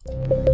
Welcome.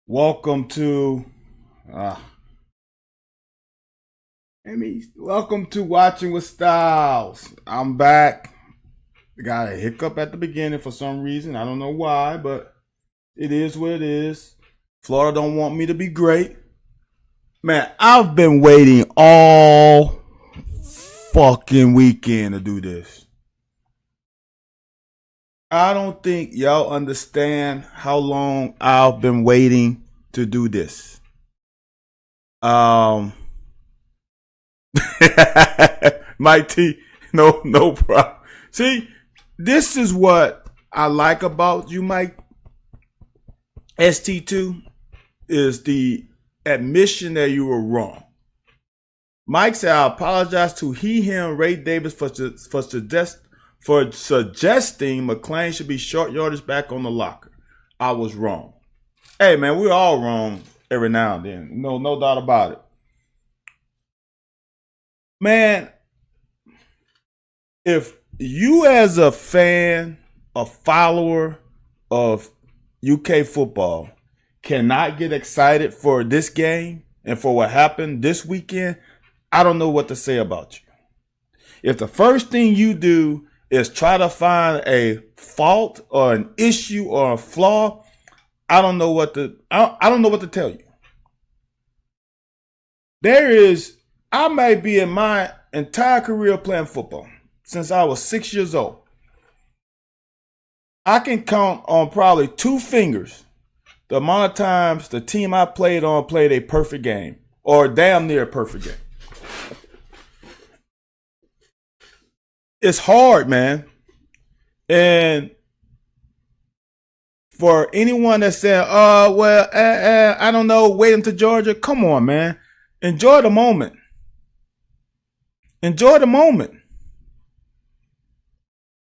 Welcome to welcome to Watching with Styles. I'm back. Got a hiccup at the beginning for some reason. I don't know why, but it is what it is. Florida don't want me to be great. Man, I've been waiting all fucking weekend to do this. I don't think y'all understand how long I've been waiting to do this. Mike T, no problem. See, this is what I like about you, Mike. ST2 is the admission that you were wrong. Mike said, I apologize to him, Ray Davis, for suggesting McClain should be short yardage back on the locker. I was wrong. Hey, man, we're all wrong every now and then. No doubt about it. Man, if you as a fan, a follower of UK football, cannot get excited for this game and for what happened this weekend, I don't know what to say about you. If the first thing you do is try to find a fault or an issue or a flaw, I don't know what to tell you. I might be in my entire career playing football since I was 6 years old. I can count on probably 2 fingers the amount of times the team I played on played a perfect game or damn near a perfect game. It's hard, man. And for anyone that said, I don't know, wait until Georgia. Come on, man. Enjoy the moment. Enjoy the moment.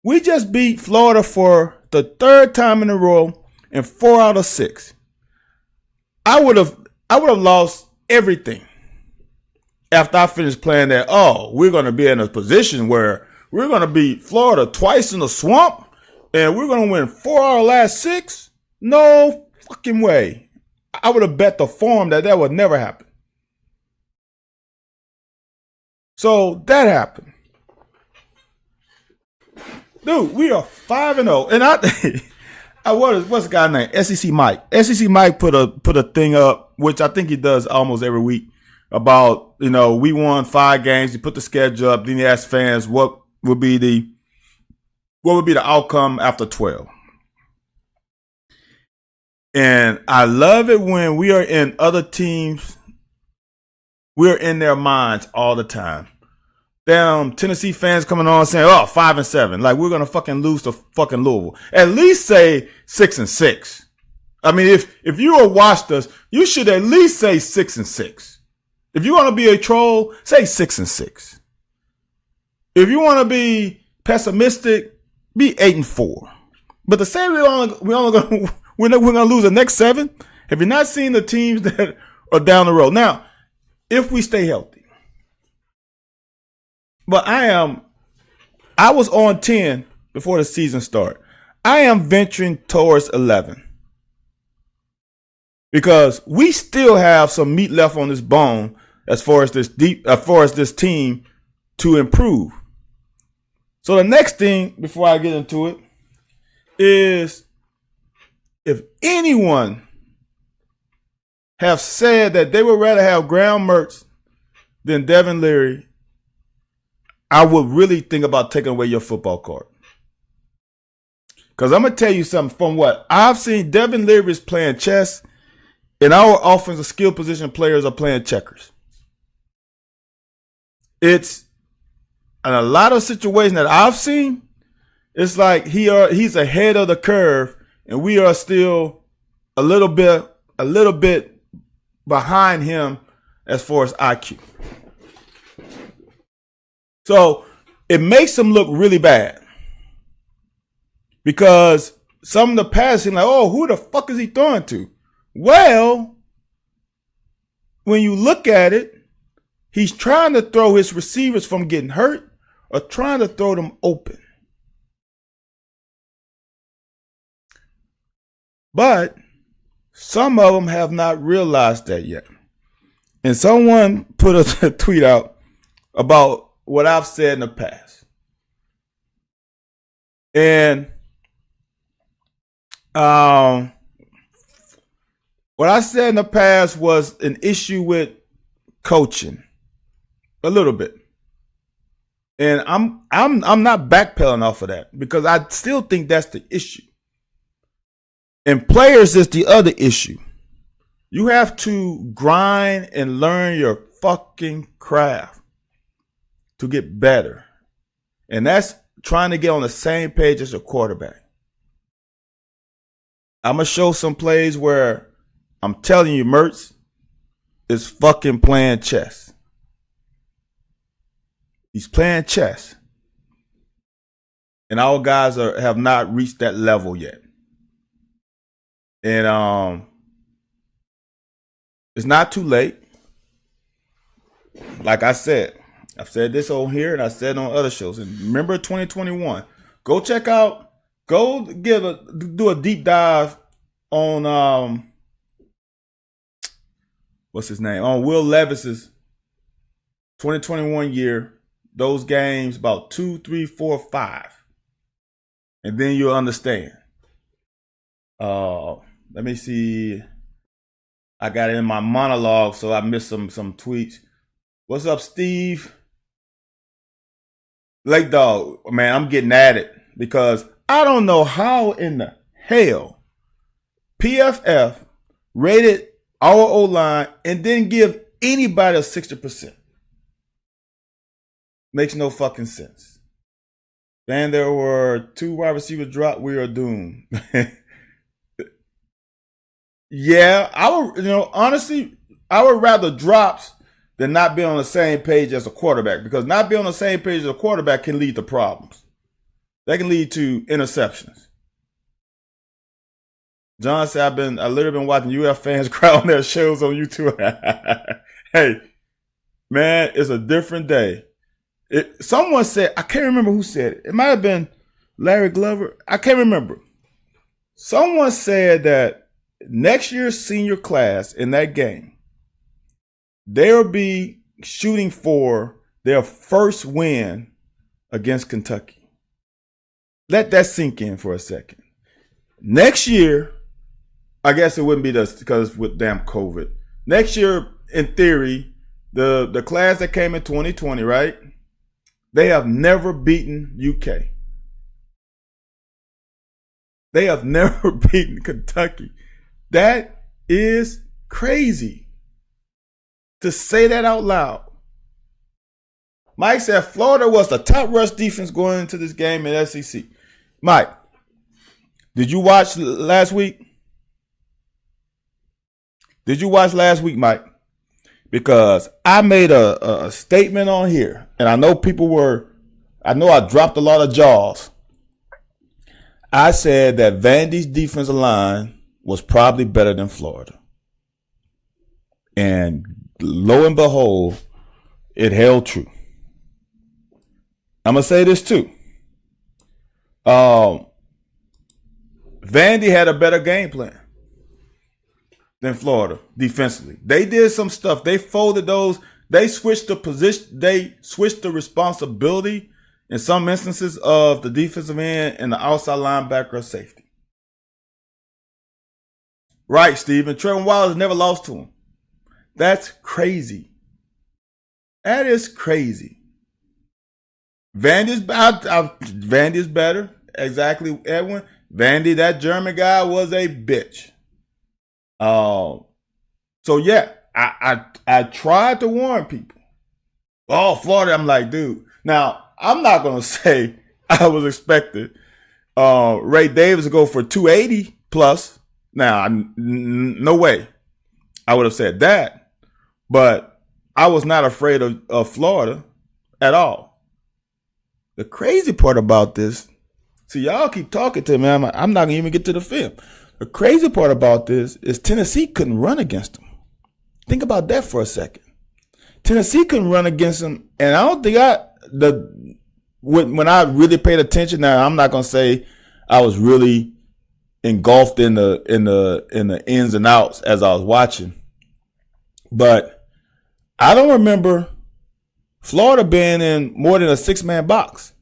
We just beat Florida for the 3rd time in a row in 4 out of 6. I would have lost everything after I finished playing that. Oh, we're going to be in a position where we're going to beat Florida twice in the swamp, and we're going to win 4 out of the last 6? No fucking way. I would have bet the farm that would never happen. So that happened. Dude, we are 5-0. And what's the guy's name? SEC Mike. SEC Mike put a thing up, which I think he does almost every week, about, we won 5 games. He put the schedule up. Then he asked fans what would be the outcome after 12. And I love it when we are in other teams, we're in their minds all the time. Damn, Tennessee fans coming on saying, 5-7. Like, we're going to fucking lose to fucking Louisville. At least say 6-6. I mean, if you watched us, you should at least say 6-6. If you want to be a troll, say 6-6. If you want to be pessimistic, be 8-4. But the same we're gonna lose the next 7. Have you not seen the teams that are down the road? Now, if we stay healthy. But I was on 10 before the season started. I am venturing towards 11. Because we still have some meat left on this bone as far as this team to improve. So the next thing before I get into it is, if anyone have said that they would rather have Graham Mertz than Devin Leary, I would really think about taking away your football card. Because I'm going to tell you something. From what I've seen, Devin Leary is playing chess, and our offensive skill position players are playing checkers. It's in a lot of situations that I've seen, it's like he's ahead of the curve, and we are still a little bit behind him as far as IQ. So it makes him look really bad, because some of the passing, like, oh, who the fuck is he throwing to? Well, when you look at it, he's trying to throw his receivers from getting hurt or trying to throw them open. But some of them have not realized that yet. And someone put a tweet out about what I've said in the past. And what I said in the past was an issue with coaching, a little bit. And I'm not backpedaling off of that, because I still think that's the issue. And players is the other issue. You have to grind and learn your fucking craft to get better. And that's trying to get on the same page as a quarterback. I'm going to show some plays where I'm telling you, Mertz is fucking playing chess. He's playing chess. And our guys have not reached that level yet. And it's not too late. Like I said, I've said this on here and I said on other shows. And remember 2021. Go do a deep dive on what's his name? On Will Levis's 2021 year. Those games about 2, 3, 4, 5. And then you'll understand. Let me see. I got it in my monologue, so I missed some tweets. What's up, Steve? Lake Dog, man, I'm getting at it, because I don't know how in the hell PFF rated our O-line and didn't give anybody a 60%. Makes no fucking sense. Then there were 2 wide receivers dropped. We are doomed. Yeah, honestly, I would rather drops than not be on the same page as a quarterback, because not being on the same page as a quarterback can lead to problems. That can lead to interceptions. John said, I literally been watching UF fans cry on their shows on YouTube. Hey, man, it's a different day. Someone said, I can't remember who said it. It might have been Larry Glover. I can't remember. Someone said that next year's senior class in that game, they'll be shooting for their first win against Kentucky. Let that sink in for a second. Next year, I guess it wouldn't be because with damn COVID. Next year, in theory, the class that came in 2020, right? They have never beaten UK. They have never beaten Kentucky. That is crazy to say that out loud. Mike said Florida was the top rush defense going into this game in SEC. Mike, did you watch last week? Did you watch last week, Mike? Because I made a statement on here, and I know I know I dropped a lot of jaws. I said that Vandy's defensive line was probably better than Florida. And lo and behold, it held true. I'm going to say this too. Vandy had a better game plan than Florida defensively. They did some stuff. They folded those. They switched the position. They switched the responsibility in some instances of the defensive end and the outside linebacker or safety. Right, Steven. Trevor Wallace never lost to him. That's crazy. That is crazy. Vandy's better. Exactly, Edwin. Vandy, that German guy, was a bitch. So yeah, I tried to warn people. Oh, Florida, I'm like, dude. Now, I'm not gonna say I was expecting Ray Davis to go for 280 plus. Now, no way I would have said that, but I was not afraid of Florida at all. The crazy part about this, see, y'all keep talking to me. I'm not gonna even get to the film. The crazy part about this is Tennessee couldn't run against them. Think about that for a second. Tennessee couldn't run against them, and I don't think when I really paid attention. Now, I'm not gonna say I was really engulfed in the ins and outs as I was watching, but I don't remember Florida being in more than a 6-man box.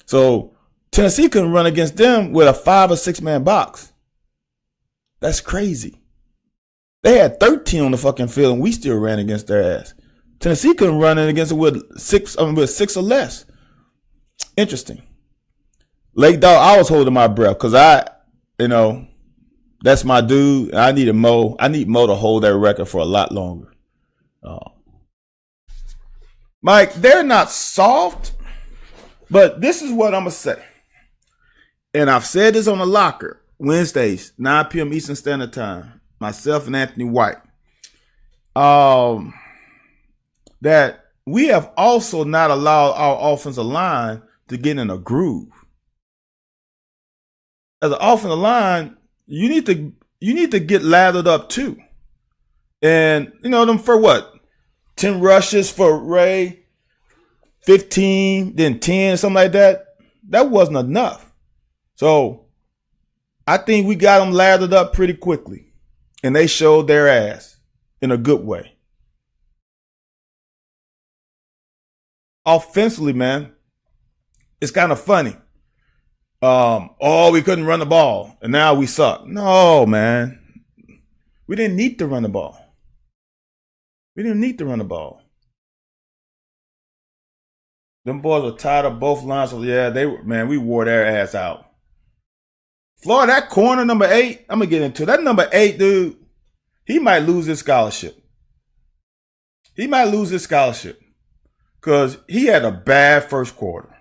So Tennessee couldn't run against them with a 5 or 6-man box. That's crazy. They had 13 on the fucking field, and we still ran against their ass. Tennessee couldn't run in against it with 6 or less. Interesting. Lake Dog, I was holding my breath because that's my dude. I need Mo to hold that record for a lot longer. Mike, they're not soft, but this is what I'm going to say. And I've said this on the locker, Wednesdays, 9 p.m. Eastern Standard Time, myself and Anthony White, that we have also not allowed our offensive line to get in a groove. As an offensive line, you need to get lathered up too. And, them for what? 10 rushes for Ray, 15, then 10, something like that. That wasn't enough. So I think we got them lathered up pretty quickly. And they showed their ass in a good way. Offensively, man, it's kind of funny. We couldn't run the ball, and now we suck. No, man. We didn't need to run the ball. Them boys were tied up both lines. So yeah, we wore their ass out. Florida, that corner number 8, I'm going to get into that number 8, dude. He might lose his scholarship. Because he had a bad first quarter.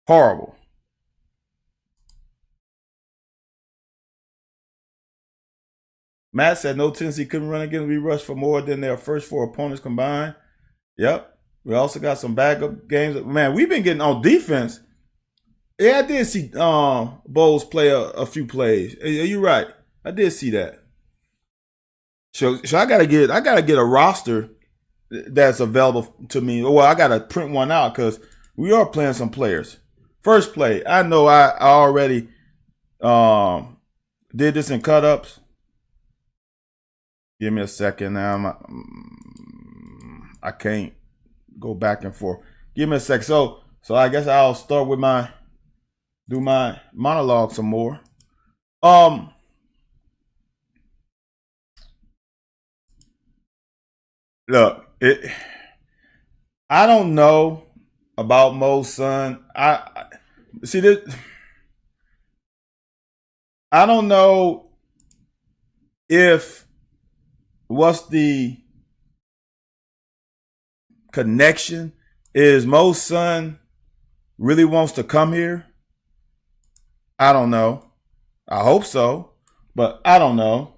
Horrible. Matt said no Tennessee couldn't run against. We rushed for more than their first 4 opponents combined. Yep. We also got some backup games. Man, we've been getting on defense. Yeah, I did see Bowles play a few plays. You're right. I did see that. So I gotta get a roster that's available to me. Well, I gotta print one out because we are playing some players. First play, I know I already did this in cut-ups. Give me a second now. I can't go back and forth. Give me a sec. So I guess I'll start with do my monologue some more. Look, I don't know about Mo's son. I see this. I don't know if what's the connection. Is Mo's son really wants to come here? I don't know. I hope so, but I don't know.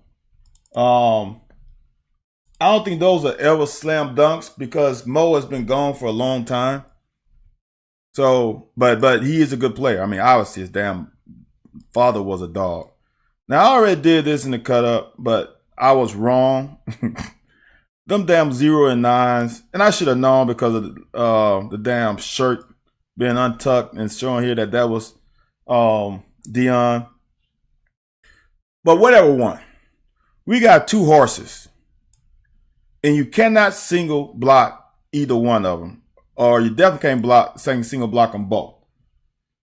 I don't think those are ever slam dunks because Mo has been gone for a long time. So, but he is a good player. I mean, obviously his damn father was a dog. Now I already did this in the cut up, but I was wrong. Them damn 0 and 9s, and I should have known because of the damn shirt being untucked and showing here that was Deion. But whatever one. We got 2 horses. And you cannot single block either one of them. Or you definitely can't single block them both.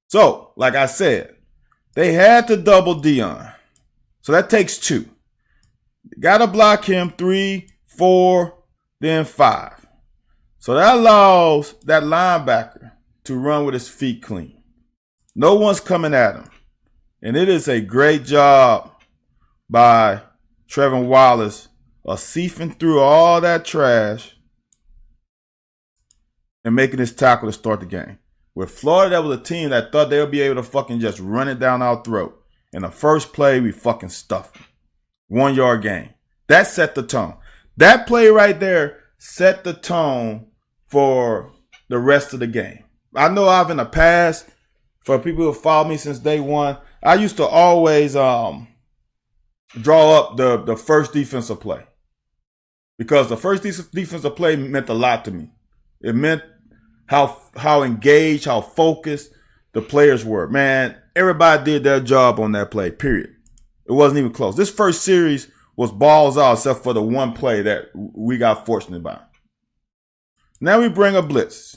So, like I said, they had to double Deion. So that takes 2. Got to block him 3, 4, then 5. So that allows that linebacker to run with his feet clean. No one's coming at him. And it is a great job by Trevor Wallace of sifting through all that trash and making his tackle to start the game. With Florida, that was a team that thought they would be able to fucking just run it down our throat. In the first play, we fucking stuffed them. 1 yard gain. That set the tone. That play right there set the tone for the rest of the game. I know I've in the past, for people who follow me since day one, I used to always draw up the first defensive play. Because the first defensive play meant a lot to me. It meant how engaged, how focused the players were. Man, everybody did their job on that play, period. It wasn't even close. This first series was balls out except for the one play that we got fortunate by. Now we bring a blitz.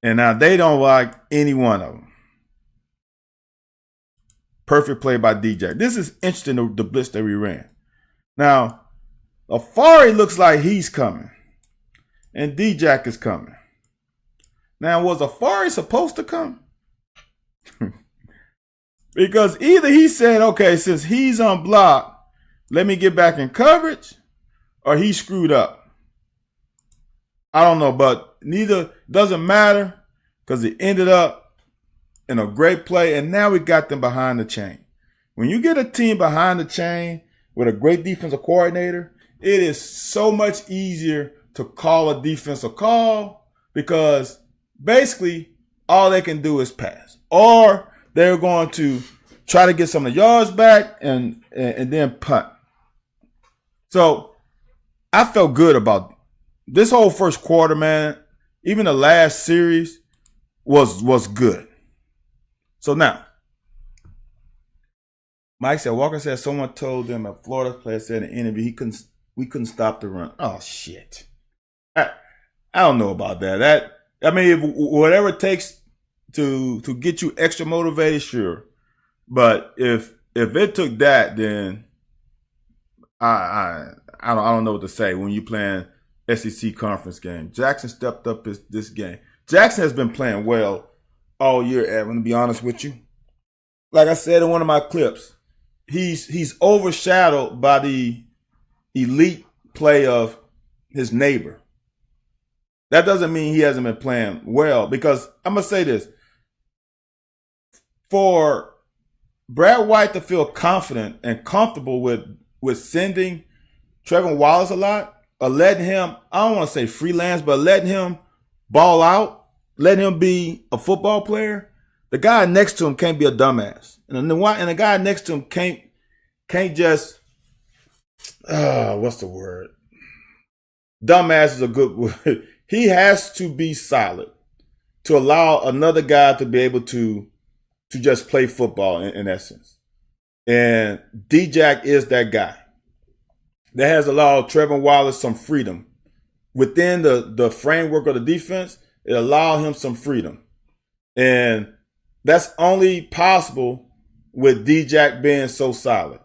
And now they don't like any one of them. Perfect play by DJ. This is interesting, the blitz that we ran. Now, Afari looks like he's coming. And D-Jack is coming. Now, was Afari supposed to come? Because either he said, okay, since he's unblocked, let me get back in coverage, or he screwed up. I don't know, but neither doesn't matter because it ended up in a great play, and now we got them behind the chain. When you get a team behind the chain with a great defensive coordinator, it is so much easier to call a defensive call because basically all they can do is pass. Or they're going to try to get some of the yards back and then punt. So I felt good about this whole first quarter, man. Even the last series was good. So now, Mike said, Walker said someone told them a Florida player said in an interview we couldn't stop the run. Oh shit. I don't know about that. Whatever it takes to get you extra motivated, sure. But if it took that, then I don't know what to say when you playing SEC conference game. Jackson stepped up this game. Jackson has been playing well all year, Evan, to be honest with you. Like I said in one of my clips, he's overshadowed by the elite play of his neighbor. That doesn't mean he hasn't been playing well, because I'm going to say this. For Brad White to feel confident and comfortable with sending Trevor Wallace a lot, or letting him, I don't want to say freelance, but letting him ball out, letting him be a football player, the guy next to him can't be a dumbass. And the guy next to him can't just, what's the word? Dumbass is a good word. He has to be solid to allow another guy to be able to just play football in essence. And D-Jack is that guy. That has allowed Trevor Wallace some freedom. Within the framework of the defense, it allowed him some freedom. And that's only possible with D-Jack being so solid.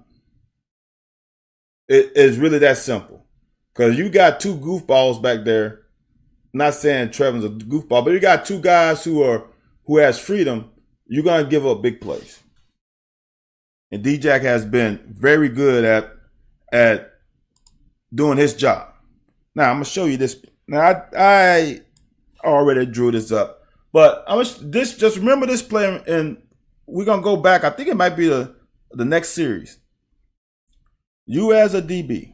It's really that simple. Because you got 2 goofballs back there. I'm not saying Trevor's a goofball, but you got 2 guys who has freedom. You're going to give up big plays. And D-Jack has been very good at doing his job. Now, I'm going to show you this. Now, I already drew this up. But just remember this play, and we're going to go back. I think it might be the next series. You as a DB,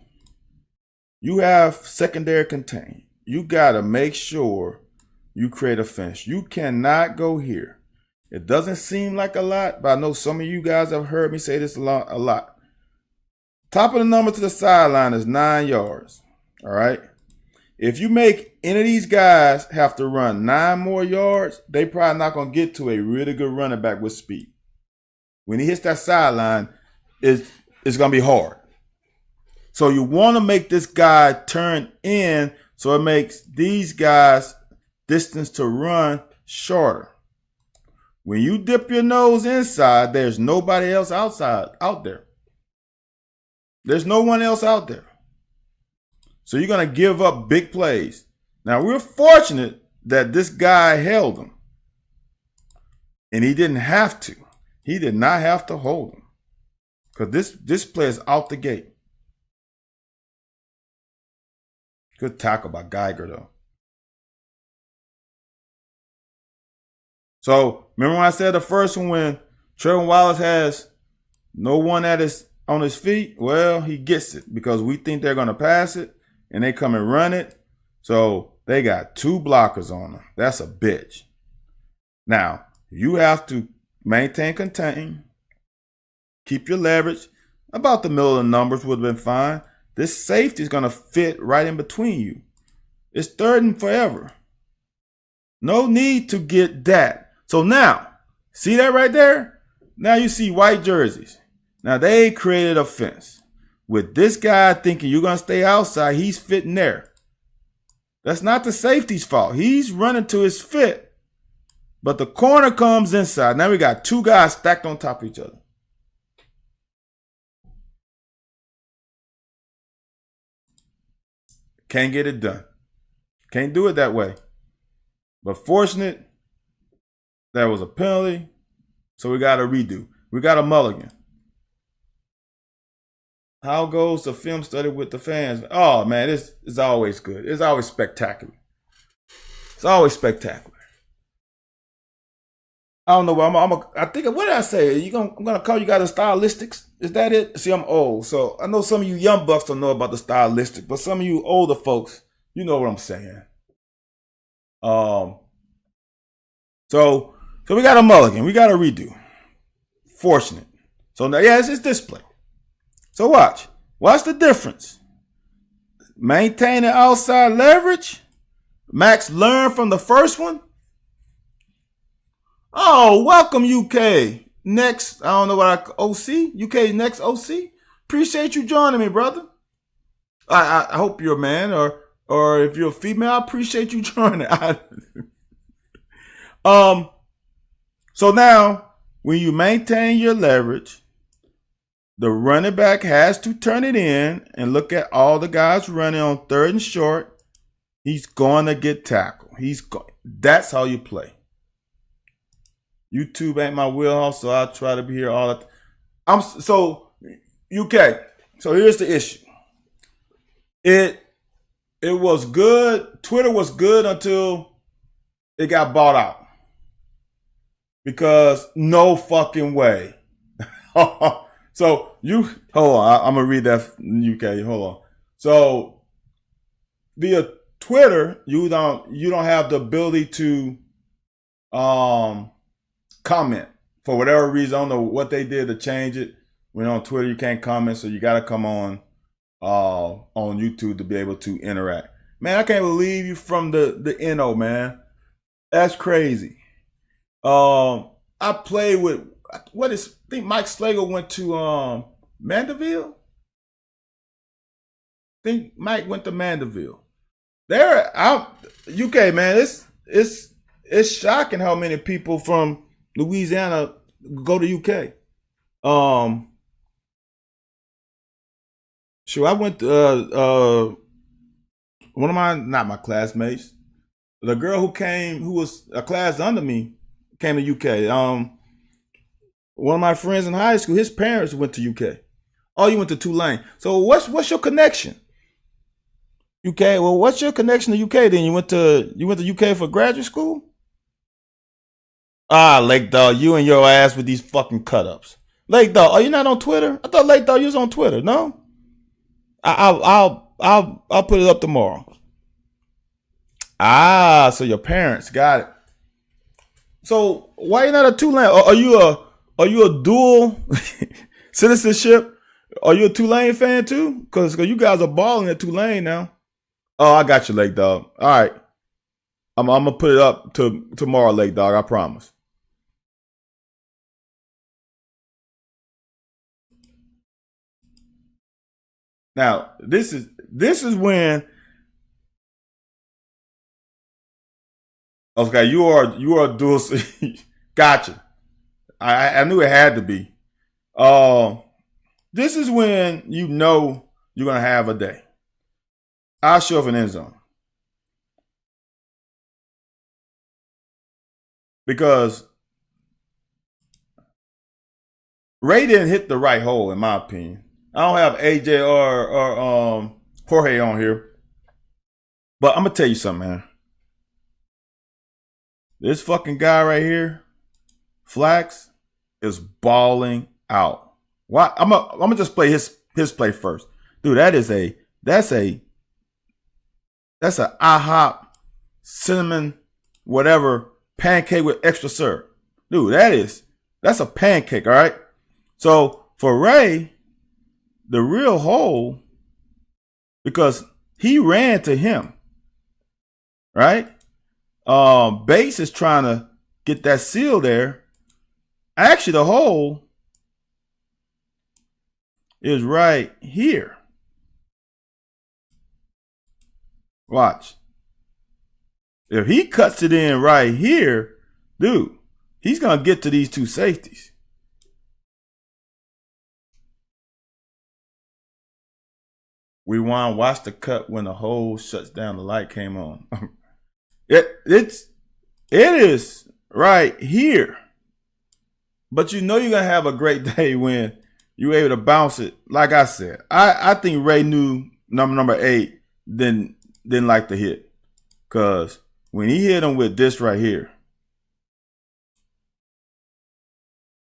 you have secondary contain. You got to make sure you create a fence. You cannot go here. It doesn't seem like a lot, but I know some of you guys have heard me say this a lot. Top of the number to the sideline is 9 yards. All right. If you make any of these guys have to run 9 more yards, they probably not going to get to a really good running back with speed. When he hits that sideline, it's going to be hard. So you want to make this guy turn in so it makes these guys distance to run shorter. When you dip your nose inside, there's nobody else out there. There's no one else out there. So you're going to give up big plays. Now, we're fortunate that this guy held him. And he didn't have to. He did not have to hold him. Because this play is out the gate. Good tackle by Geiger, though. So, remember when I said the first one when Trevor Wallace has no one on his feet? Well, he gets it because we think they're going to pass it, and they come and run it. So, they got 2 blockers on them. That's a bitch. Now, you have to maintain contain, keep your leverage. About the middle of the numbers would have been fine. This safety is going to fit right in between you. It's 3rd and forever. No need to get that. So now, see that right there? Now you see white jerseys. Now they created a fence. With this guy thinking you're going to stay outside, he's fitting there. That's not the safety's fault. He's running to his fit. But the corner comes inside. Now we got 2 guys stacked on top of each other. Can't get it done. Can't do it that way. But fortunate, there was a penalty, so we got a redo. We got a mulligan. How goes the film study with the fans? Oh, man, it's always good. It's always spectacular. It's always spectacular. I don't know. I think, what did I say? I'm going to call you guys the stylistics. Is that it? See, I'm old, so I know some of you young bucks don't know about the stylistic, but some of you older folks, you know what I'm saying. So we got a mulligan. We got a redo. Fortunate. So now, yeah, it's display. So watch the difference. Maintaining outside leverage. Max learned from the first one. Oh, welcome UK. Next, I don't know what OC. UK next OC. Appreciate you joining me, brother. I hope you're a man, or if you're a female, I appreciate you joining. So now, when you maintain your leverage, the running back has to turn it in and look at all the guys running on 3rd and short. He's going to get tackled. That's how you play. YouTube ain't my wheelhouse, so I'll try to be here all the time. So UK. So here's the issue. It was good. Twitter was good until it got bought out. Because no fucking way. So hold on. I'm gonna read that UK. Hold on. So via Twitter, you don't have the ability to comment for whatever reason. I don't know what they did to change it. When on Twitter you can't comment, so you gotta come on YouTube to be able to interact. Man, I can't believe you from the NO, man. That's crazy. I played with I think Mike Slagle went to Mandeville. I think Mike went to Mandeville. They're out UK, man. It's shocking how many people from Louisiana go to UK. Sure, I went to one of not my classmates, the girl who was a class under me came to UK. One of my friends in high school, his parents went to UK. Oh, you went to Tulane. So what's your connection? UK. Well, what's your connection to UK then? You went to UK for graduate school? Ah, Lake Dog, you and your ass with these fucking cut-ups. Lake Dog, are you not on Twitter? I thought Lake Dog you was on Twitter. No? I'll put it up tomorrow. Ah, so your parents got it. So why you not a Tulane? Are you a dual citizenship? Are you a Tulane fan too? Because you guys are balling at Tulane now. Oh, I got you, Lake Dog. All right, I'm gonna put it up to tomorrow, Lake Dog. I promise. Now this is when okay you are dual. Gotcha. I knew it had to be. Uh, this is when you know you're gonna have a day. I'll show up an end zone because Ray didn't hit the right hole in my opinion. I don't have AJ or Jorge on here, but I'm gonna tell you something, man. This fucking guy right here, Flax, is balling out. Why? I'm gonna just play his play first, dude. That's a IHOP cinnamon whatever pancake with extra syrup, dude. That's a pancake, all right. So for Ray, the real hole because he ran to him, right? Bates is trying to get that seal there. Actually, the hole is right here. Watch. If he cuts it in right here, dude, he's going to get to these two safeties. We want to watch the cut when the hole shuts down, the light came on. It is right here. But you know you're going to have a great day when you're able to bounce it. Like I said, I think Ray knew number 8 didn't like the hit. Because when he hit him with this right here,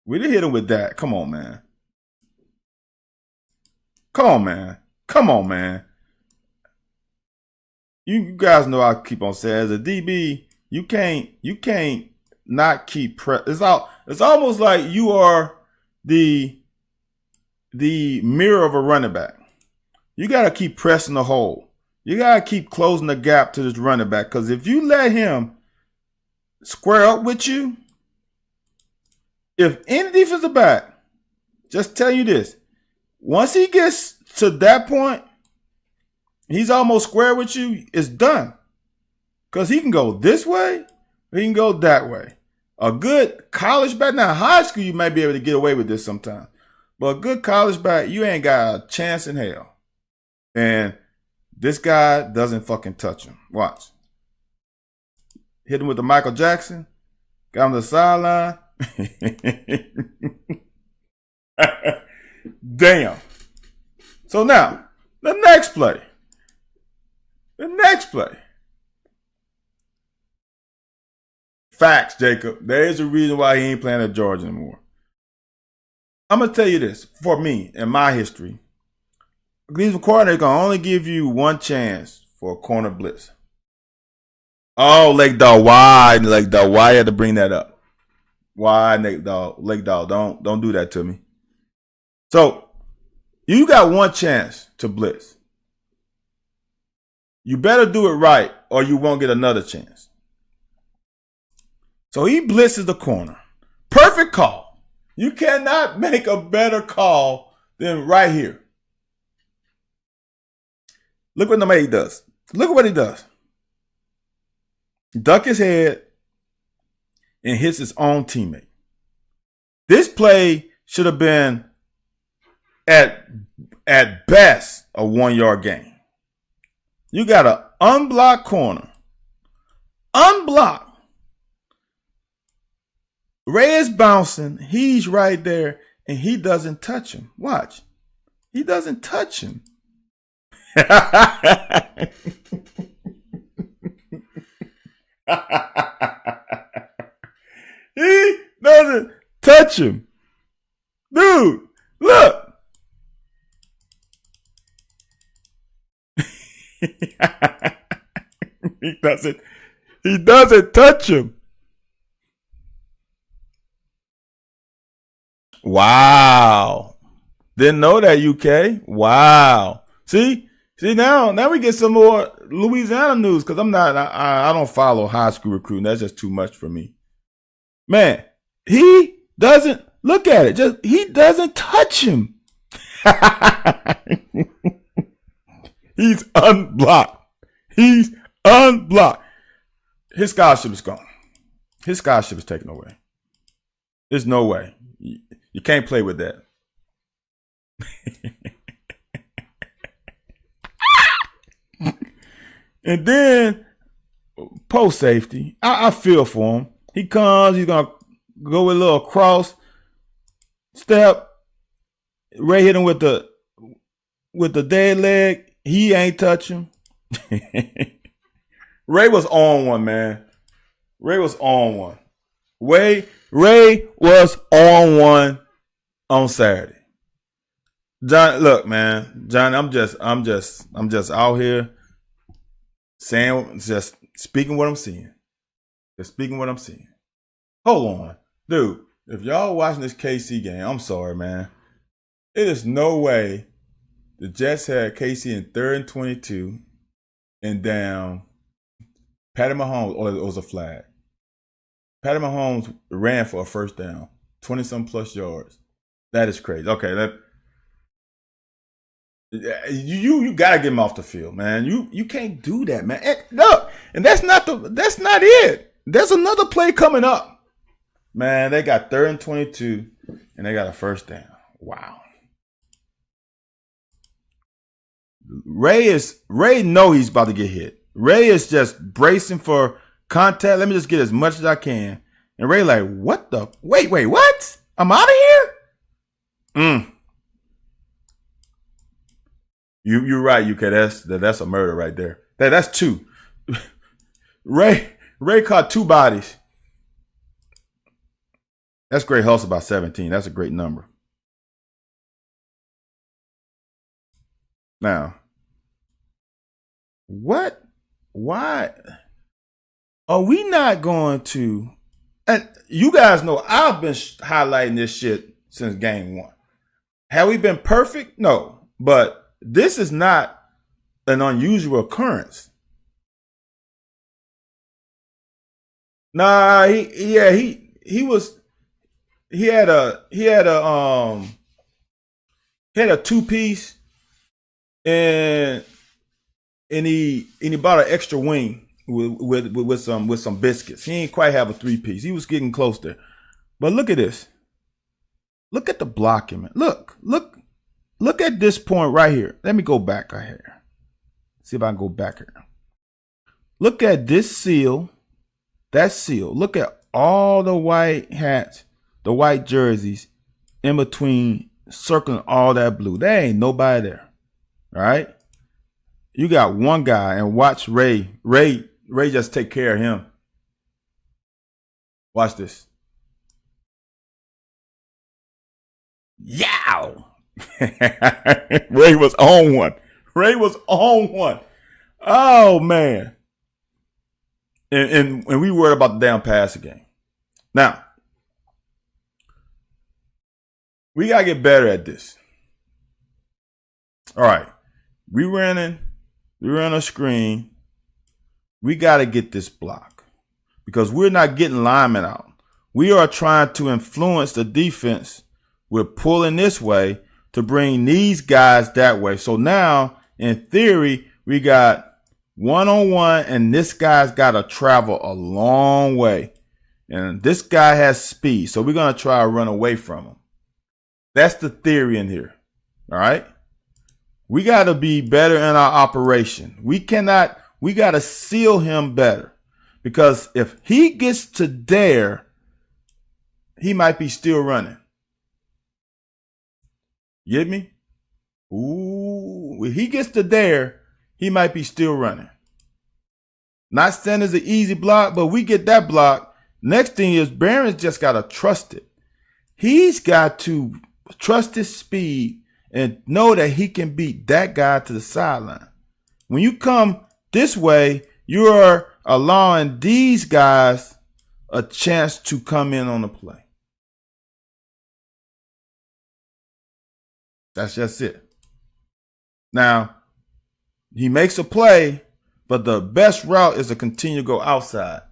we didn't hit him with that. Come on, man. Come on, man. Come on, man. You guys know I keep on saying as a DB, you can't not keep press. It's almost like you are the mirror of a running back. You got to keep pressing the hole. You got to keep closing the gap to this running back because if you let him square up with you, if any defensive back, just tell you this, once he gets to that point, he's almost square with you, it's done. Because he can go this way, or he can go that way. A good college back, now high school you might be able to get away with this sometimes. But a good college back, you ain't got a chance in hell. And this guy doesn't fucking touch him. Watch. Hit him with the Michael Jackson. Got him to the sideline. Damn. So now, the next play. Facts, Jacob. There is a reason why he ain't playing at Georgia anymore. I'm going to tell you this. For me, in my history, these coordinators can only give you one chance for a corner blitz. Oh, Lake Dog. Why, Lake Dog? Why you had to bring that up? Why, Lake Dog? Don't do that to me. So, you got one chance to blitz. You better do it right or you won't get another chance. So he blitzes the corner. Perfect call. You cannot make a better call than right here. Look what number 8 does. Look at what he does. Duck his head and hits his own teammate. This play should have been at best a 1-yard gain. You got an unblocked corner. Unblocked. Ray is bouncing. He's right there, and he doesn't touch him. Watch. He doesn't touch him. He doesn't touch him. Dude, look. He doesn't touch him. Wow. Didn't know that, UK. Wow. See now we get some more Louisiana news because I don't follow high school recruiting. That's just too much for me. Man, he doesn't look at it. He doesn't touch him. He's unblocked. He's unblocked. His scholarship is gone. His scholarship is taken away. There's no way. You can't play with that. And then post safety, I feel for him. He comes, he's gonna go with a little cross step. Ray hit him with the dead leg. He ain't touch him. Ray was on one, man. Ray was on one. Ray was on one on Saturday. John, look, man. John, I'm just out here saying, just speaking what I'm seeing. Just speaking what I'm seeing. Hold on. Dude, if y'all watching this KC game, I'm sorry, man. It is no way the Jets had KC in 3rd and 22 and down. Patty Mahomes, or it was a flag. Patty Mahomes ran for a first down, 20-some plus yards. That is crazy. Okay, you gotta get him off the field, man. You can't do that, man. And look, and that's not it. There's another play coming up. Man, they got 3rd and 22, and they got a first down. Wow. Ray know he's about to get hit. Ray is just bracing for contact. Let me just get as much as I can. And Ray like, what the? Wait, what? I'm out of here? You're right, UK. That's a murder right there. That's 2. Ray caught 2 bodies. That's great hustle by 17. That's a great number. Now, what? Why are we not going to? And you guys know I've been highlighting this shit since game 1. Have we been perfect? No, but this is not an unusual occurrence. Nah, he had a 2-piece and he bought an extra wing with some biscuits. He ain't quite have a 3-piece. He was getting close there. But look at this. Look at the blocking, man. Look at this point right here. Let me go back right here. See if I can go back here. Look at this seal. That seal. Look at all the white hats, the white jerseys in between, circling all that blue. There ain't nobody there. All right? You got one guy, and watch Ray just take care of him. Watch this. Yow! Ray was on one. Oh, man. And we worried about the damn passing game. Now, we got to get better at this. All right. We ran a screen. We got to get this block because we're not getting linemen out. We are trying to influence the defense. We're pulling this way to bring these guys that way. So now, in theory, we got one-on-one, and this guy's got to travel a long way. And this guy has speed, so we're going to try to run away from him. That's the theory in here. All right? We got to be better in our operation. We got to seal him better. Because if he gets to there, he might be still running. You get me? Ooh, if he gets to there, he might be still running. Not saying it's an easy block, but we get that block. Next thing is Barron's just got to trust it. He's got to trust his speed and know that he can beat that guy to the sideline. When you come this way, you're allowing these guys a chance to come in on the play. That's just it. Now, he makes a play, but the best route is to continue to go outside.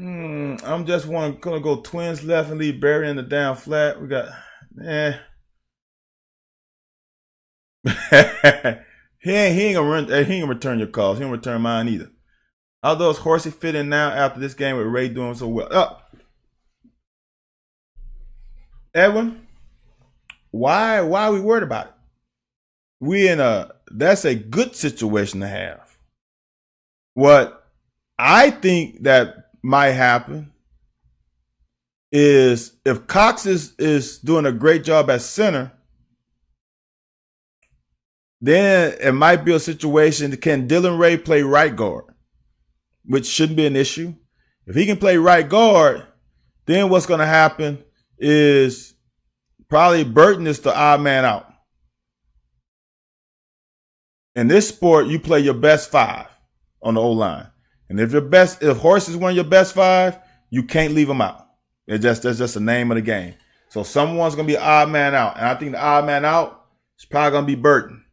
I'm just gonna go twins left and leave Barry in the down flat. We got, he ain't gonna return your calls. He ain't gonna return mine either. Although it's Horsey fit in now after this game with Ray doing so well. Edwin, why are we worried about it? That's a good situation to have. What I think that might happen is if Cox is doing a great job at center, then it might be a situation. Can Dylan Ray play right guard? Which shouldn't be an issue. If he can play right guard, then what's going to happen is probably Burton is the odd man out. In this sport, you play your best five on the O-line. And if Horse is one of your best five, you can't leave him out. That's just the name of the game. So someone's going to be an odd man out. And I think the odd man out is probably going to be Burton.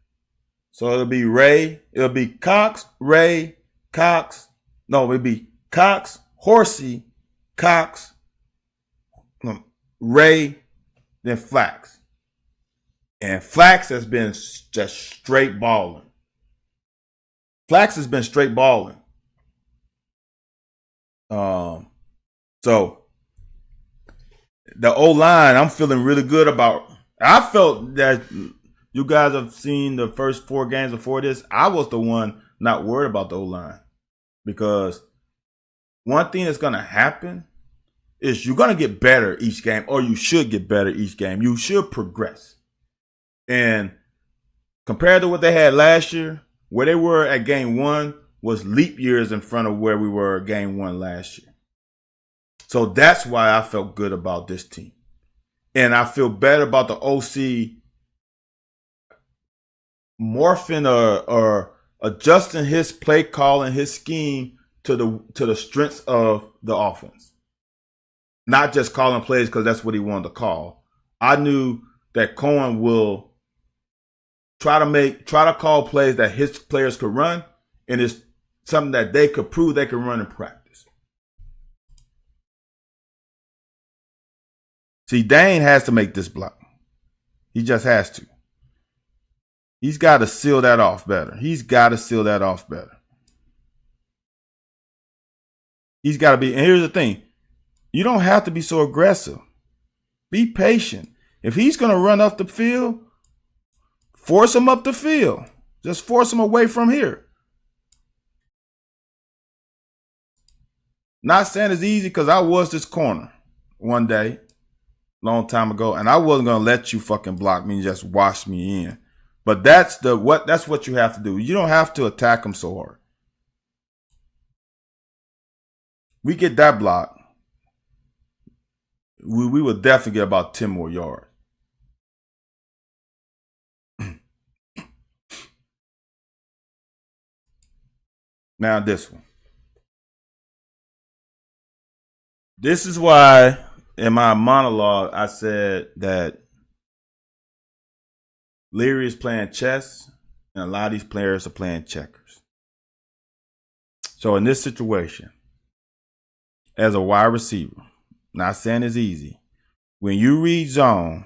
So it'll be Ray. It'll be Cox, Ray, Cox. No, it'll be Cox, Horsey, Cox, Ray, then Flax. And Flax has been just straight balling. Flax has been straight balling. So the O-line, I'm feeling really good about. I felt that you guys have seen the first 4 games before this. I was the one not worried about the O-line because one thing that's going to happen is you're going to get better each game, or you should get better each game. You should progress. And compared to what they had last year, where they were at game 1 was leap years in front of where we were at game 1 last year. So that's why I felt good about this team. And I feel better about the OC morphing or adjusting his play call and his scheme to the strengths of the offense. Not just calling plays because that's what he wanted to call. I knew that Cohen will try to call plays that his players could run, and it's something that they could prove they could run in practice. See, Dane has to make this block. He just has to. He's got to seal that off better. He's got to seal that off better. He's got to be, and here's the thing. You don't have to be so aggressive. Be patient. If he's going to run up the field, force him up the field. Just force him away from here. Not saying it's easy because I was this corner one day, long time ago, and I wasn't going to let you fucking block me and just wash me in. But that's what you have to do. You don't have to attack him so hard. We get that block, we will definitely get about 10 more yards. Now this one. This is why in my monologue I said that Leary is playing chess and a lot of these players are playing checkers. So in this situation, as a wide receiver, not saying it's easy, when you read zone,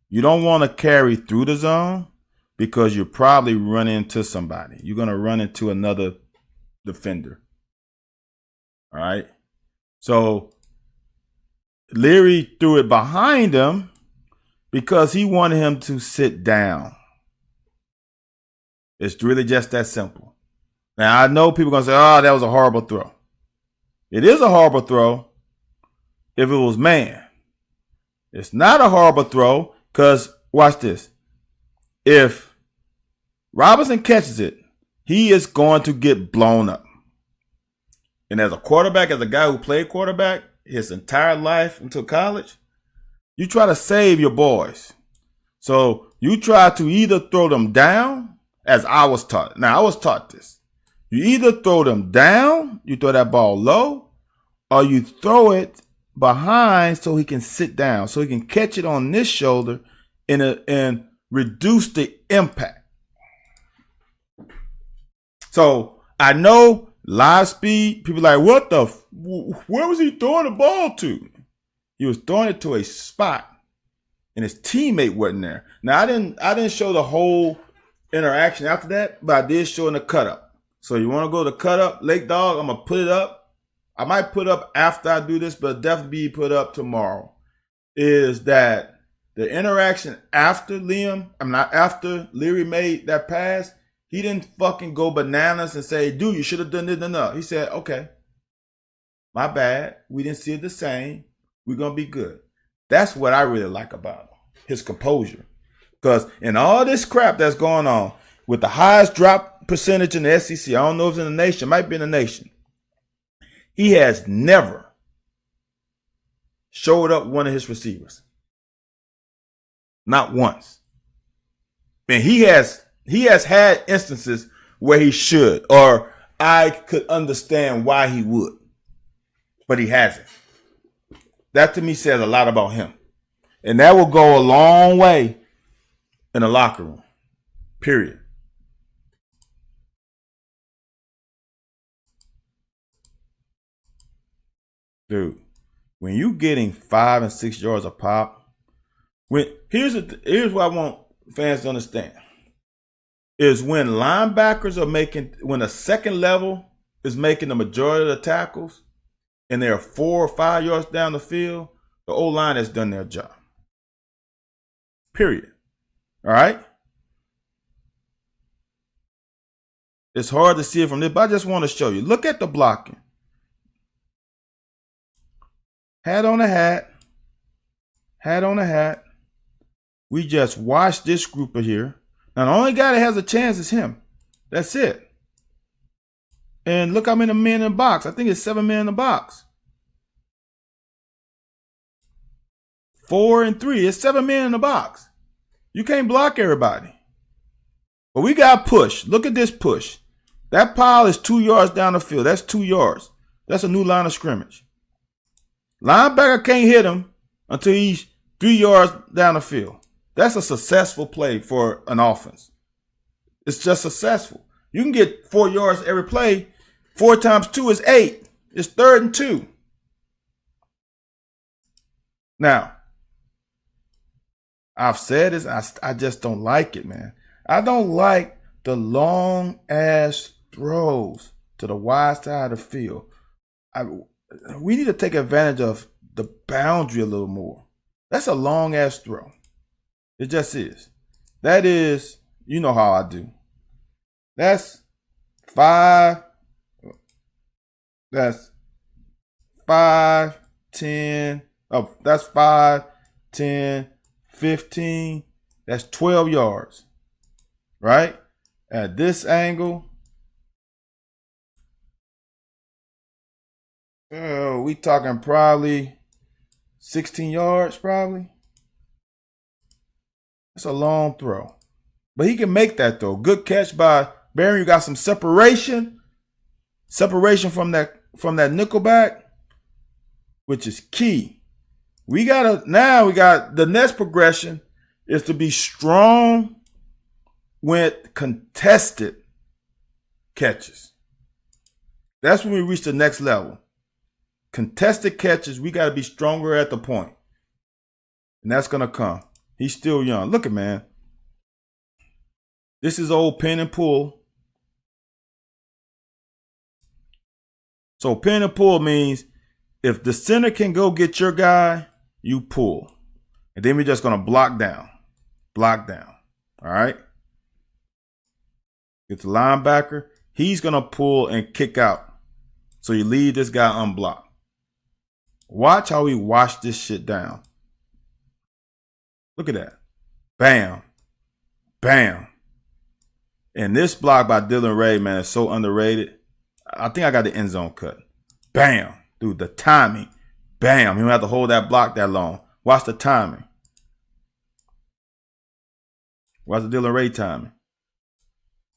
you don't want to carry through the zone because you're probably running into somebody. You're going to run into another defender. All right. So Leary threw it behind him because he wanted him to sit down. It's really just that simple. Now, I know people are going to say, oh, that was a horrible throw. It is a horrible throw if it was man. It's not a horrible throw because, watch this. If Robinson catches it, he is going to get blown up. And as a quarterback, as a guy who played quarterback his entire life until college, you try to save your boys. So you try to either throw them down, as I was taught. Now, I was taught this. You either throw them down, you throw that ball low, or you throw it behind so he can sit down, so he can catch it on this shoulder and reduce the impact. So I know live speed, people are like, where was he throwing the ball to? He was throwing it to a spot and his teammate wasn't there. Now I didn't show the whole interaction after that, but I did show in the cut up. So you want to go to cut up, Lake Dog, I'm going to put it up. I might put up after I do this, but definitely be put up tomorrow. Is that the interaction after after Leary made that pass, he didn't fucking go bananas and say, dude, you should have done this. No. He said, okay, my bad. We didn't see it the same. We're going to be good. That's what I really like about him, his composure. Because in all this crap that's going on, with the highest drop percentage in the SEC, I don't know if it's in the nation, might be in the nation, he has never showed up one of his receivers. Not once. And he has had instances where he should, or I could understand why he would, but he hasn't. That to me says a lot about him. And that will go a long way in the locker room. Period. Dude, when you getting 5 and 6 yards a pop, here's what I want fans to understand. Is when linebackers when the second level is making the majority of the tackles and they're 4 or 5 yards down the field, the O-line has done their job. Period. All right? It's hard to see it from this, but I just want to show you. Look at the blocking. Hat on a hat. Hat on a hat. We just watched this group of here. Now, the only guy that has a chance is him. That's it. And look how many men in the box. I think it's 7 men in the box. 4 and 3. It's 7 men in the box. You can't block everybody. But we got push. Look at this push. That pile is 2 yards down the field. That's 2 yards. That's a new line of scrimmage. Linebacker can't hit him until he's 3 yards down the field. That's a successful play for an offense. It's just successful. You can get 4 yards every play. 4 times 2 is 8. It's 3rd and 2. Now, I've said this. I just don't like it, man. I don't like the long ass throws to the wide side of the field. We need to take advantage of the boundary a little more. That's a long ass throw. It just is. That is, you know how I do. That's 5. That's 5, 10. Oh, that's 5, 10, 15. That's 12 yards. Right? At this angle, we talking probably 16 yards, probably. That's a long throw. But he can make that throw. Good catch by Barron. You got some separation. Separation from that nickelback, which is key. We got the next progression is to be strong with contested catches. That's when we reach the next level. Contested catches, we got to be stronger at the point. And that's going to come. He's still young. Look at, man. This is old pin and pull. So pin and pull means if the center can go get your guy, you pull. And then we're just going to block down. Block down. All right? Get the linebacker. He's going to pull and kick out. So you leave this guy unblocked. Watch how we wash this shit down. Look at that. Bam. Bam. And this block by Dylan Ray, man, is so underrated. I think I got the end zone cut. Bam. Dude, the timing. Bam. You don't have to hold that block that long. Watch the timing. Watch the Dylan Ray timing.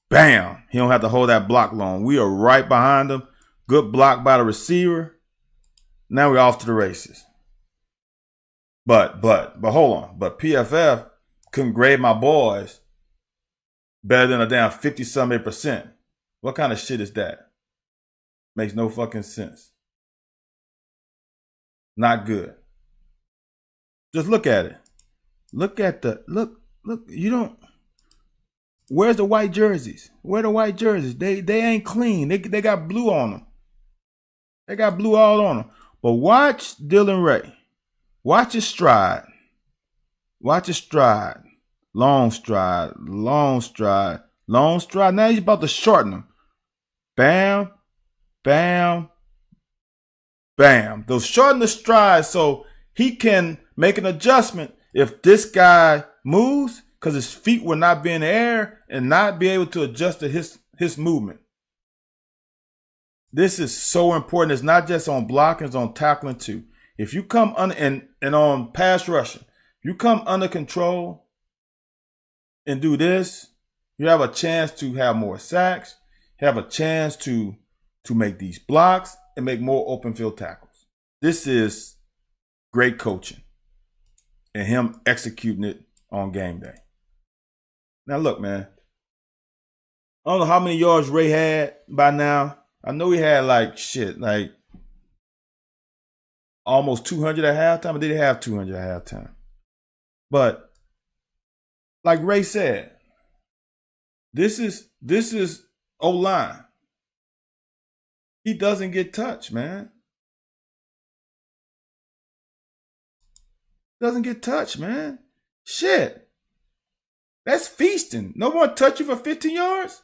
Bam. He don't have to hold that block long. We are right behind him. Good block by the receiver. Now we're off to the races. But hold on. But PFF couldn't grade my boys better than a damn 50-something%. What kind of shit is that? Makes no fucking sense. Not good. Just look at it. Look, you don't. Where's the white jerseys? Where the white jerseys? They ain't clean. They got blue on them. They got blue all on them. But watch Dylan Ray. Watch his stride. Watch his stride. Long stride. Long stride. Long stride. Now he's about to shorten them. Bam. Bam. Bam. They'll shorten the stride so he can make an adjustment if this guy moves, because his feet will not be in the air and not be able to adjust to his movement. This is so important. It's not just on blocking, it's on tackling too. If you come under and on pass rushing, you come under control and do this, you have a chance to have more sacks, have a chance to make these blocks and make more open field tackles. This is great coaching and him executing it on game day. Now look, man, I don't know how many yards Ray had by now. I know he had like almost 200 at halftime. But did he have 200 at halftime? But like Ray said, this is O-line. He doesn't get touched, man. Doesn't get touched, man. Shit. That's feasting. No one touch you for 15 yards?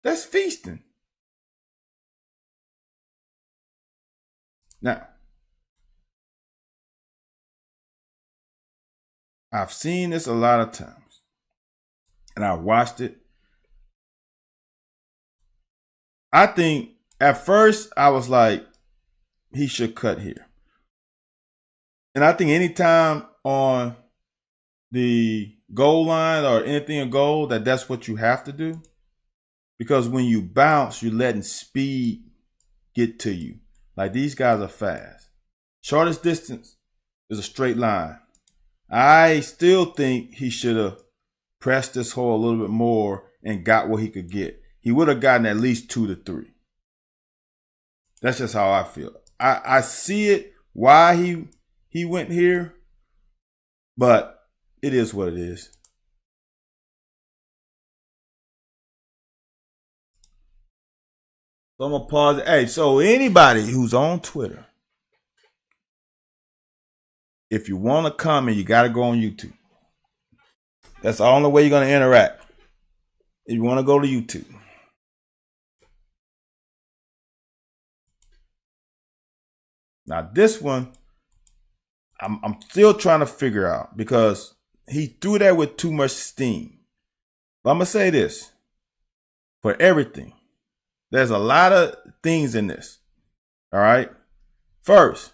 That's feasting. Now, I've seen this a lot of times, and I watched it. I think at first I was like, he should cut here. And I think anytime on the goal line or anything in goal, that's what you have to do. Because when you bounce, you're letting speed get to you. Like, these guys are fast. Shortest distance is a straight line. I still think he should have pressed this hole a little bit more and got what he could get. He would have gotten at least 2 to 3. That's just how I feel. I see it, why he went here, but it is what it is. So I'm going to pause it. Hey, so anybody who's on Twitter, if you want to comment, you got to go on YouTube. That's the only way you're going to interact. If you want to go to YouTube. Now this one, I'm still trying to figure out because he threw that with too much steam. But I'm going to say this. For everything, there's a lot of things in this. All right. First,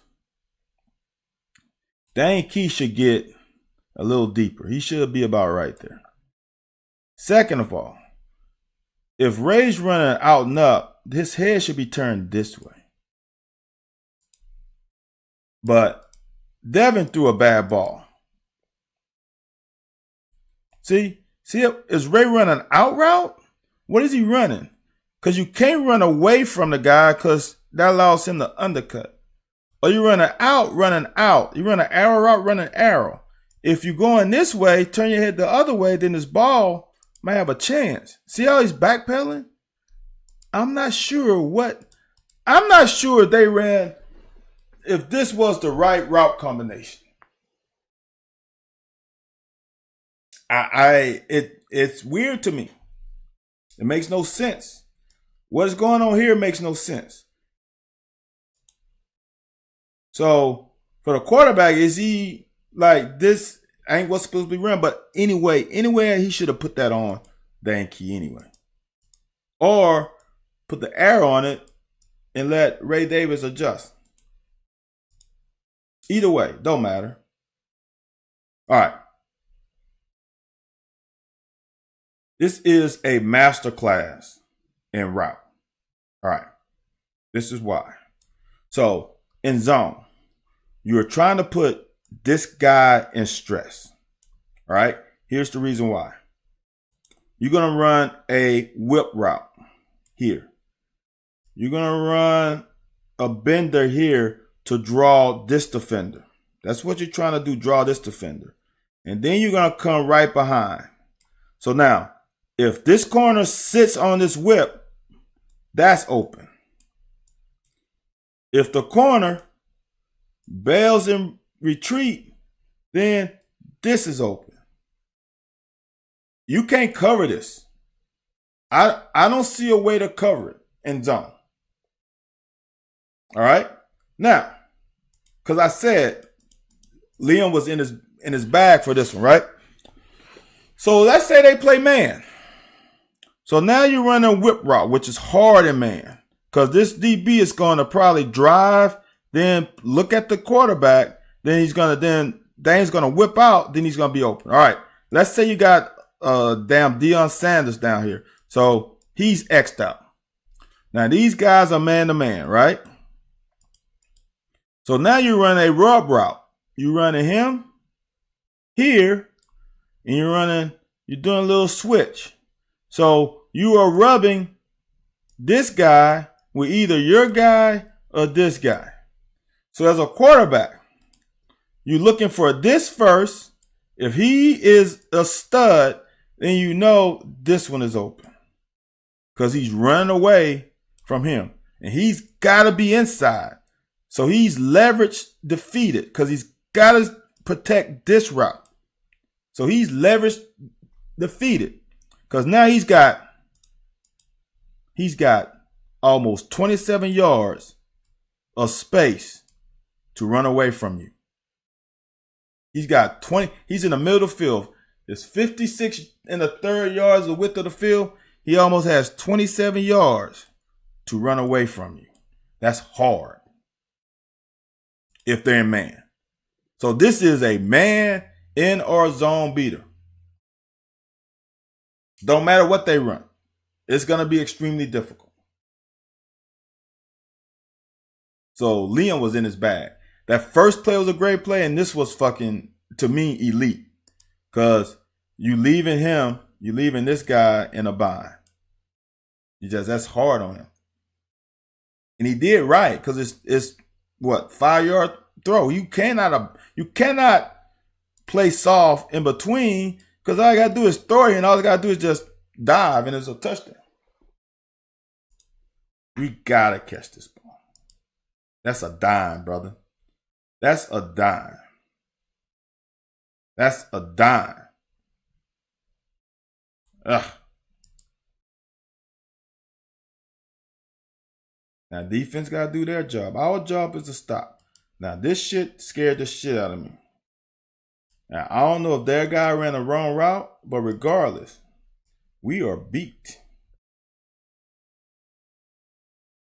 Dane Key should get a little deeper. He should be about right there. Second of all, if Ray's running out and up, his head should be turned this way. But Devin threw a bad ball. See, is Ray running out route? What is he running? Because you can't run away from the guy because that allows him to undercut. Or you running out. You run an arrow route, run an arrow. If you're going this way, turn your head the other way, then this ball might have a chance. See how he's backpedaling? I'm not sure they ran, if this was the right route combination. It's weird to me. It makes no sense. What is going on here makes no sense. So for the quarterback, is he like, this ain't what's supposed to be run? But anyway, he should have put that on Dane Key anyway. Or put the arrow on it and let Ray Davis adjust. Either way, don't matter. All right. This is a master class in route. All right. This is why. So in zone, you're trying to put this guy in stress. All right. Here's the reason why. You're going to run a whip route here. You're going to run a bender here to draw this defender. That's what you're trying to do, draw this defender. And then you're going to come right behind. So now, if this corner sits on this whip, that's open. If the corner bails in retreat, then this is open. You can't cover this. I don't see a way to cover it in zone. All right? Now, because I said Liam was in his bag for this one, right? So let's say they play man. So now you're running whip route, which is hard in man. Because this DB is going to probably drive, then look at the quarterback, then Dane's going to whip out, then he's going to be open. All right. Let's say you got damn Deion Sanders down here. So he's X'd out. Now these guys are man-to-man, right? So now you run a rub route. You're running him here, and you're doing a little switch. So you are rubbing this guy with either your guy or this guy. So as a quarterback, you're looking for this first. If he is a stud, then you know this one is open because he's running away from him. And he's got to be inside. So he's leverage defeated because he's got to protect this route. So he's leverage defeated because now he's got almost 27 yards of space to run away from you. He's got 20. He's in the middle of the field. There's 56 in the third yards of the width of the field. He almost has 27 yards to run away from you. That's hard if they're in man. So this is a man in or zone beater. Don't matter what they run. It's going to be extremely difficult. So Liam was in his bag. That first play was a great play, and this was fucking, to me, elite. Because you leaving this guy in a bind. That's hard on him. And he did right, because it's what, 5-yard throw. You cannot play soft in between, because all you got to do is throw it, and all you got to do is just dive, and it's a touchdown. We got to catch this ball. That's a dime, brother. That's a dime. That's a dime. Ugh. Now, defense got to do their job. Our job is to stop. Now, this shit scared the shit out of me. Now, I don't know if their guy ran the wrong route, but regardless, we are beat.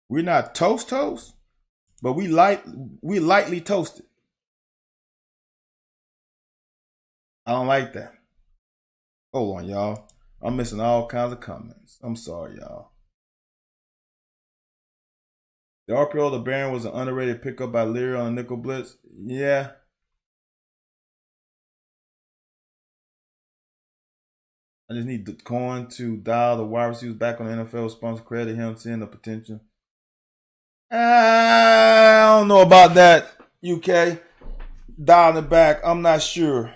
We're not toast, but we lightly toasted. I don't like that. Hold on, y'all. I'm missing all kinds of comments. I'm sorry, y'all. The RPO of the Baron was an underrated pickup by Leary on a nickel blitz. Yeah. I just need the coin to dial the wide receivers back on the NFL sponsor. Credit him, seeing the potential. I don't know about that, UK. Dialing it back, I'm not sure.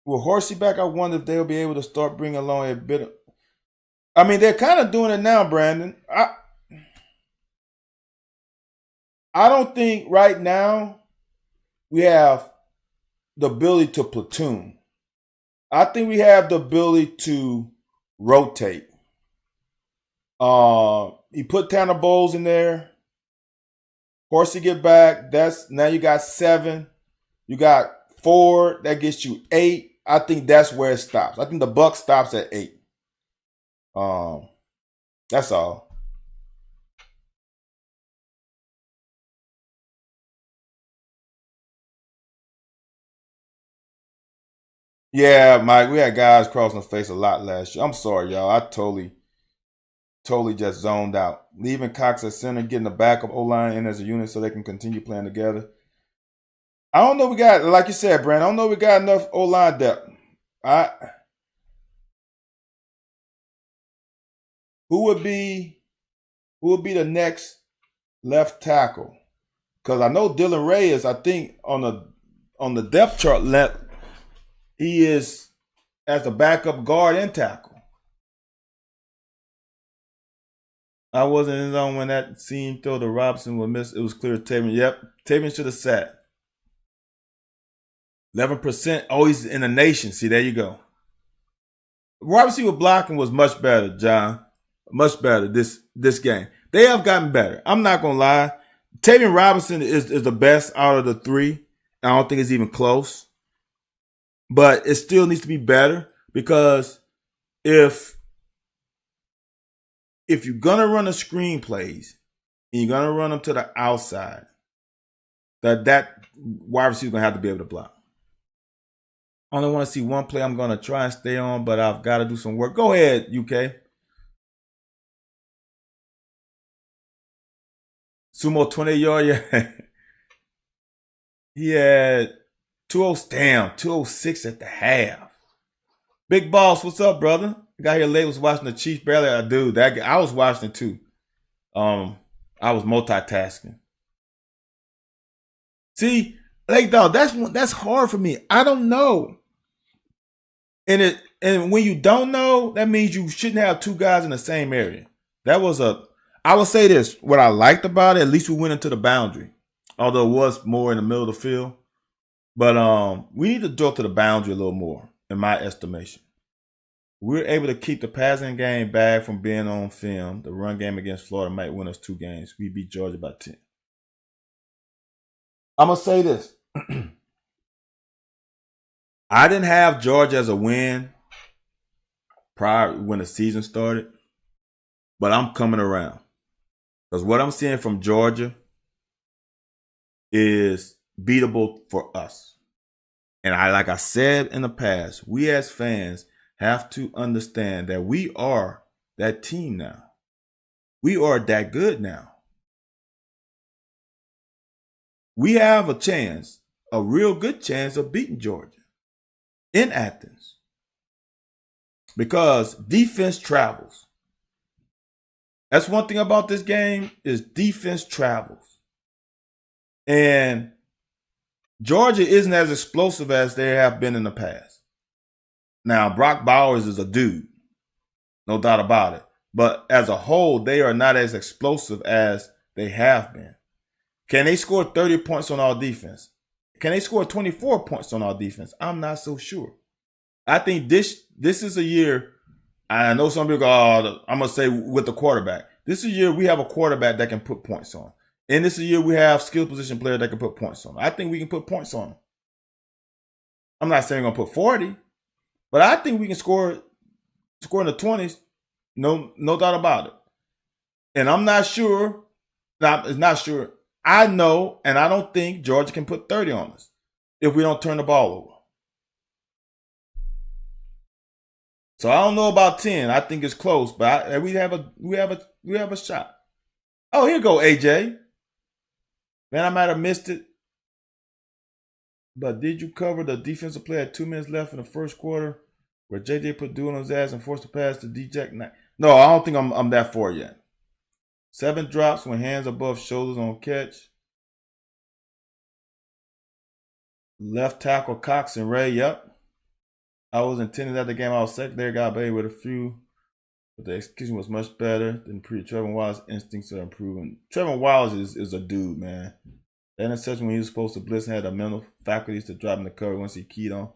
With Horsey back, I wonder if they'll be able to start bringing along a bit of... I mean, they're kind of doing it now, Brandon. I don't think right now we have the ability to platoon. I think we have the ability to rotate. He put Tanner Bowles in there. Horsey get back. Now you got 7. You got 4. That gets you 8. I think that's where it stops. I think the buck stops at 8. That's all. Yeah, Mike, we had guys crossing the face a lot last year. I'm sorry, y'all. I totally just zoned out. Leaving Cox at center, getting the backup O-line in as a unit so they can continue playing together. I don't know. We got, like you said, Brandon. I don't know. We got enough O-line depth. I who would be the next left tackle? Because I know Dylan Ray is. I think on the depth chart left, he is as a backup guard and tackle. I wasn't in zone when that seam throw to Robinson was missed. It was clear Taven. Yep, Taven should have sat. 11% always in the nation. See, there you go. Robinson with blocking was much better, John. Much better this game. They have gotten better. I'm not gonna lie. Taven Robinson is the best out of the three. I don't think it's even close. But it still needs to be better because if you're gonna run the screenplays and you're gonna run them to the outside, that wide receiver gonna have to be able to block. I only want to see one play I'm gonna try and stay on, but I've got to do some work. Go ahead, UK. Sumo 20-yard. Yeah. He had 206 at the half. Big Boss, what's up, brother? I got here late, was watching the Chiefs barely. I do. I was watching it too. I was multitasking. See, like dog, that's hard for me. I don't know. And when you don't know, that means you shouldn't have two guys in the same area. I would say this. What I liked about it, at least we went into the boundary. Although it was more in the middle of the field. But we need to draw to the boundary a little more, in my estimation. We're able to keep the passing game back from being on film. The run game against Florida might win us 2 games. We beat Georgia by 10. I'm going to say this. I didn't have Georgia as a win prior when the season started, but I'm coming around. Because what I'm seeing from Georgia is beatable for us. And like I said in the past, we as fans have to understand that we are that team now. We are that good now. We have a chance, a real good chance of beating Georgia in Athens. Because defense travels. That's one thing about this game is defense travels. And Georgia isn't as explosive as they have been in the past. Now, Brock Bowers is a dude. No doubt about it. But as a whole, they are not as explosive as they have been. Can they score 30 points on our defense? Can they score 24 points on our defense? I'm not so sure. I think this is a year, I know some people go, I'm going to say with the quarterback. This is a year we have a quarterback that can put points on. And this is a year we have skill position players that can put points on. I think we can put points on them. I'm not saying we're going to put 40, but I think we can score in the 20s. No doubt about it. And I'm not sure. It's not sure. I know, and I don't think Georgia can put 30 on us if we don't turn the ball over. So I don't know about 10. I think it's close, but we have a shot. Oh, here go AJ. Man, I might have missed it. But did you cover the defensive play at 2 minutes left in the first quarter where JJ put Dew on his ass and forced the pass to DJ? No, I don't think I'm that far yet. 7 drops when hands above shoulders on catch. Left tackle Cox and Ray. Yep. I was intending that the game I was secondary got baby with a few, but the execution was much better than Trevor Wallace's instincts are improving. Trevor Wallace is a dude, man. The interception when he was supposed to blitz and had the mental faculties to drop in the cover once he keyed on.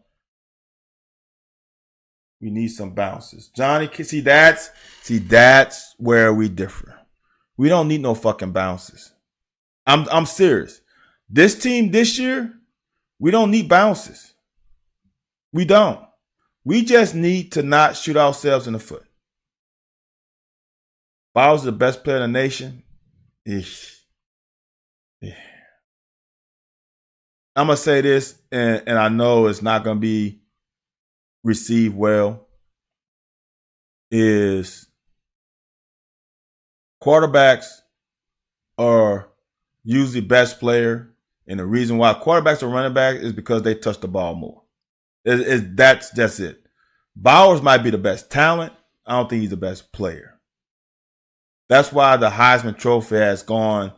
We need some bounces. Johnny, see that's where we differ. We don't need no fucking bounces. I'm serious. This team this year, we don't need bounces. We don't. We just need to not shoot ourselves in the foot. Bowers is the best player in the nation. I'm going to say this, and I know it's not going to be receive well is quarterbacks are usually best player. And the reason why quarterbacks are running back is because they touch the ball more. That's just it. Bowers might be the best talent. I don't think he's the best player. That's why the Heisman Trophy has gone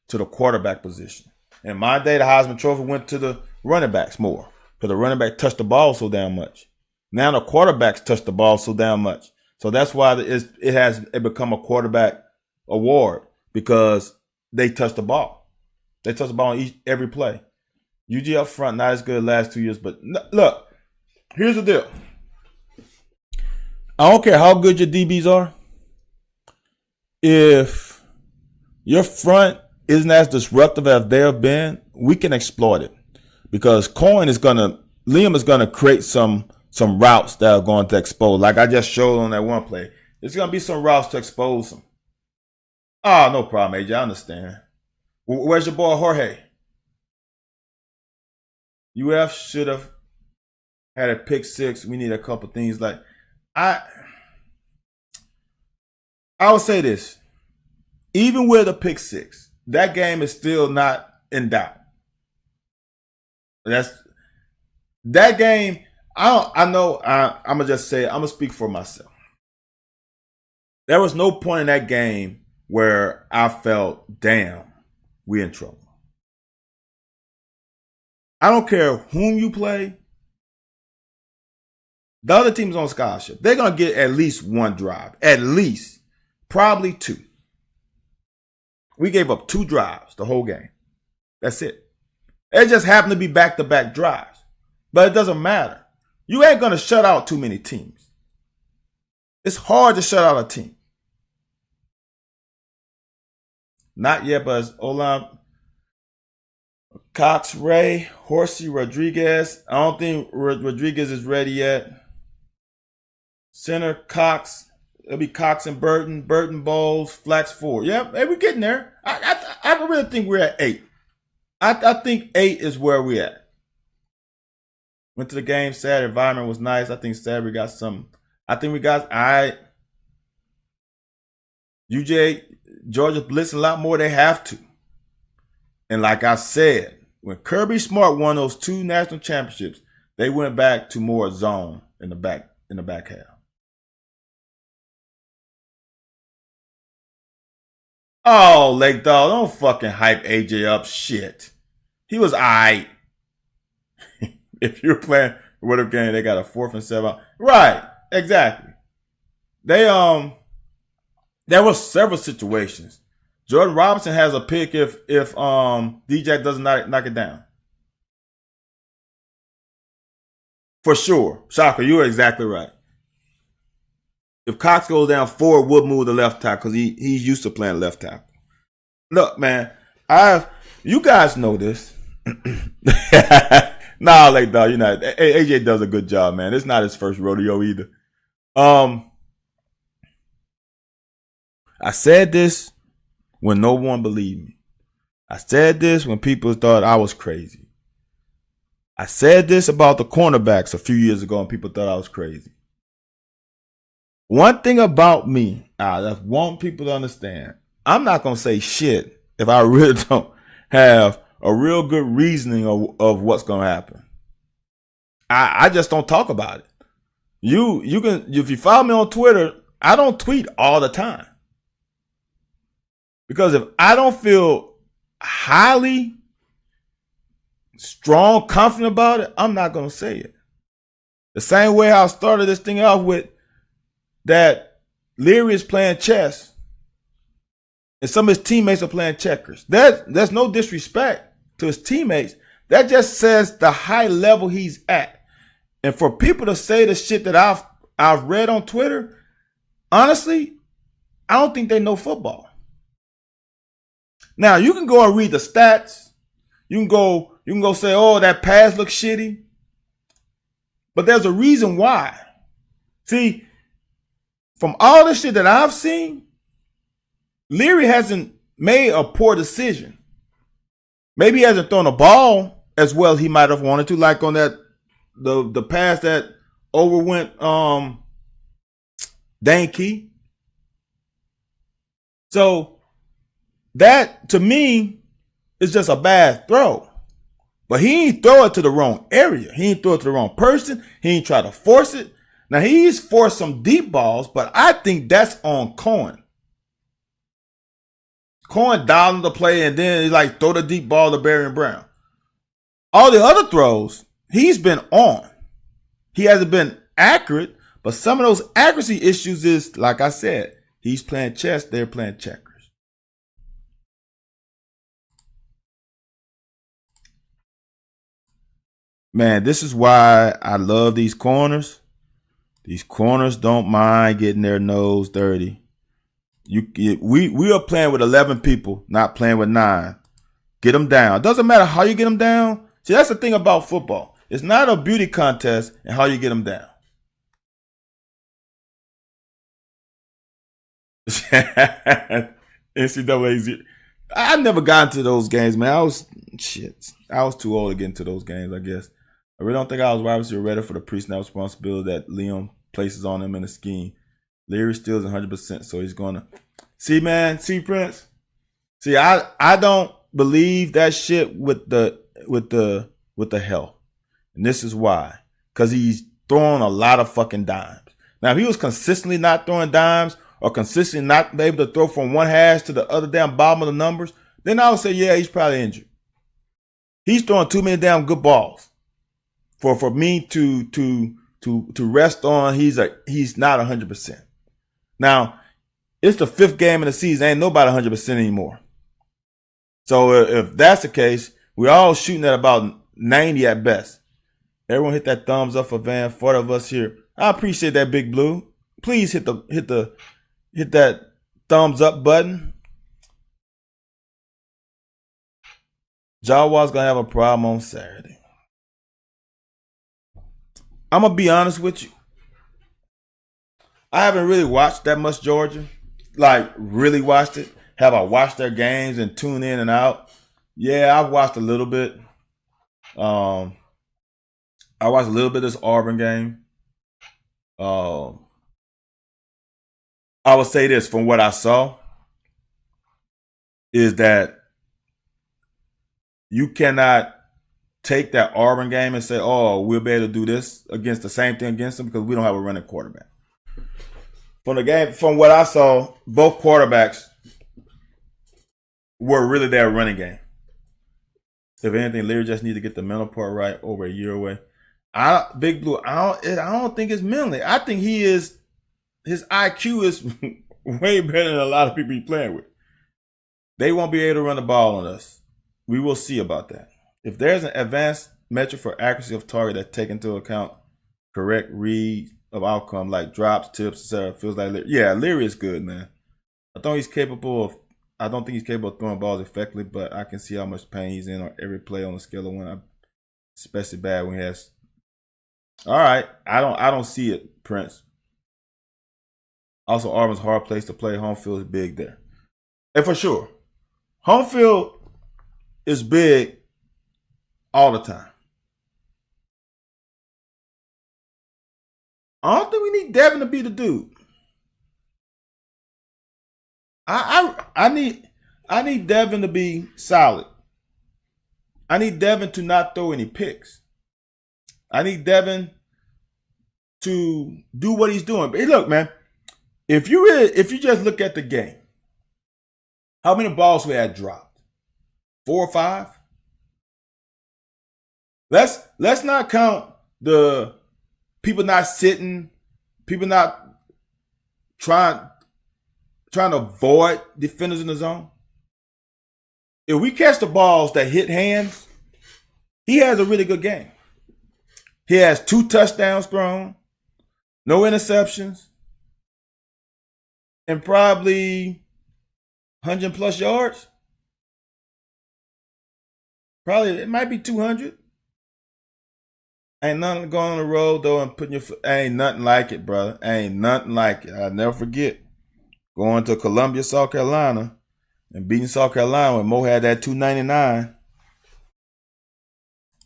to the quarterback position. In my day, the Heisman Trophy went to the running backs more because the running back touched the ball so damn much. Now the quarterbacks touch the ball so damn much. So that's why it has become a quarterback award because they touch the ball. They touch the ball on every play. UG up front, not as good last 2 years. But look, here's the deal. I don't care how good your DBs are. If your front isn't as disruptive as they have been, we can exploit it. Because Liam is gonna create some routes that are going to expose. Like I just showed on that one play. There's gonna be some routes to expose them. Oh, no problem, AJ. I understand. Where's your boy Jorge? UF should have had a pick six. We need a couple things like I will say this. Even with a pick six, that game is still not in doubt. That game. I'm gonna just say I'm gonna speak for myself. There was no point in that game where I felt, damn, we in trouble. I don't care whom you play. The other team's on scholarship. They're going to get at least one drive. At least. Probably two. We gave up 2 drives the whole game. That's it. It just happened to be back-to-back drives. But it doesn't matter. You ain't going to shut out too many teams. It's hard to shut out a team. Not yet, but it's Olam, Cox, Ray, Horsey, Rodriguez. I don't think Rodriguez is ready yet. Center, Cox. It'll be Cox and Burton. Burton, Bowles, Flax, Ford. Yeah, hey, we're getting there. I really think we're at 8. I think 8 is where we're at. Went to the game Saturday. Environment was nice. I think Saturday we got some. I think we got, all right. UJ, Georgia blitzing a lot more. They have to. And like I said, when Kirby Smart won those 2 national championships, they went back to more zone in the back half. Oh, Lake Dog, don't fucking hype AJ up. Shit. He was aight. If you're playing whatever game, they got a 4th and 7. Right, exactly. There were several situations. Jordan Robinson has a pick if DJ doesn't knock it down. For sure. Shocker, you are exactly right. If Cox goes down forward, Wood move the left tackle because he's used to playing left tackle. Look, man, you guys know this. Nah, like dog, AJ does a good job, man. It's not his first rodeo either. I said this when no one believed me. I said this when people thought I was crazy. I said this about the cornerbacks a few years ago and people thought I was crazy. One thing about me, I want people to understand, I'm not going to say shit if I really don't have a real good reasoning of what's going to happen. I just don't talk about it. You can, if you follow me on Twitter, I don't tweet all the time. Because if I don't feel highly strong, confident about it, I'm not going to say it. The same way I started this thing off with that Leary is playing chess and some of his teammates are playing checkers. There's no disrespect to his teammates. That just says the high level he's at. And for people to say the shit that I've read on Twitter, honestly, I don't think they know football. Now, you can go and read the stats. You can go say, oh, that pass looks shitty. But there's a reason why. See, from all the shit that I've seen, Leary hasn't made a poor decision. Maybe he hasn't thrown a ball as well as he might have wanted to, like on that the pass that overwent Dane Key. So that to me is just a bad throw. But he ain't throw it to the wrong area. He ain't throw it to the wrong person. He ain't try to force it. Now he's forced some deep balls, but I think that's on Cohen. Cohen dialed the play and then he like throw the deep ball to Barry and Brown. All the other throws, he's been on. He hasn't been accurate, but some of those accuracy issues is, like I said, he's playing chess, they're playing checkers. Man, this is why I love these corners. These corners don't mind getting their nose dirty. We are playing with 11 people, not playing with 9. Get them down. It doesn't matter how you get them down. See, that's the thing about football. It's not a beauty contest and how you get them down. NCAA. I never got into those games, man. I was too old to get into those games, I guess. I really don't think I was wide receiver ready for the pre-snap responsibility that Liam places on him in the scheme. Leary still is 100%, so he's gonna see, man. See, Prince. See, I don't believe that shit with the health, and this is why. Because he's throwing a lot of fucking dimes. Now, if he was consistently not throwing dimes or consistently not able to throw from one hash to the other damn bottom of the numbers, then I would say, yeah, he's probably injured. He's throwing too many damn good balls for me to rest on. He's not 100%. Now, it's the 5th game of the season. Ain't nobody 100% anymore. So if that's the case, we're all shooting at about 90 at best. Everyone hit that thumbs up for Van. 40 of us here. I appreciate that, Big Blue. Please hit that thumbs up button. Jaguars gonna have a problem on Saturday. I'm gonna be honest with you. I haven't really watched that much Georgia. Like, really watched it. Have I watched their games and tuned in and out? Yeah, I've watched a little bit. I watched a little bit of this Auburn game. I would say this from what I saw is that you cannot take that Auburn game and say, oh, we'll be able to do this against the same thing against them because we don't have a running quarterback. From the game, from what I saw, both quarterbacks were really their running game. If anything, Leary just needs to get the mental part right over a year away. Big Blue, I don't think it's mentally. I think his IQ is way better than a lot of people he's playing with. They won't be able to run the ball on us. We will see about that. If there's an advanced metric for accuracy of target that take into account correct read of outcome like drops, tips, etc., feels like Leary is good, man. I don't think he's capable of throwing balls effectively, but I can see how much pain he's in on every play on the scale of 1. Especially bad when he has. All right, I don't see it, Prince. Also, Auburn's a hard place to play. Home field is big there, and for sure, home field is big all the time. I don't think we need Devin to be the dude. I need Devin to be solid. I need Devin to not throw any picks. I need Devin to do what he's doing. But hey, look, man, if you just look at the game, how many balls we had dropped? 4 or 5? Let's not count the people not sitting, people not trying to avoid defenders in the zone. If we catch the balls that hit hands, he has a really good game. He has 2 touchdowns thrown, no interceptions, and probably 100 plus yards. Probably it might be 200. Ain't nothing going on the road though and putting your foot. Ain't nothing like it, brother. Ain't nothing like it. I'll never forget going to Columbia, South Carolina, and beating South Carolina when Mo had that 299.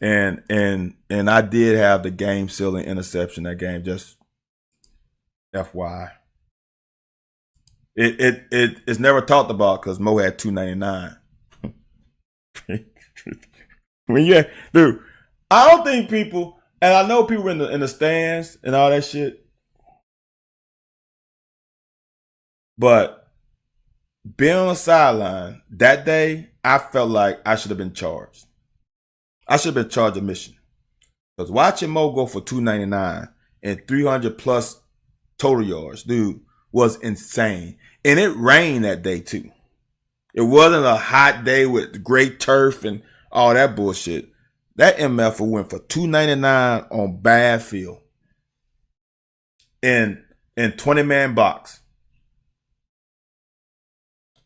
And I did have the game sealing interception that game. Just FYI. It's never talked about because Mo had 299. Dude, I don't think people, and I know people in the stands and all that shit, but being on the sideline that day, I felt like I should have been charged. I should have been charged admission. Because watching Mo go for 299 and 300 plus total yards, dude, was insane. And it rained that day too. It wasn't a hot day with great turf and all that bullshit. That MF went for 299 on bad field. In 20-man box.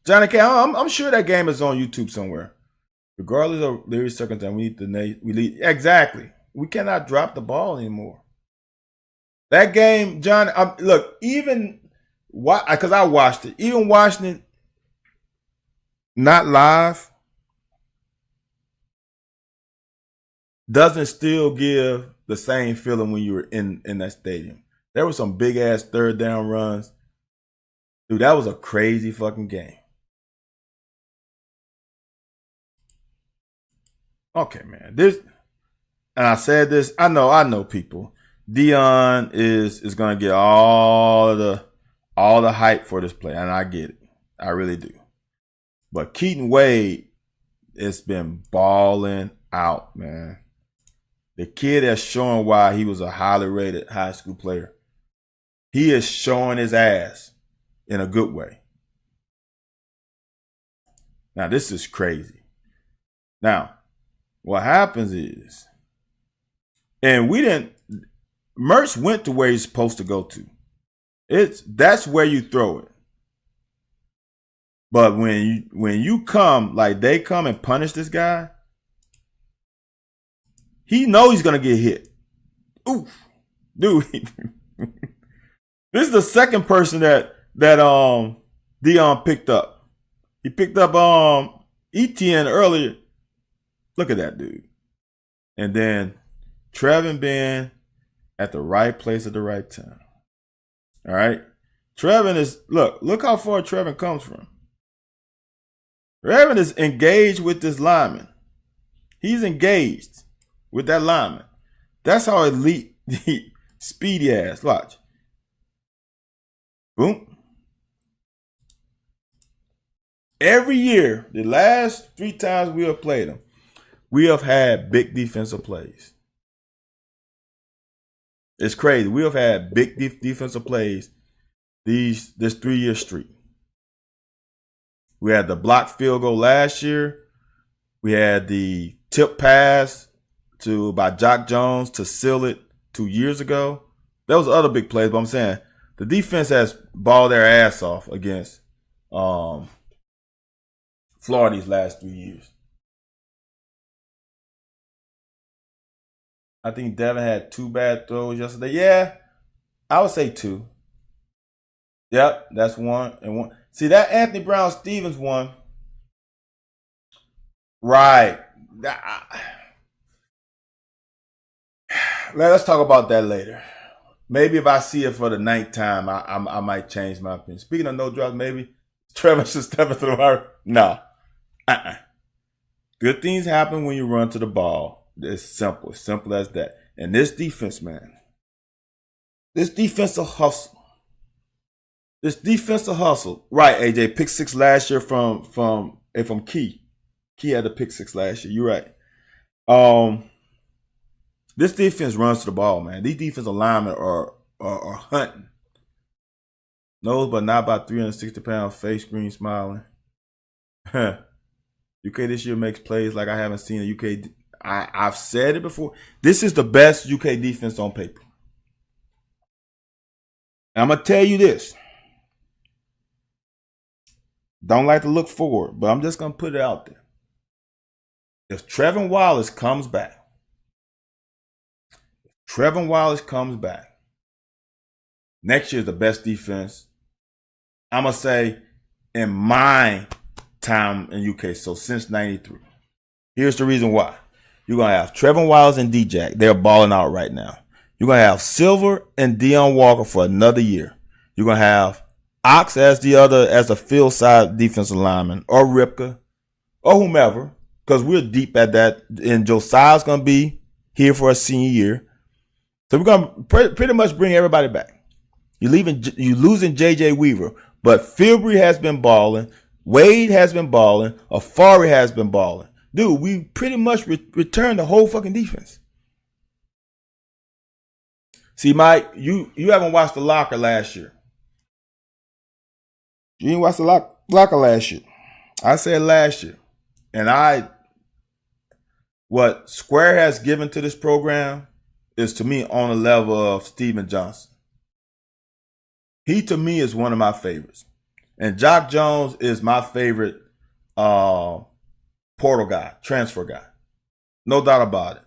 Johnny K, I'm sure that game is on YouTube somewhere. Regardless of Larry's circumstance, we lead. Exactly. We cannot drop the ball anymore. That game, John, look, even because I watched it, even watching it not live doesn't still give the same feeling when you were in that stadium. There were some big ass third down runs. Dude, that was a crazy fucking game. Okay, man. And I said this, I know people. Deion is gonna get all the hype for this play, and I get it. I really do. But Keaton Wade has been balling out, man. The kid has shown why he was a highly rated high school player. He is showing his ass in a good way. Now, this is crazy. Now, what happens is, and Mertz went to where he's supposed to go to. That's where you throw it. But when you come, like they come and punish this guy, he knows he's gonna get hit. Oof. Dude. This is the second person that Deion picked up. He picked up Etienne earlier. Look at that dude. And then Trevin being at the right place at the right time. All right. Trevin is, look how far Trevin comes from. Trevin is engaged with this lineman. He's engaged with that lineman. That's how elite, speedy ass. Watch. Boom. Every year, the last 3 times we have played them, we have had big defensive plays. It's crazy. We have had big defensive plays this 3-year streak. We had the blocked field goal last year. We had the tip pass by Jock Jones to seal it 2 years ago. That was other big plays, but I'm saying the defense has balled their ass off against Florida these last 3 years. I think Devin had 2 bad throws yesterday. Yeah, I would say 2. Yep, that's 1 and 1. See, that Anthony Brown Stevens one. Right. Let's talk about that later. Maybe if I see it for the 9th time, I might change my opinion. Speaking of no drops, maybe Trevor should step into the water. No. Good things happen when you run to the ball. It's simple. Simple as that. And this defense, man. This defensive hustle. Right, AJ. Pick 6 last year from Key. Key had the pick 6 last year. You're right. This defense runs to the ball, man. These defensive linemen are hunting. Nose but not about 360 pounds, face green, smiling. UK this year makes plays like I haven't seen a UK. I've said it before. This is the best UK defense on paper. And I'm going to tell you this. Don't like to look forward, but I'm just going to put it out there. If Trevin Wallace comes back, next year is the best defense, I'm going to say, in my time in UK, so since 93. Here's the reason why. You're going to have Trevin Wiles and D-Jack. They're balling out right now. You're going to have Silver and Deion Walker for another year. You're going to have Ox as the field side defensive lineman, or Ripka, or whomever, because we're deep at that. And Josiah's going to be here for a senior year. So we're going to pretty much bring everybody back. You're losing J.J. Weaver, but Filbury has been balling. Wade has been balling. Afari has been balling. Dude, we pretty much returned the whole fucking defense. See, Mike, you haven't watched The Locker last year. You didn't watch The Locker last year. I said last year. And what Square has given to this program is, to me, on the level of Steven Johnson. He, to me, is one of my favorites. And Jock Jones is my favorite portal guy, transfer guy. No doubt about it.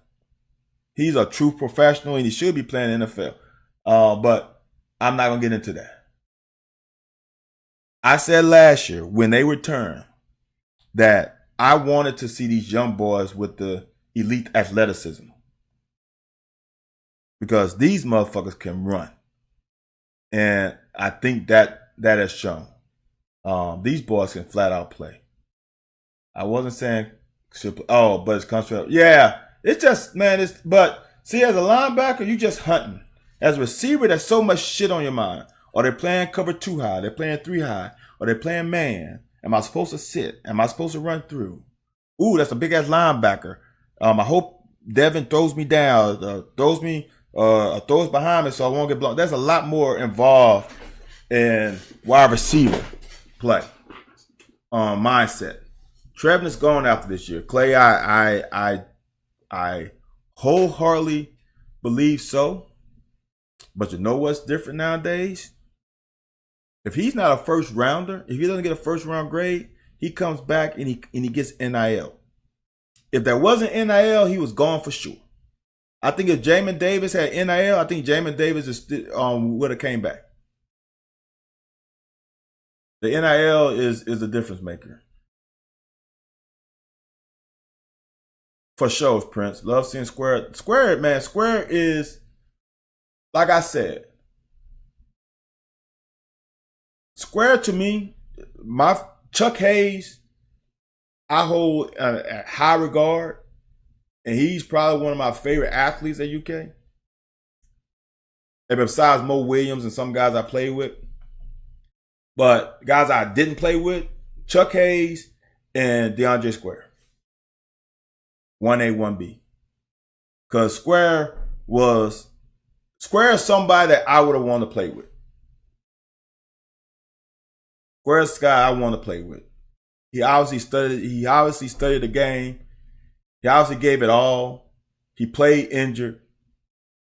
He's a true professional, and he should be playing in the NFL. But I'm not going to get into that. I said last year, when they returned, that I wanted to see these young boys with the elite athleticism. Because these motherfuckers can run. And I think that has shown. These boys can flat out play. I wasn't saying, but it's country. Yeah, it's just, man, but see, as a linebacker, you just hunting. As a receiver, there's so much shit on your mind. Are they playing cover 2 high? They're playing 3 high. Are they playing man? Am I supposed to sit? Am I supposed to run through? Ooh, that's a big ass linebacker. I hope Devin throws me down, throws behind me so I won't get blocked. There's a lot more involved in wide receiver play, mindset. Trevin is gone after this year. Clay, I wholeheartedly believe so. But you know what's different nowadays? If he's not a first rounder, if he doesn't get a first round grade, he comes back and he gets NIL. If there wasn't NIL, he was gone for sure. I think if Jamin Davis had NIL, I think Jamin Davis would have came back. The NIL is a difference maker. For sure, Prince. Love seeing Square. Square is, like I said, Square to me, my Chuck Hayes, I hold at high regard, and he's probably one of my favorite athletes at UK. And besides Mo Williams and some guys I played with, but guys I didn't play with, Chuck Hayes and DeAndre Square. 1A, 1B. Because Square is somebody that I would have wanted to play with. Square's the guy I want to play with. He obviously studied the game. He obviously gave it all. He played injured.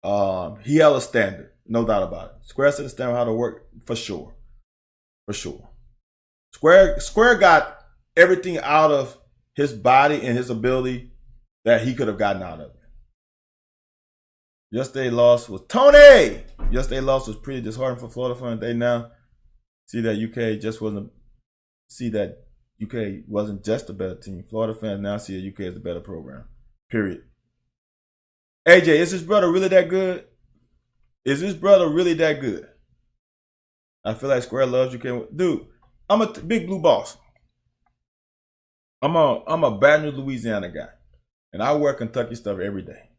He held a standard, no doubt about it. Square set a standard how to work for sure. For sure. Square got everything out of his body and his ability that he could have gotten out of it. Yesterday's loss was Tony. Yesterday's loss was pretty disheartening for Florida fans. They now see that UK wasn't just a better team. Florida fans now see that UK is a better program. Period. AJ, is his brother really that good? Is his brother really that good? I feel like Square loves UK. Dude, I'm a big blue boss. I'm a Baton Rouge, Louisiana guy. And I wear Kentucky stuff every day.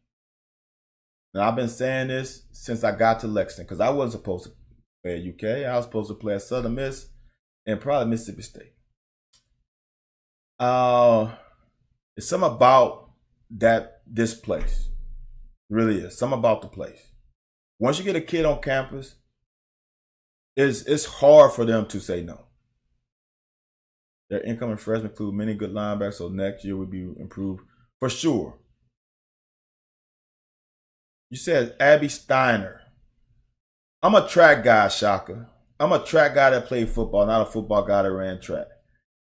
And I've been saying this since I got to Lexington, because I wasn't supposed to play at UK. I was supposed to play at Southern Miss and probably Mississippi State. It's something about this place. It really is. Something about the place. Once you get a kid on campus, it's hard for them to say no. Their incoming freshmen include many good linebackers, so next year will be improved for sure. You said Abby Steiner. I'm a track guy, Shaka. I'm a track guy that played football, not a football guy that ran track.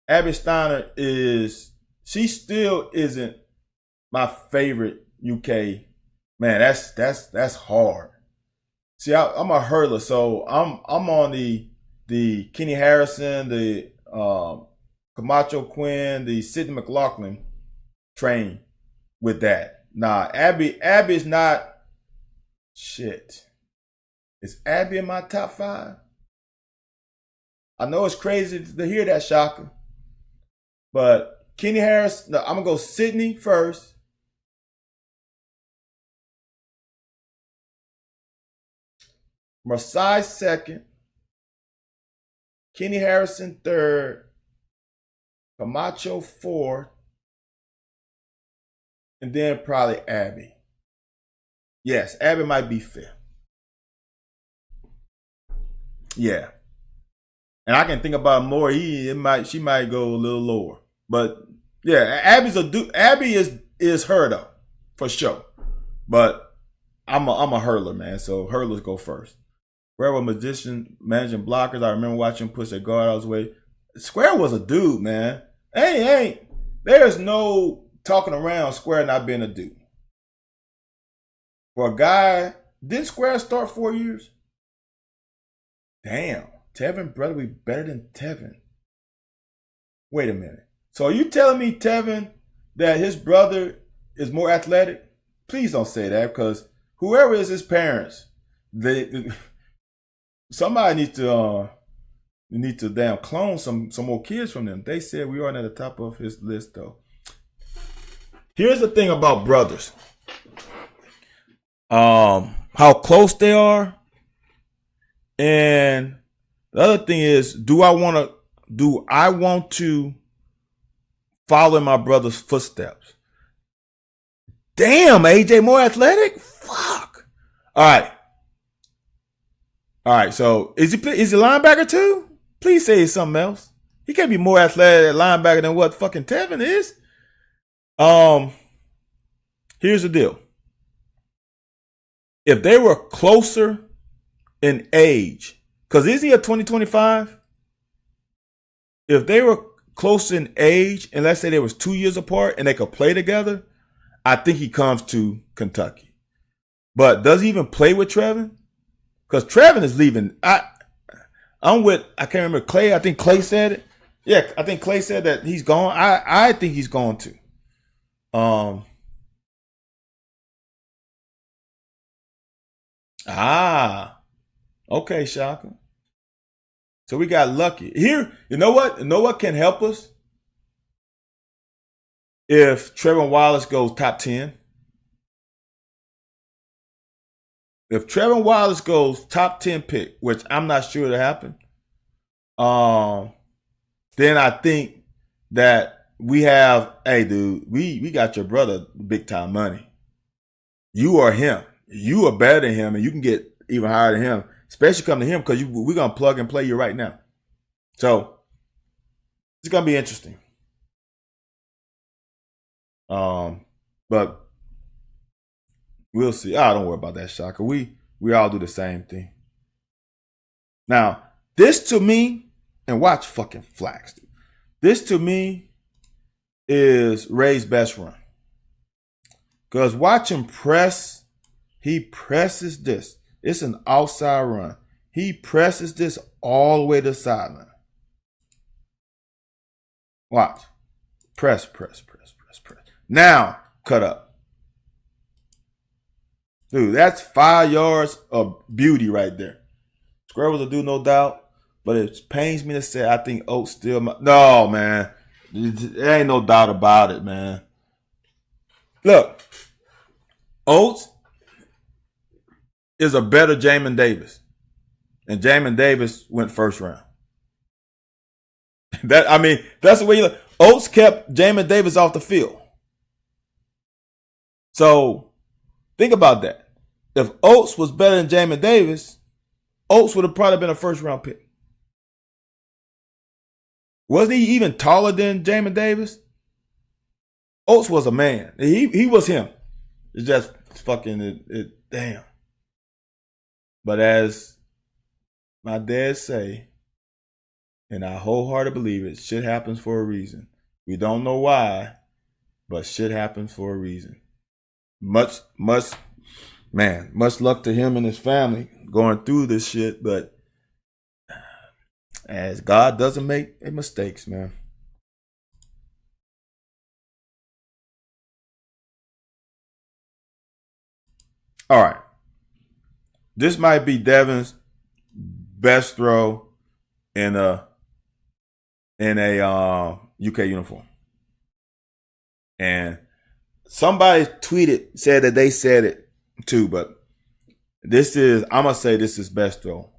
Abby Steiner she still isn't my favorite UK. Man, that's hard. See, I'm a hurler, so I'm on the Kenny Harrison, the Camacho Quinn, the Sidney McLaughlin train. with that. Nah, Abby's not shit. Is Abby in my top 5? I know it's crazy to hear that, Shaka. But Kenny Harris, no, I'm gonna go Sydney first. Masai second. Kenny Harrison third. Camacho fourth. And then probably Abby. Yes, Abby might be fifth. Yeah. And I can think about more. She might go a little lower. But yeah, Abby is her though, for sure. But I'm a hurler, man. So hurlers go first. Square was magician managing blockers. I remember watching him push a guard out his way. Square was a dude, man. Hey, there's no talking around Square not being a dude. For a guy, didn't Square start 4 years? Damn. Tevin brother be better than Tevin. Wait a minute. So are you telling me, Tevin, that his brother is more athletic? Please don't say that, because whoever is his parents, somebody needs to damn clone some more kids from them. They said we aren't at the top of his list though. Here's the thing about brothers. How close they are. And the other thing is, do I want to follow in my brother's footsteps? Damn, AJ more athletic? Fuck. All right. So is he linebacker too? Please say it's something else. He can't be more athletic at linebacker than what fucking Tevin is. Here's the deal. If they were closer in age, because is he a 2025? If they were close in age, and let's say they was 2 years apart and they could play together, I think he comes to Kentucky. But does he even play with Trevin? Because Trevin is leaving. I can't remember Clay. I think Clay said it. Yeah, I think Clay said that he's gone. I think he's gone too. Okay, Shaka. So we got lucky. Here, you know what? You know what can help us? If Trevin Wallace goes top 10. If Trevin Wallace goes top 10 pick, which I'm not sure it'll happen, then I think that we have, hey dude, we got your brother big time money. You are him. You are better than him, and you can get even higher than him, especially come to him, because we're going to plug and play you right now. So it's going to be interesting. But we'll see. Don't worry about that, Shaka. We all do the same thing. Now, this to me, and watch fucking Flax, dude. This to me is Ray's best run. Because watch him press. He presses this. It's an outside run. He presses this all the way to the sideline. Watch. Press. Now, cut up. Dude, that's 5 yards of beauty right there. Square was a dude, no doubt. But it pains me to say I think Oates still... No, man. There ain't no doubt about it, man. Look. Oates is a better Jamin Davis. And Jamin Davis went first round. That's the way you look. Oates kept Jamin Davis off the field. So, think about that. If Oates was better than Jamin Davis, Oates would have probably been a first round pick. Wasn't he even taller than Jamin Davis? Oates was a man. He was him. It's just fucking damn. But as my dad say, and I wholeheartedly believe it, shit happens for a reason. We don't know why, but shit happens for a reason. Much luck to him and his family going through this shit, but as God doesn't make mistakes, man. All right. This might be Devin's best throw in a UK uniform. And somebody said that they said it too, but I'm gonna say this is best throw.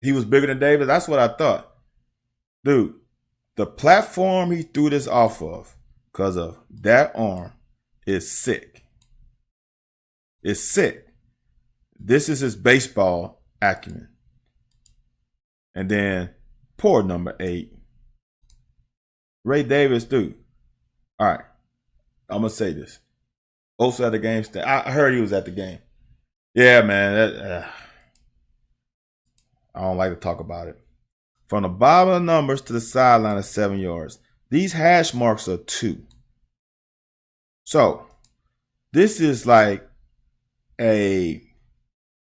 He was bigger than Davis. That's what I thought. Dude, the platform he threw this off of because of that arm is sick. It's sick. This is his baseball acumen. And then poor number 8. Ray Davis, dude. All right. I'm going to say this. Also at the game. I heard he was at the game. Yeah, man. I don't like to talk about it. From the bottom of the numbers to the sideline is 7 yards. These hash marks are 2. So, this is like I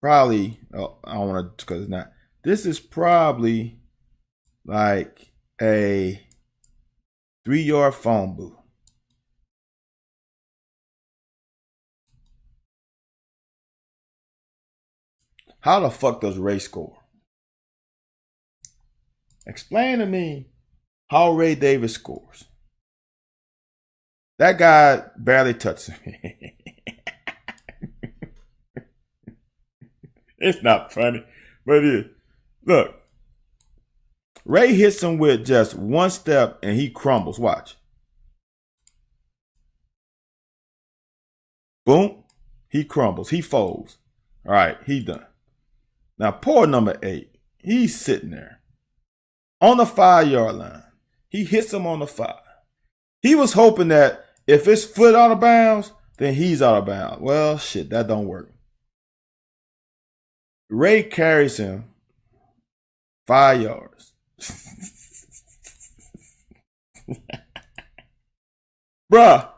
don't want to, because it's not. This is probably like a 3-yard phone booth. How the fuck does Ray score? Explain to me how Ray Davis scores. That guy barely touched me. It's not funny, but it is. Look, Ray hits him with just one step and he crumbles. Watch. Boom. He crumbles. He folds. All right, he done. Now, poor number 8. He's sitting there on the 5-yard line. He hits him on the 5. He was hoping that if his foot out of bounds, then he's out of bounds. Well, shit, that don't work. Ray carries him 5 yards. Bruh,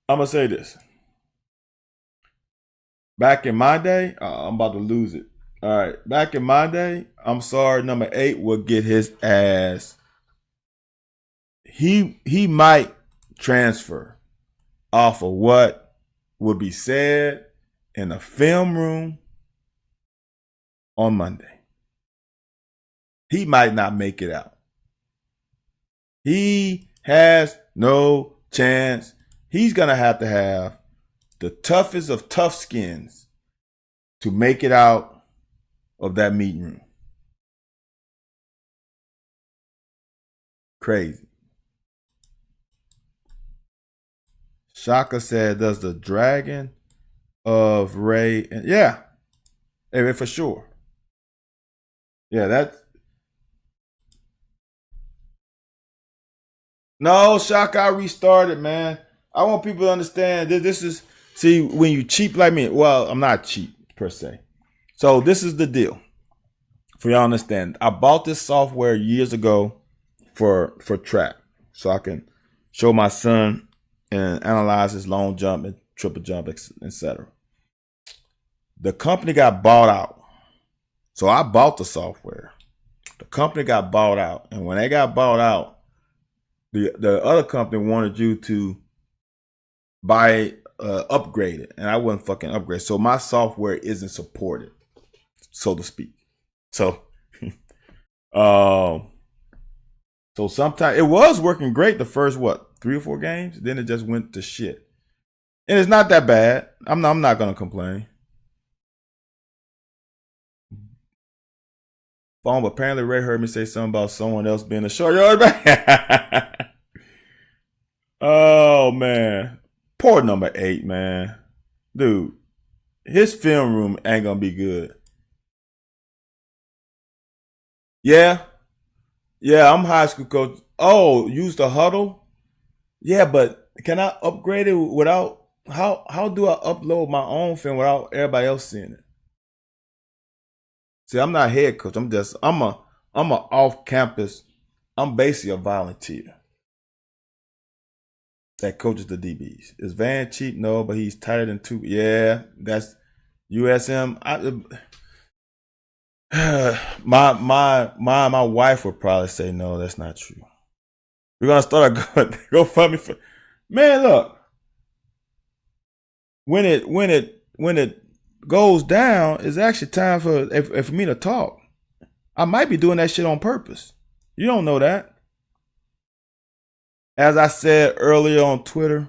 I'm going to say this. Back in my day, I'm about to lose it. All right, back in my day, I'm sorry, number 8 would get his ass. He might transfer off of what would be said in the film room on Monday. He might not make it out. He has no chance. He's going to have the toughest of tough skins to make it out of that meeting room. Crazy. Shaka said, does the dragon of Ray... Yeah, for sure. Yeah, that's... No, Shaka, I restarted, man. I want people to understand that this is... See, when you cheap like me... Well, I'm not cheap, per se. So this is the deal. For y'all understand, I bought this software years ago for track, so I can show my son and analyze his long jump and triple jump, etc. The company got bought out, so I bought the software. The company got bought out, and when they got bought out, the other company wanted you to buy upgrade it, and I wouldn't fucking upgrade. So my software isn't supported, so to speak. So, so sometimes it was working great the first 3 or 4 games. Then it just went to shit, and it's not that bad. I'm not gonna complain. Phone, but apparently Ray heard me say something about someone else being a short yard back. Oh man, poor number 8, man, dude. His film room ain't gonna be good. Yeah, I'm high school coach. Oh, use the huddle? Yeah, but can I upgrade it without, how do I upload my own film without everybody else seeing it? See, I'm not head coach. I'm a off campus. I'm basically a volunteer that coaches the DBs. Is Van cheap? No, but he's tighter than 2. Yeah, that's USM. My wife would probably say no, that's not true. We're gonna start a GoFundMe for, man. Look, when it goes down, it's actually time for me to talk. I might be doing that shit on purpose. You don't know that. As I said earlier on Twitter,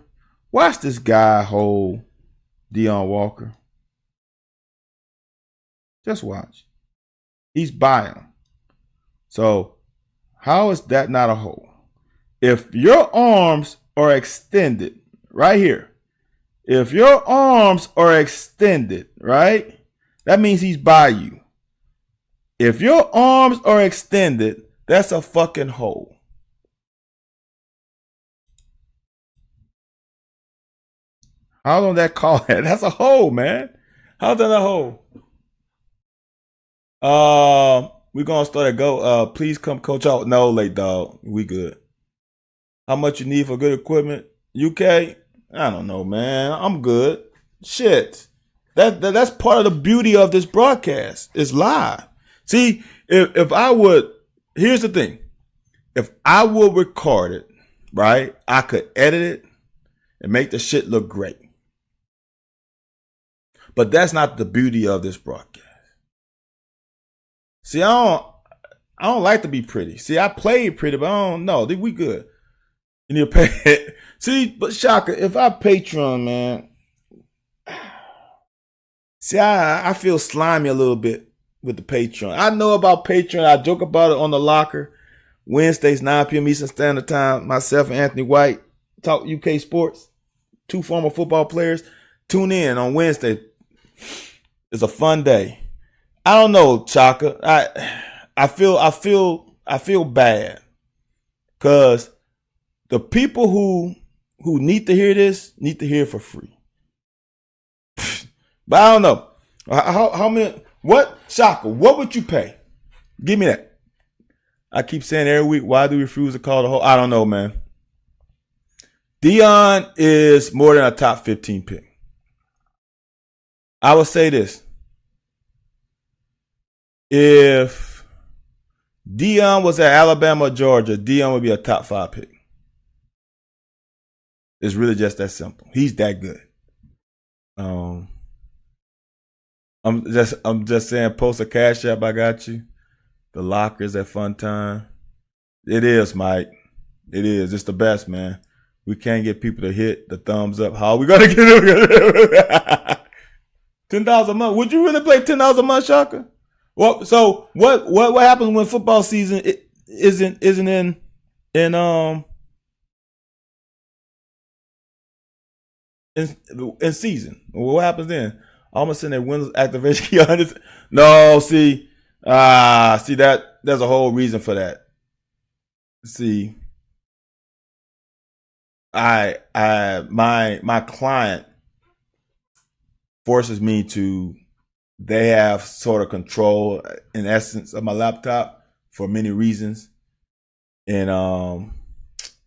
watch this guy hold Deion Walker. Just watch. He's by him. So how is that not a hold? If your arms are extended right here, if your arms are extended, right, that means he's by you. If your arms are extended, that's a fucking hold. How don't that call that? That's a hold, man. How's that a hold? We're gonna start at go. Please come coach out. No, late dog. We good. How much you need for good equipment? UK? I don't know, man. I'm good. Shit. That's part of the beauty of this broadcast. It's live. See, if I would, here's the thing. If I would record it, right, I could edit it and make the shit look great. But that's not the beauty of this broadcast. See, I don't like to be pretty. See, I played pretty, but I don't know. We good. You need to pay. See, but Shaka, if I Patreon, man, see, I feel slimy a little bit with the Patreon. I know about Patreon. I joke about it on the locker. Wednesdays, 9 p.m. Eastern Standard Time. Myself and Anthony White talk UK sports. 2 former football players. Tune in on Wednesday. It's a fun day. I don't know, Chaka. I feel bad because the people who need to hear this need to hear it for free. But I don't know how many. What, Shaka? What would you pay? Give me that. I keep saying every week, why do we refuse to call the whole? I don't know, man. Deion is more than a top 15 pick. I would say this. If Deion was at Alabama or Georgia, Deion would be a top 5 pick. It's really just that simple. He's that good. I'm just saying, post a cash app. I got you. The lockers at Fun Time. It is, Mike. It is. It's the best, man. We can't get people to hit the thumbs up. How are we gonna get it? $10 a month. Would you really play $10 a month, Shaka? Well, so what happens when football season isn't in season? What happens then? Almost in that Windows activation. No, see that there's a whole reason for that. See, my client forces me to. They have sort of control, in essence, of my laptop for many reasons, and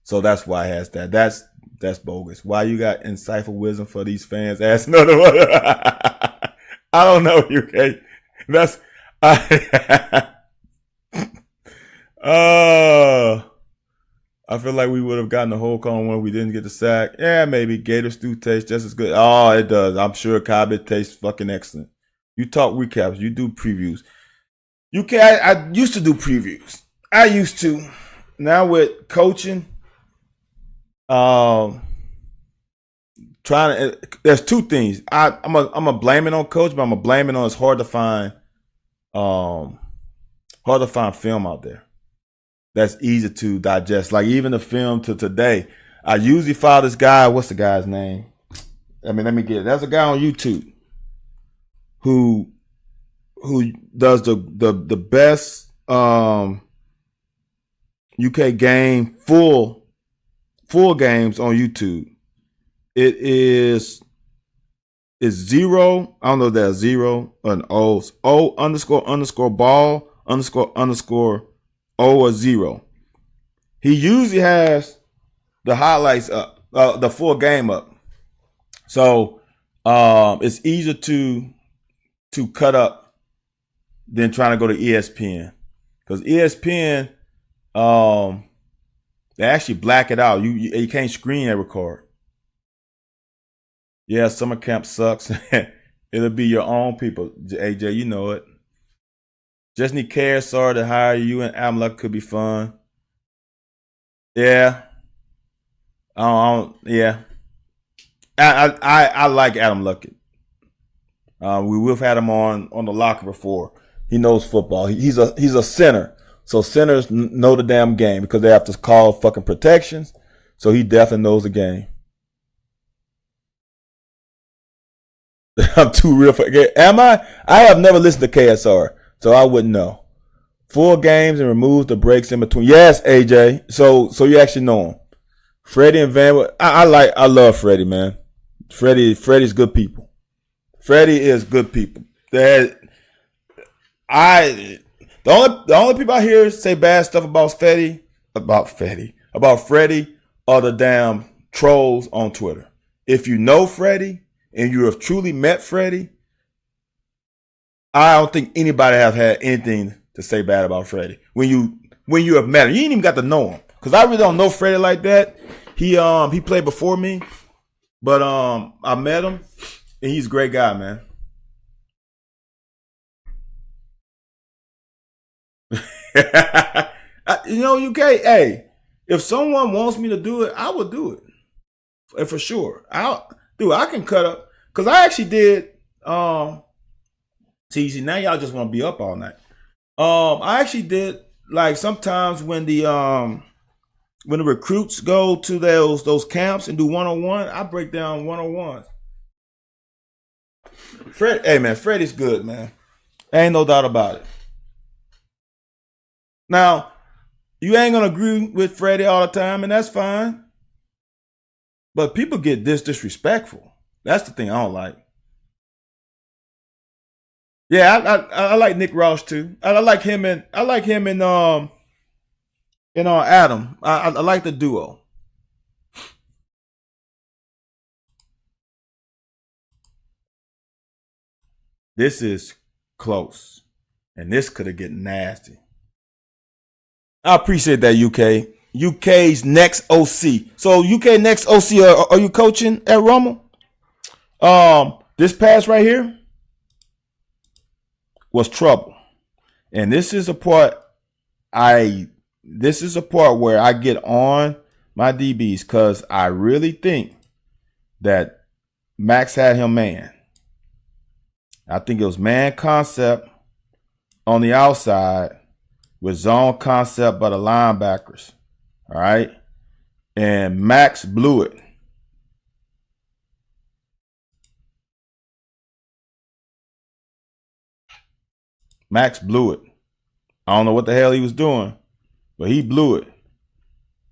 so that's why it has that. That's bogus. Why you got insightful wisdom for these fans? Ask another one. I don't know, UK. That's I feel like we would have gotten the whole call when we didn't get the sack. Yeah, maybe Gators do taste just as good. Oh, it does. I'm sure Cobbett tastes fucking excellent. You talk recaps. You do previews. UK, I used to do previews. I used to. Now with coaching, there's 2 things. I'm a blame it on coach, but I'm a blame it on it's hard to find film out there that's easy to digest. Like even the film to today, I usually follow this guy. What's the guy's name? Let me get it. There's a guy on YouTube who does the best UK game full games on YouTube. It is zero. I don't know if that's zero or an O. It's O__ball__O or 0. He usually has the highlights up, the full game up. So it's easier to cut up than trying to go to ESPN, because ESPN they actually black it out. You can't screen every card. Yeah, summer camp sucks. It'll be your own people. AJ, you know it. Just need KSR to hire you and Amla could be fun. Yeah. Yeah. I like Adam Luckett. We've had him on the locker before. He knows football. He's a center. So centers know the damn game because they have to call fucking protections. So he definitely knows the game. I'm too real for it. Am I? I have never listened to KSR, so I wouldn't know. Full games and removes the breaks in between. Yes, AJ. So you actually know him. Freddie and Van. I love Freddie, man. Freddie's good people. Freddie is good people. The only people I hear say bad stuff about Freddie are the damn trolls on Twitter. If you know Freddie and you have truly met Freddie, I don't think anybody have had anything to say bad about Freddie. When you have met him, you ain't even got to know him. Cause I really don't know Freddie like that. He played before me, but I met him and he's a great guy, man. UK, hey, if someone wants me to do it, I will do it. And for sure. I can cut up. Cause I actually did see now y'all just want to be up all night. I actually did like sometimes when the recruits go to those camps and do 101, I break down 101s. Hey man, Freddie's good, man. Ain't no doubt about it. Now, you ain't gonna agree with Freddie all the time, and that's fine. But people get disrespectful. That's the thing I don't like. Yeah, I like Nick Ross too. I like him and Adam. I like the duo. This is close, and this could have get nasty. I appreciate that, UK. UK's next OC. So UK next OC, are you coaching at Rummel? This pass right here was trouble, and this is a part where I get on my DBs because I really think that Max had him man. I think it was man concept on the outside with zone concept by the linebackers. All right. And Max blew it. Max blew it. I don't know what the hell he was doing, but he blew it.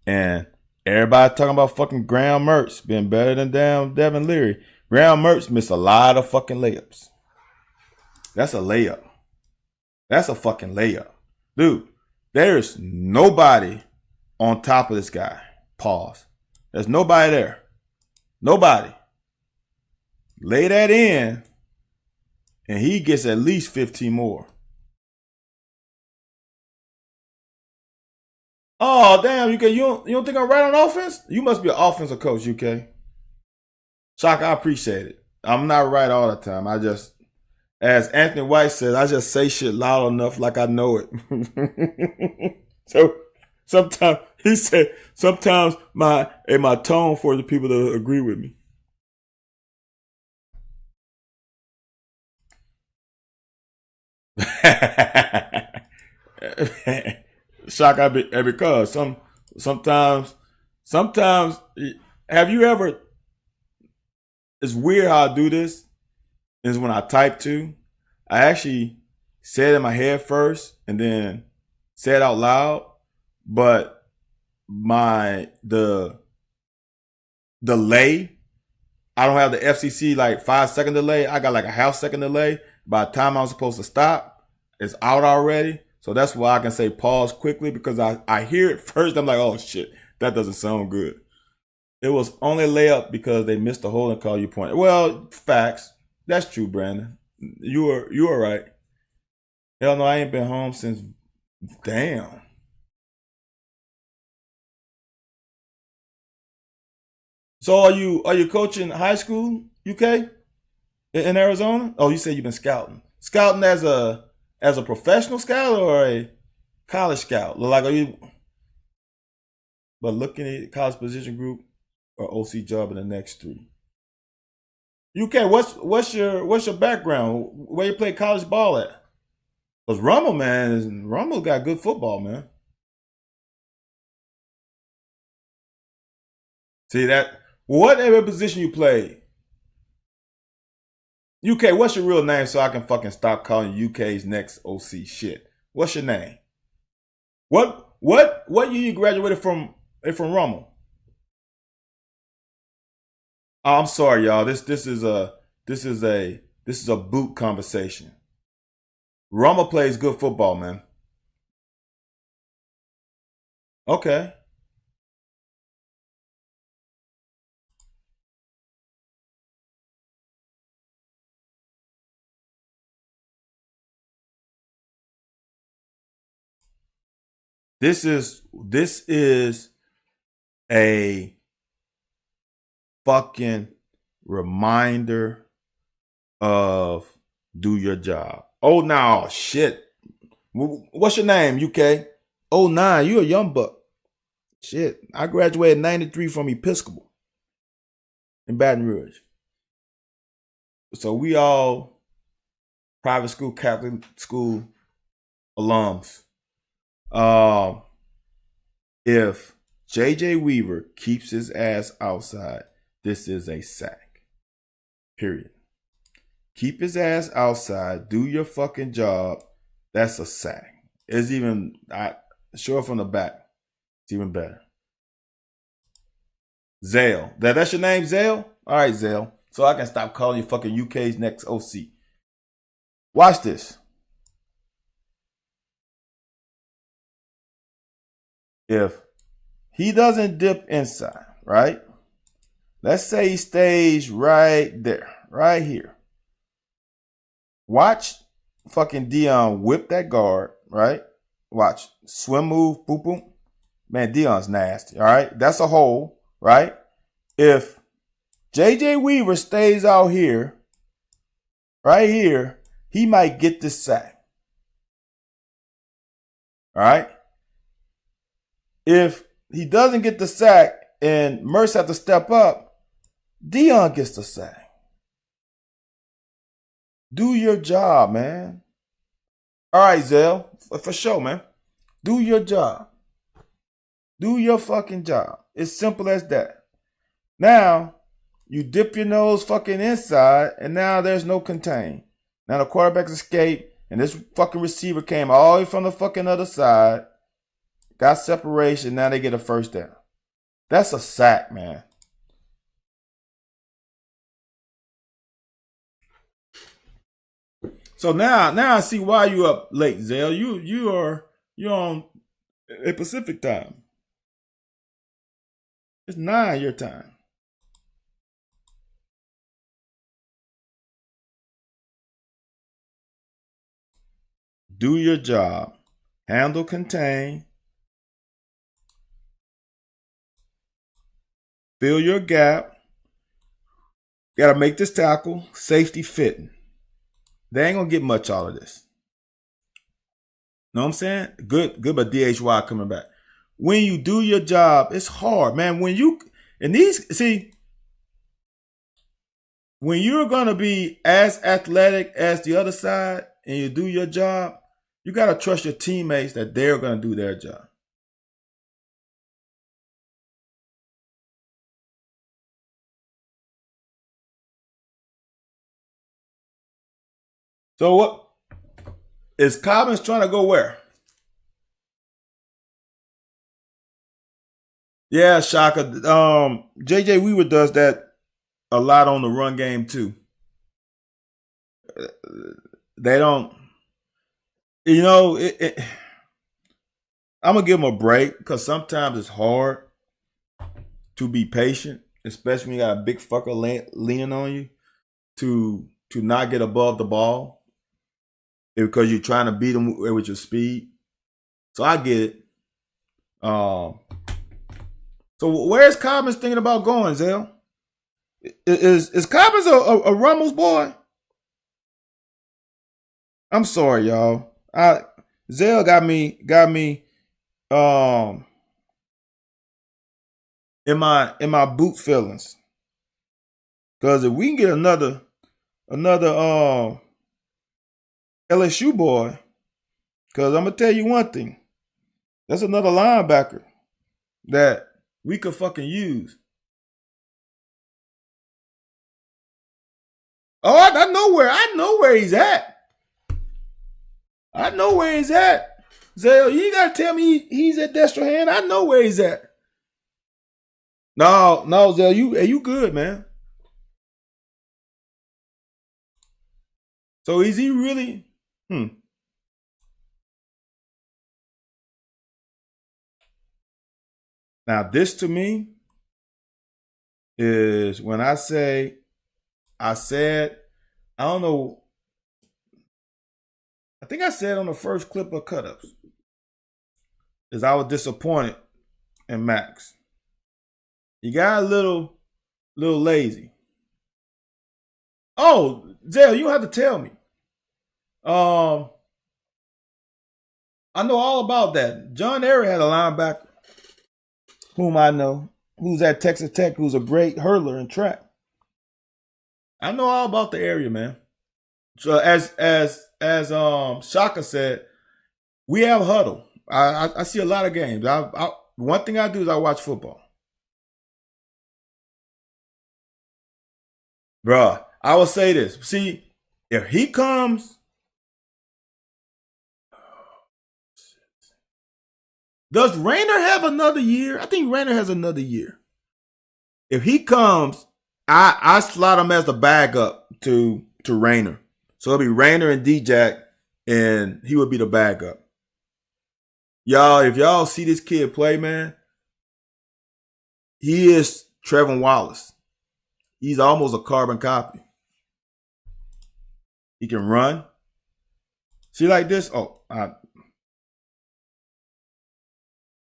And everybody talking about fucking Graham Mertz being better than damn Devin Leary. Graham Mertz missed a lot of fucking layups. That's a layup. That's a fucking layup. Dude, there's nobody on top of this guy. Pause. There's nobody there. Nobody. Lay that in, and he gets at least 15 more. Oh, damn, UK, you don't think I'm right on offense? You must be an offensive coach, UK. Shock, I appreciate it. I'm not right all the time. I just, as Anthony White says, I just say shit loud enough like I know it. So sometimes he said, sometimes my tone for the people to agree with me. Shock, because sometimes have you ever? It's weird how I do this. Is when I type too. I actually say it in my head first and then say it out loud. But the delay, I don't have the FCC like 5-second delay. I got like a half-second delay. By the time I'm supposed to stop, it's out already. So that's why I can say pause quickly because I hear it first. I'm like, oh shit, that doesn't sound good. It was only a layup because they missed the holding call you pointed. Well, facts. That's true, Brandon. You are right. Hell no, I ain't been home since damn. So are you coaching high school, UK? In Arizona? Oh, you said you've been scouting. Scouting as a professional scout or a college scout? Like, are you? But looking at college position group or OC job in the next 3. UK, what's your background? Where you play college ball at? Cause Rummel got good football, man. See that? Whatever position you play, UK, what's your real name so I can fucking stop calling you UK's next OC shit? What's your name? What year you graduated from Rummel? Oh, I'm sorry, y'all. This is a boot conversation. Rummel plays good football, man. Okay. This is a fucking reminder of do your job. Oh, now shit. What's your name, UK? Oh, 09, you a young buck. Shit, I graduated '93 from Episcopal in Baton Rouge. So we all private school, Catholic school alums. If JJ Weaver keeps his ass outside, this is a sack. Period. Keep his ass outside. Do your fucking job. That's a sack. It's even sure from the back. It's even better. Zale. That's your name, Zale? All right, Zale. So I can stop calling you fucking UK's next OC. Watch this. If he doesn't dip inside, right? Let's say he stays right there, right here. Watch fucking Dion whip that guard, right? Watch. Swim move, boop, boop. Man, Dion's nasty, all right? That's a hole, right? If JJ Weaver stays out here, right here, he might get this sack. All right? If he doesn't get the sack and Merce has to step up, Dion gets the sack. Do your job, man. All right, Zell, for sure, man. Do your job. Do your fucking job. It's simple as that. Now, you dip your nose fucking inside, and now there's no contain. Now the quarterback's escaped, and this fucking receiver came all the way from the fucking other side, got separation, now they get a first down. That's a sack, man. So now I see why you up late, Zell. You're on a Pacific time. It's 9 your time. Do your job. Handle, contain. Fill your gap. Got to make this tackle. Safety fitting. They ain't going to get much out of this. Know what I'm saying? Good, but DHY coming back. When you do your job, it's hard, man. When you're going to be as athletic as the other side and you do your job, you got to trust your teammates that they're going to do their job. So what is Cobbins trying to go where? Yeah, Shaka. JJ Weaver does that a lot on the run game too. They don't, I'm gonna give them a break because sometimes it's hard to be patient, especially when you got a big fucker leaning on you to not get above the ball because you're trying to beat them with your speed. So I get it. So where's Cobbins thinking about going, Zell? Is Cobbins a Rummel's boy? I'm sorry, y'all. Zell got me um in my boot feelings. Cause if we can get another LSU boy, cause I'm gonna tell you one thing. That's another linebacker that we could fucking use. Oh, I know where he's at. I know where he's at. Zell, you ain't gotta tell me he's at Destrehan. I know where he's at. No, Zell, you good, man. So is he really? Now this to me is when I said, I don't know, I think I said on the first clip of Cut Ups, is I was disappointed in Max. He got a little lazy. Oh, Zell, you don't have to tell me. I know all about that. John Ehret had a linebacker whom I know, who's at Texas Tech, who's a great hurdler in track. I know all about the area, man. So as Shaka said, we have huddle. I see a lot of games. One thing I do is I watch football. Bruh, I will say this. See, if he comes, does Rayner have another year? I think Rayner has another year. If he comes, I slot him as the backup to Rayner. So it'll be Rayner and D-Jack, and he would be the backup. Y'all, if y'all see this kid play, man, he is Trevin Wallace. He's almost a carbon copy. He can run. See like this?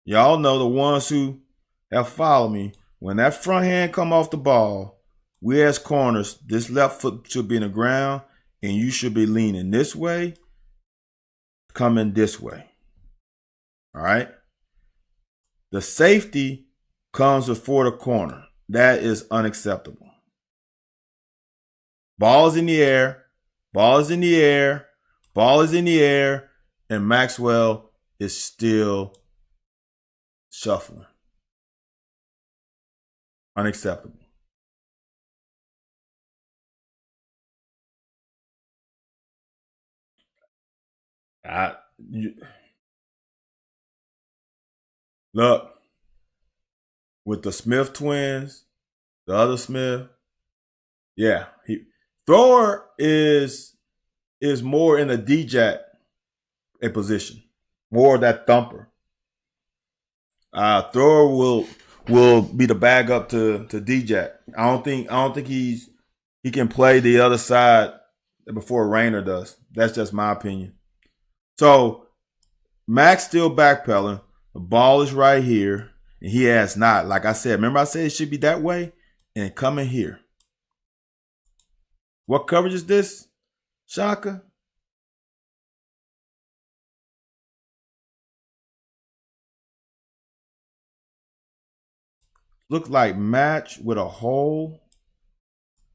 Y'all know the ones who have followed me. When that front hand come off the ball, we as corners, this left foot should be in the ground, and you should be leaning this way, coming this way. All right? The safety comes before the corner. That is unacceptable. Ball is in the air. Ball is in the air. Ball is in the air. And Maxwell is still shuffling. Unacceptable. Look, with the Smith twins, the other Smith, yeah, Thor is more in a D-Jack a position, more of that thumper. Thor will be the bag up to D-Jack. I don't think he can play the other side before Rayner does. That's just my opinion. So Max still backpedaling. The ball is right here, and he has not. Like I said, remember I said it should be that way, and coming here. What coverage is this, Shaka? Look like match with a hole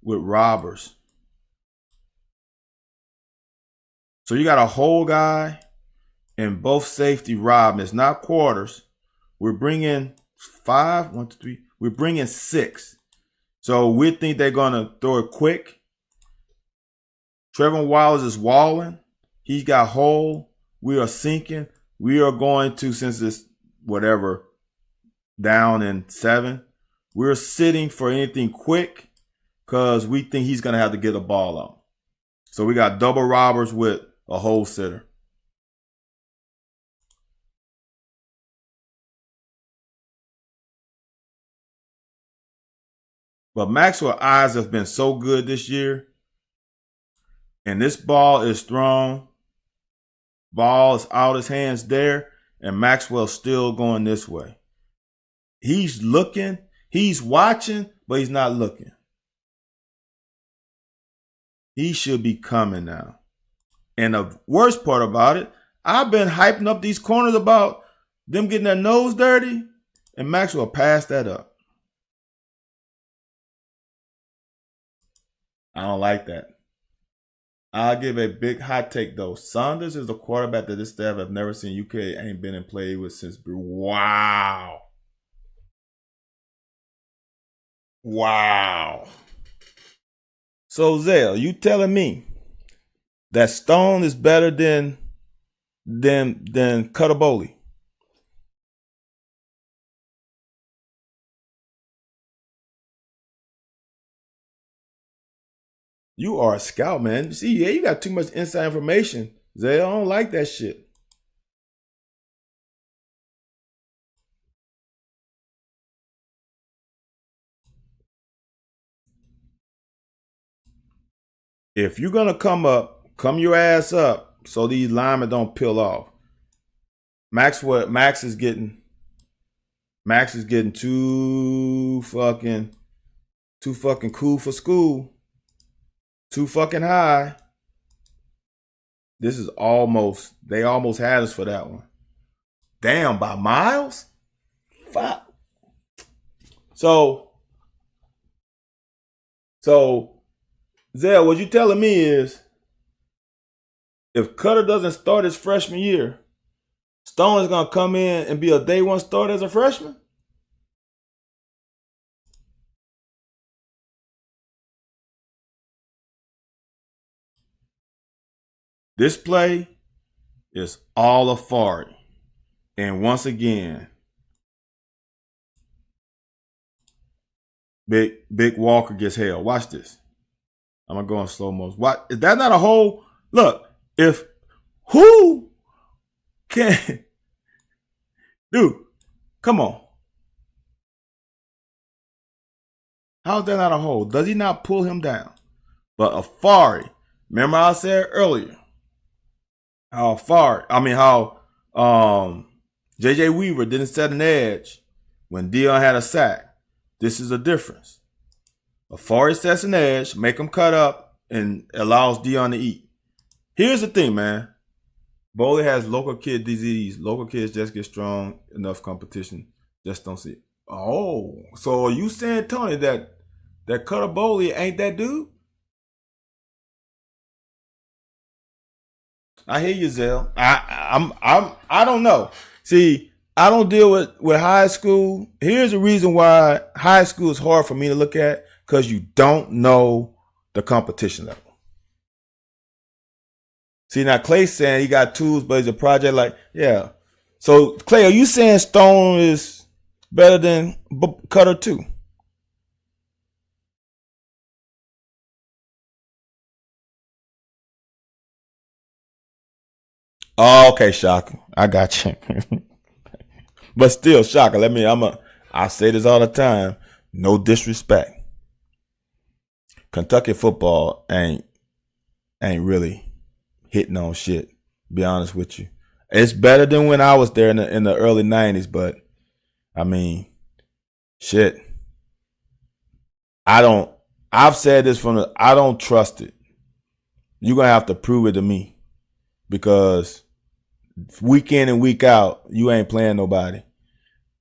with robbers. So you got a hole guy and both safety robbing. It's not quarters. We're bringing 5, 1, 2, 3. We're bringing 6. So we think they're going to throw it quick. Trevin Wallace is walling. He's got hole. We are sinking. We are going to, since it's whatever, down in 7, we're sitting for anything quick because we think he's going to have to get a ball out. So we got double robbers with a hole sitter. But Maxwell's eyes have been so good this year. And this ball is thrown. Ball is out his hands there. And Maxwell's still going this way. He's looking. He's watching, but he's not looking. He should be coming now. And the worst part about it, I've been hyping up these corners about them getting their nose dirty, and Maxwell passed that up. I don't like that. I'll give a big hot take though. Saunders is the quarterback that this staff have never seen. UK ain't been and played with since. Wow. Wow. So Zell, you telling me that Stone is better than Cutaboli? You are a scout, man. See, yeah, you got too much inside information. Zay, I don't like that shit. If you're gonna come your ass up so these linemen don't peel off. Max is getting too fucking cool for school. Too fucking high. This is they almost had us for that one. Damn, by miles? Fuck. So Zell, what you telling me is if Cutter doesn't start his freshman year, Stone is gonna come in and be a day one starter as a freshman? This play is all Afari. And once again, Big Walker gets held. Watch this. I'm gonna go in slow motion. What is that not a whole look? If who can dude, come on. How's that not a hole? Does he not pull him down? But Afari, remember I said earlier, how JJ Weaver didn't set an edge when Dion had a sack. This is a difference. Afari sets an edge, make him cut up, and allows Dion to eat. Here's the thing, man. Boley has local kid disease. Local kids just get strong enough competition. Just don't see it. Oh, so are you saying, Tony, that Cutter Boley ain't that dude? I hear you, Zell. I don't know. See, I don't deal with high school. Here's the reason why high school is hard for me to look at, because you don't know the competition level. See, now Clay's saying he got tools, but he's a project like, yeah. So, Clay, are you saying Stone is better than Cutter too? Oh, okay, Shaka. I got you. But still, Shaka, I say this all the time. No disrespect. Kentucky football ain't really hitting on shit. Be honest with you. It's better than when I was there in the early 90s, but I mean, shit. I've said this I don't trust it. You're going to have to prove it to me, because week in and week out, you ain't playing nobody.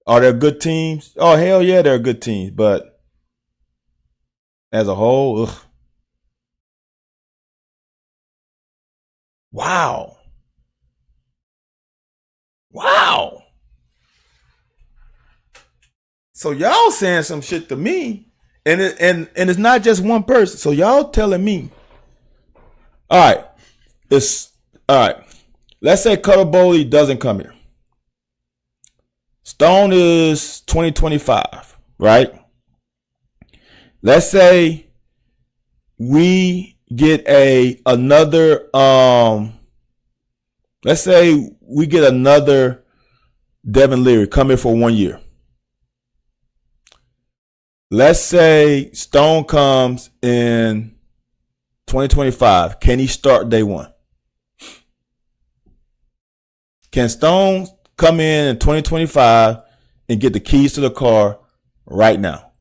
Are there good teams? Oh, hell yeah, there are good teams, but as a whole, ugh. Wow. So y'all saying some shit to me, and it's not just one person. So y'all telling me, all right, let's say Cutter Boley doesn't come here. Stone is 2025, right? Let's say we get another Devin Leary come here for 1 year. Let's say Stone comes in 2025. Can he start day one? Can Stone come in 2025 and get the keys to the car right now?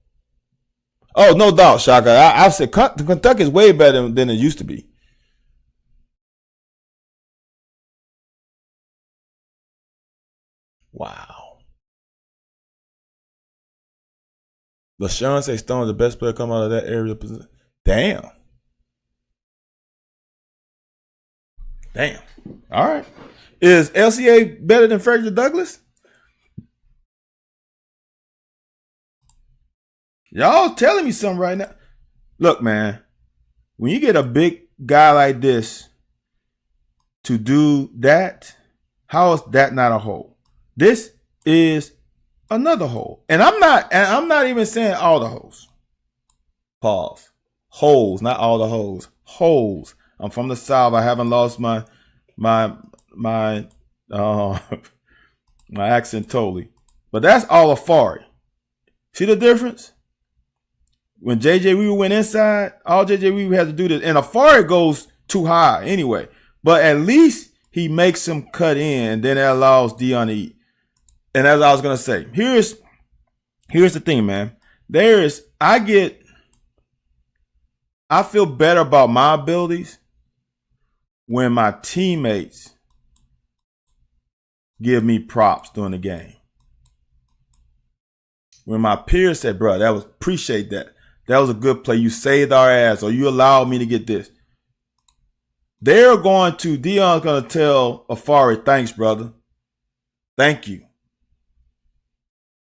Oh, no doubt, Shaka. I've said Kentucky is way better than it used to be. Wow. LaShawn say Stone's the best player come out of that area. Damn. All right. Is LCA better than Frederick Douglass? Y'all telling me something right now. Look, man, when you get a big guy like this to do that, how is that not a hole? This is another hole. And I'm not even saying all the holes. Pause. Holes, not all the holes. Holes. I'm from the South. I haven't lost my accent totally. But that's all Afari. See the difference? When JJ Weaver went inside, all JJ Weaver had to do this. And Afari goes too high anyway. But at least he makes him cut in, and then it allows Dion to eat. And as I was going to say, here's the thing, man. I feel better about my abilities when my teammates give me props during the game. When my peers said, bro, appreciate that. That was a good play. You saved our ass, or you allowed me to get this. Dion's going to tell Afari, thanks, brother. Thank you.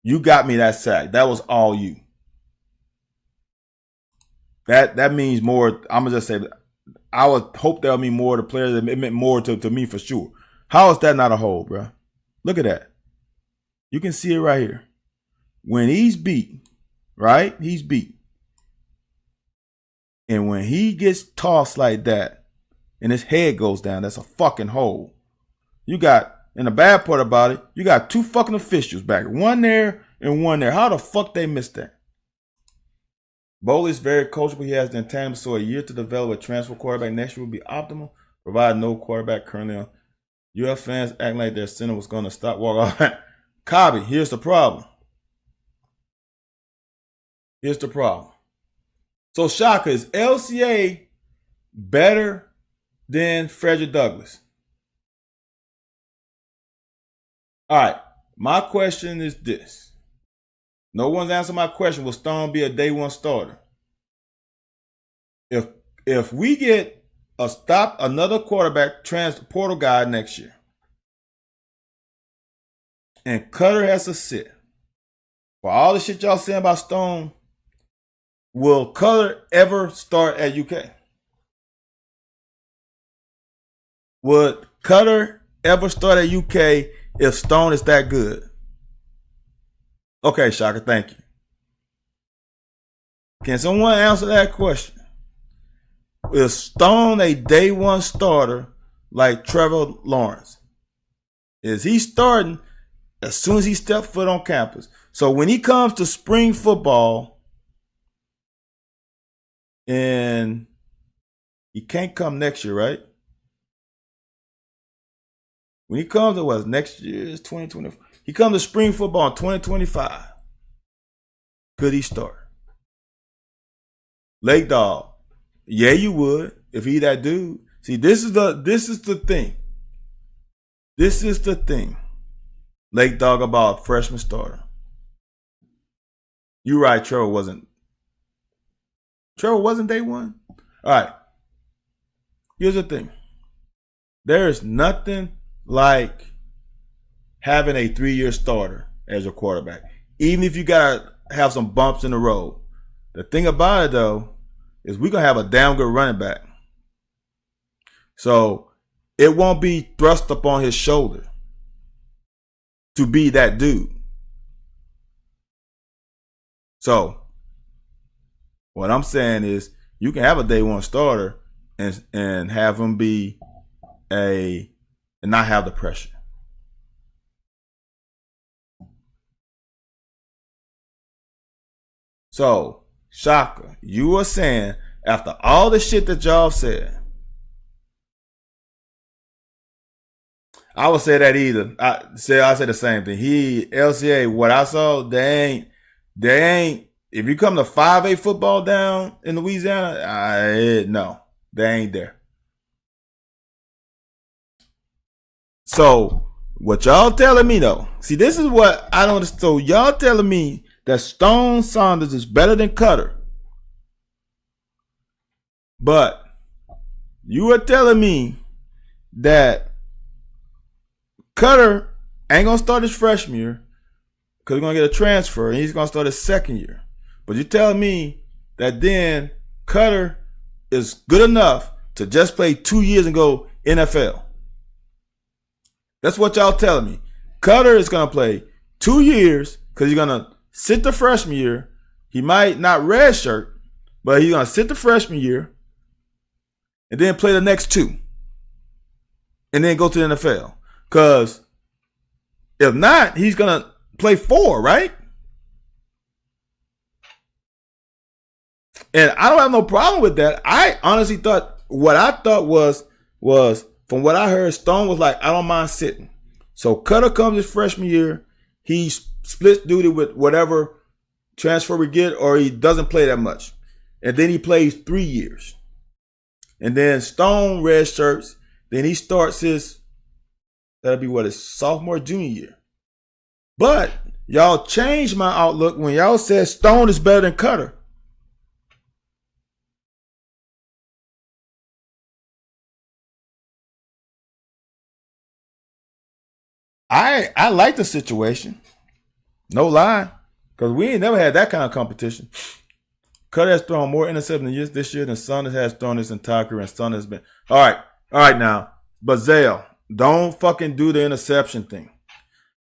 You got me that sack. That was all you. That means more. I'm going to just say, I would hope that would mean more to players. It meant more to me for sure. How is that not a hole, bro? Look at that. You can see it right here. When he's beat, right? He's beat. And when he gets tossed like that and his head goes down, that's a fucking hole. You got, and the bad part about it, you got two fucking officials back. One there and one there. How the fuck they missed that? Boley's very coachable. He has the intangible, so a year to develop a transfer quarterback next year will be optimal, provided no quarterback currently on. UF fans acting like their center was going to stop walking. Cobby, here's the problem. So, Shaka, is LCA better than Frederick Douglass? All right, my question is this. No one's answered my question. Will Stone be a day one starter? If we get another quarterback portal guy next year, and Cutter has to sit, for all the shit y'all saying about Stone, will Cutter ever start at UK? Would Cutter ever start at UK if Stone is that good? Okay, Shaka, thank you. Can someone answer that question? Is Stone a day one starter like Trevor Lawrence? Is he starting as soon as he steps foot on campus? So when he comes to spring football, and he can't come next year, right? When he comes to next year is 2024. He comes to spring football in 2025. Could he start? Lake Dog. Yeah, you would if he that dude. See, this is the thing. This is the thing. Lake Dog about freshman starter. You right, Trevor wasn't day one? All right. Here's the thing. There is nothing like having a 3-year starter as your quarterback. Even if you got to have some bumps in the road. The thing about it, though, is we're going to have a damn good running back. So it won't be thrust upon his shoulder to be that dude. So what I'm saying is you can have a day one starter and have him be and not have the pressure. So, Shaka, you were saying after all the shit that y'all said, I would say that either. I say the same thing. LCA, what I saw, they ain't. If you come to 5A football down in Louisiana, no, they ain't there. So What y'all telling me though? See, this is what I don't understand. So y'all telling me that Stone Saunders is better than Cutter, but you are telling me that Cutter ain't gonna start his freshman year because he's gonna get a transfer and he's gonna start his second year. But you're telling me that then Cutter is good enough to just play 2 years and go NFL. That's what y'all telling me. Cutter is going to play 2 years because he's going to sit the freshman year. He might not redshirt, but he's going to sit the freshman year and then play the next 2 and then go to the NFL. Because if not, he's going to play 4, right? And I don't have no problem with that. I honestly thought what I thought was from what I heard, Stone was like, I don't mind sitting. So Cutter comes his freshman year. He splits duty with whatever transfer we get, or he doesn't play that much. And then he plays 3 years. And then Stone redshirts. Then he starts that'll be his sophomore, junior year. But y'all changed my outlook when y'all said Stone is better than Cutter. I like the situation. No lie. Because we ain't never had that kind of competition. Cutter has thrown more interceptions this year than Saunders has thrown his entire career. And Saunders has been. All right now. But Zale, don't fucking do the interception thing.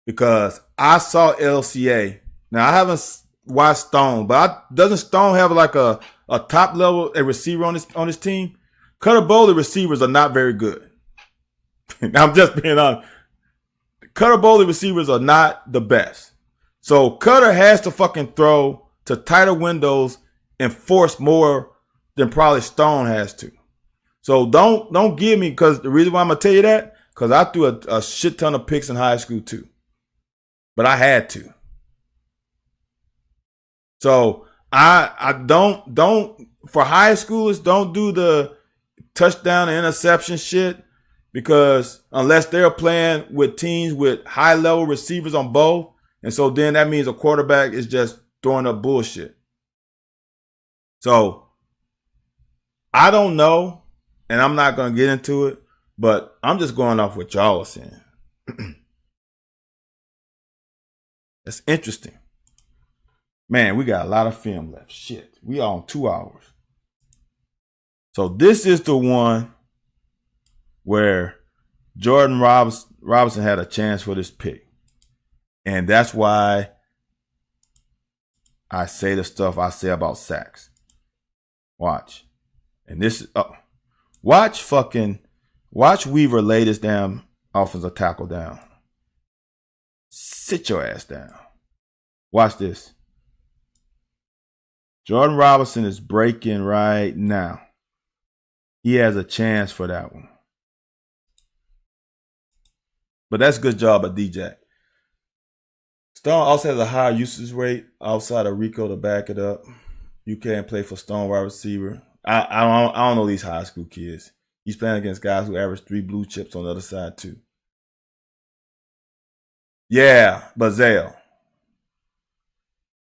Because I saw LCA. Now, I haven't watched Stone. But doesn't Stone have like a top level receiver on his team? Cutter Boley receivers are not very good. I'm just being honest. Cutter Boley receivers are not the best. So Cutter has to fucking throw to tighter windows and force more than probably Stone has to. So don't give me, because the reason why I'm going to tell you that, because I threw a shit ton of picks in high school too. But I had to. So I don't for high schoolers, don't do the touchdown and interception shit. Because unless they're playing with teams with high-level receivers on both, and so then that means a quarterback is just throwing up bullshit. So I don't know, and I'm not going to get into it, but I'm just going off what y'all are saying. That's interesting. Man, we got a lot of film left. Shit, we are on 2 hours. So this is the one where Jordan Robinson had a chance for this pick. And that's why I say the stuff I say about sacks. Watch. And this is watch Weaver lay this damn offensive tackle down. Sit your ass down. Watch this. Jordan Robinson is breaking right now. He has a chance for that one. But that's a good job by DJ. Stone also has a higher usage rate outside of Rico to back it up. You can't play for Stone wide receiver. I don't know these high school kids. He's playing against guys who average 3 blue chips on the other side too. Yeah, but Zale.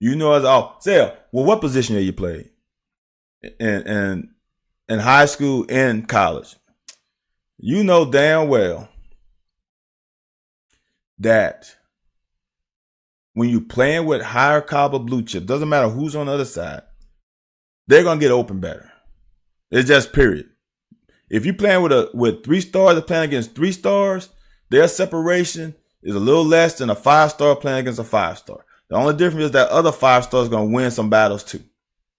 You know Zale, well, what position have you played? In high school and college. You know damn well that when you playing with higher caliber blue chip, doesn't matter who's on the other side, they're gonna get open better. It's just period. If you're playing with 3 stars and playing against 3 stars, their separation is a little less than a 5-star playing against a 5-star. The only difference is that other 5 stars are gonna win some battles too.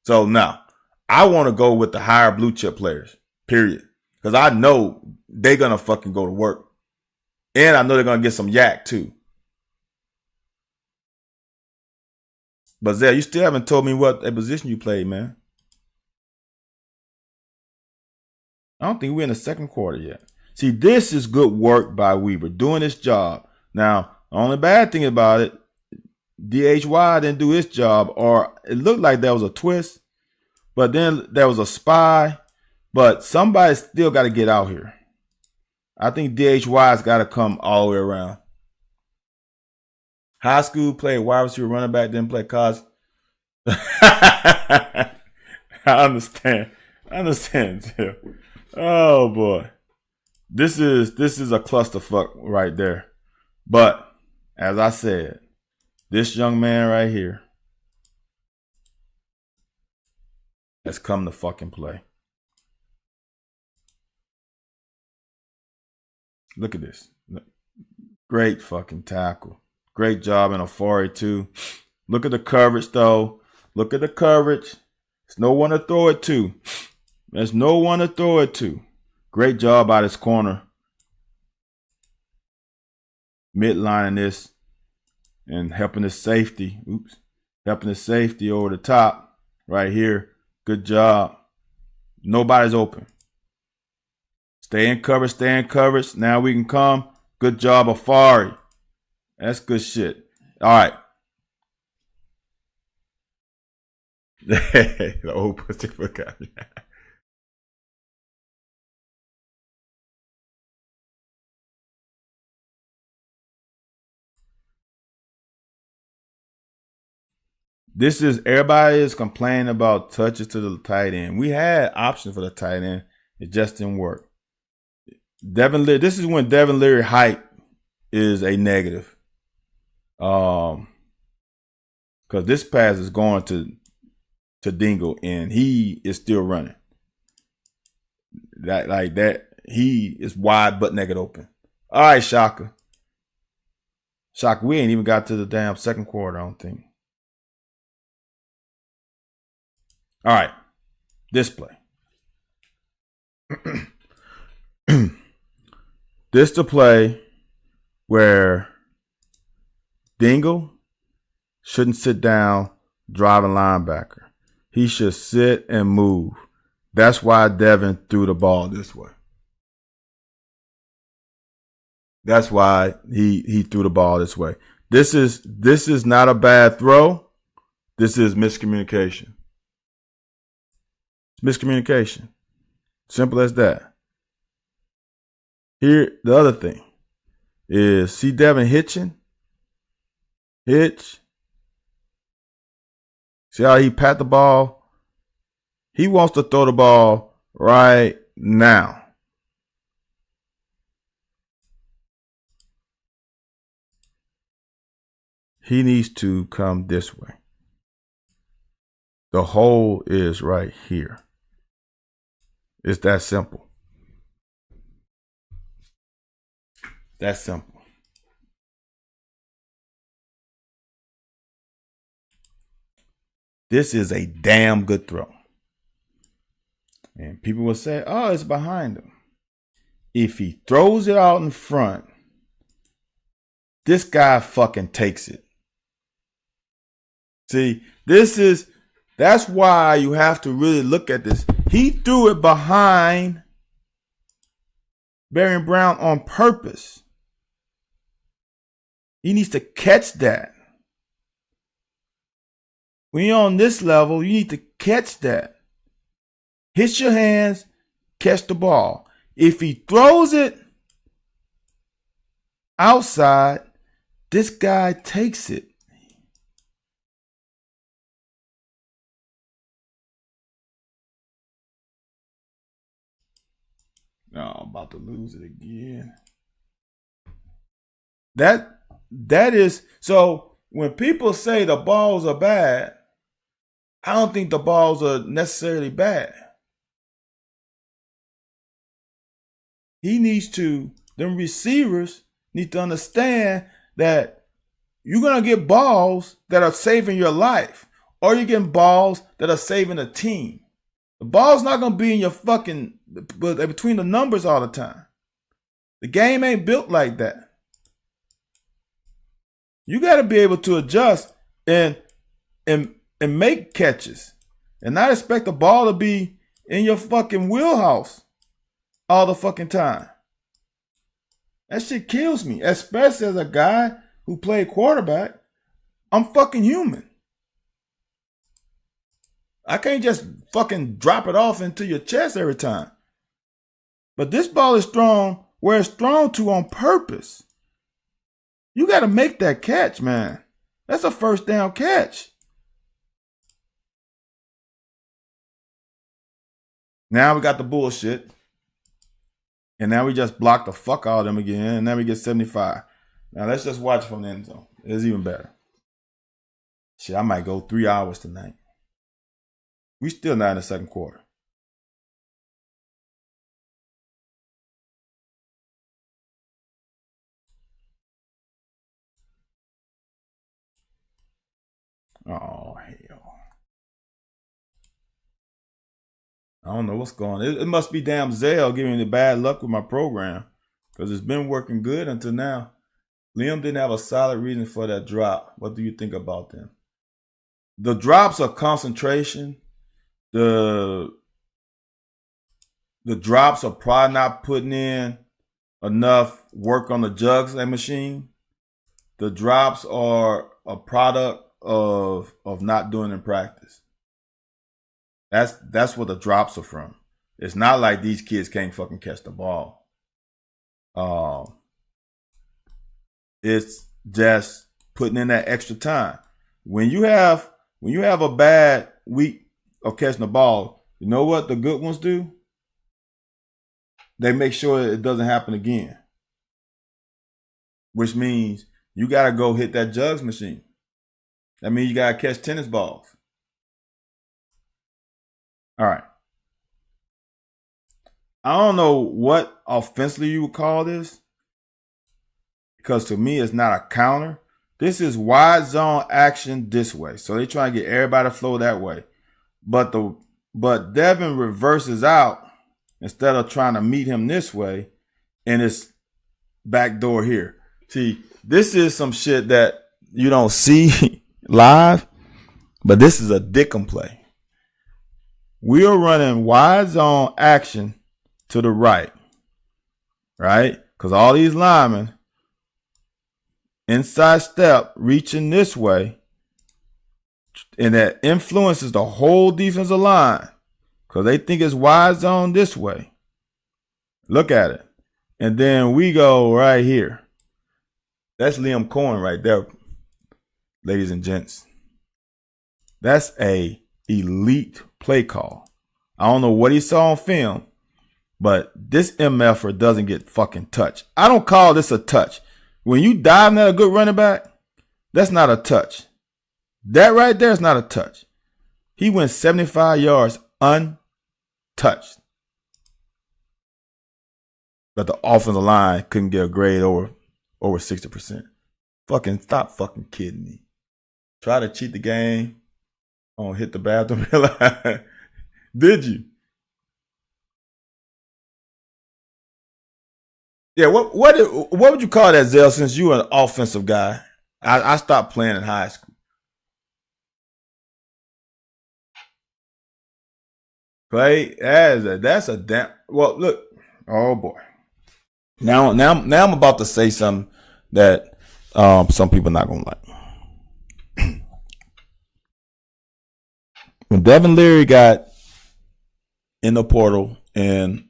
So now I want to go with the higher blue chip players, period, because I know they're gonna fucking go to work. And I know they're going to get some yak, too. But, Zay, you still haven't told me what position you played, man. I don't think we're in the second quarter yet. See, this is good work by Weaver, doing his job. Now, the only bad thing about it, DHY didn't do his job, or it looked like there was a twist, but then there was a spy. But somebody still got to get out here. I think DHY's got to come all the way around. High school, played wide receiver, running back, didn't play college. I understand. Too. Oh boy. This is a clusterfuck right there. But as I said, this young man right here has come to fucking play. Look at this. Great fucking tackle. Great job in a 4-2. Look at the coverage though. Look at the coverage. There's no one to throw it to. There's no one to throw it to. Great job by this corner. Midlining this and helping the safety. Helping the safety over the top right here. Good job. Nobody's open. Stay in coverage, stay in coverage. Now we can come. Good job, Afari. That's good shit. All right. The old pussy forgot. This is, everybody is complaining about touches to the tight end. We had options for the tight end. It just didn't work. Devin Leary, this is when Devin Leary height is a negative. Because this pass is going to Dingle and he is still running. He is wide butt naked open. All right, Shaka. Shaka, we ain't even got to the damn second quarter, I don't think. All right, this play. This the play where Dingle shouldn't sit down driving linebacker. He should sit and move. That's why Devin threw the ball this way. That's why he threw the ball this way. This is not a bad throw. This is miscommunication. Miscommunication. Simple as that. Here, the other thing is, see Devin hitching? Hitch. See how he pat the ball? He wants to throw the ball right now. He needs to come this way. The hole is right here. It's that simple. That's simple. This is a damn good throw. And people will say, oh, it's behind him. If he throws it out in front, this guy fucking takes it. See, that's why you have to really look at this. He threw it behind Barion Brown on purpose. He needs to catch that. When you're on this level, you need to catch that. Hit your hands, catch the ball. If he throws it outside, this guy takes it. No, I'm about to lose it again. That is, so when people say the balls are bad, I don't think the balls are necessarily bad. Them receivers need to understand that you're going to get balls that are saving your life, or you're getting balls that are saving a team. The ball's not going to be in your fucking, between the numbers all the time. The game ain't built like that. You got to be able to adjust and make catches and not expect the ball to be in your fucking wheelhouse all the fucking time. That shit kills me, especially as a guy who played quarterback. I'm fucking human. I can't just fucking drop it off into your chest every time. But this ball is thrown where it's thrown to on purpose. You got to make that catch, man. That's a first down catch. Now we got the bullshit. And now we just block the fuck out of them again. And now we get 75. Now let's just watch from the end zone. It's even better. Shit, I might go 3 hours tonight. We still not in the second quarter. Oh, hell. I don't know what's going on. It must be damn Zelle giving me the bad luck with my program. Because it's been working good until now. Liam didn't have a solid reason for that drop. What do you think about them? The drops are concentration. The drops are probably not putting in enough work on the jugs machine. The drops are a product of not doing in practice. That's what the drops are from. It's not like these kids can't fucking catch the ball. It's just putting in that extra time. When you have a bad week of catching the ball, you know what the good ones do? They make sure it doesn't happen again. Which means you got to go hit that jugs machine. That means you got to catch tennis balls. All right. I don't know what offensively you would call this. Because to me, it's not a counter. This is wide zone action this way. So they try to get everybody to flow that way. But Devin reverses out instead of trying to meet him this way. And it's back door here. See, this is some shit that you don't see live. But this is a dickum play. We are running wide zone action to the right. Right? Because all these linemen inside step reaching this way, and that influences the whole defensive line because they think it's wide zone this way. Look at it. And then we go right here. That's Liam Cohen right there, ladies and gents. That's a elite play call. I don't know what he saw on film, but this MFer doesn't get fucking touched. I don't call this a touch. When you diving at a good running back, that's not a touch. That right there is not a touch. He went 75 yards untouched. But the offensive line couldn't get a grade over 60%. Fucking stop fucking kidding me. Try to cheat the game. Oh, hit the bathroom. Did you? Yeah, what would you call that, Zell, since you're an offensive guy? I stopped playing in high school. Play that's a damn well look. Oh boy. Now I'm about to say something that some people are not gonna like. When Devin Leary got in the portal and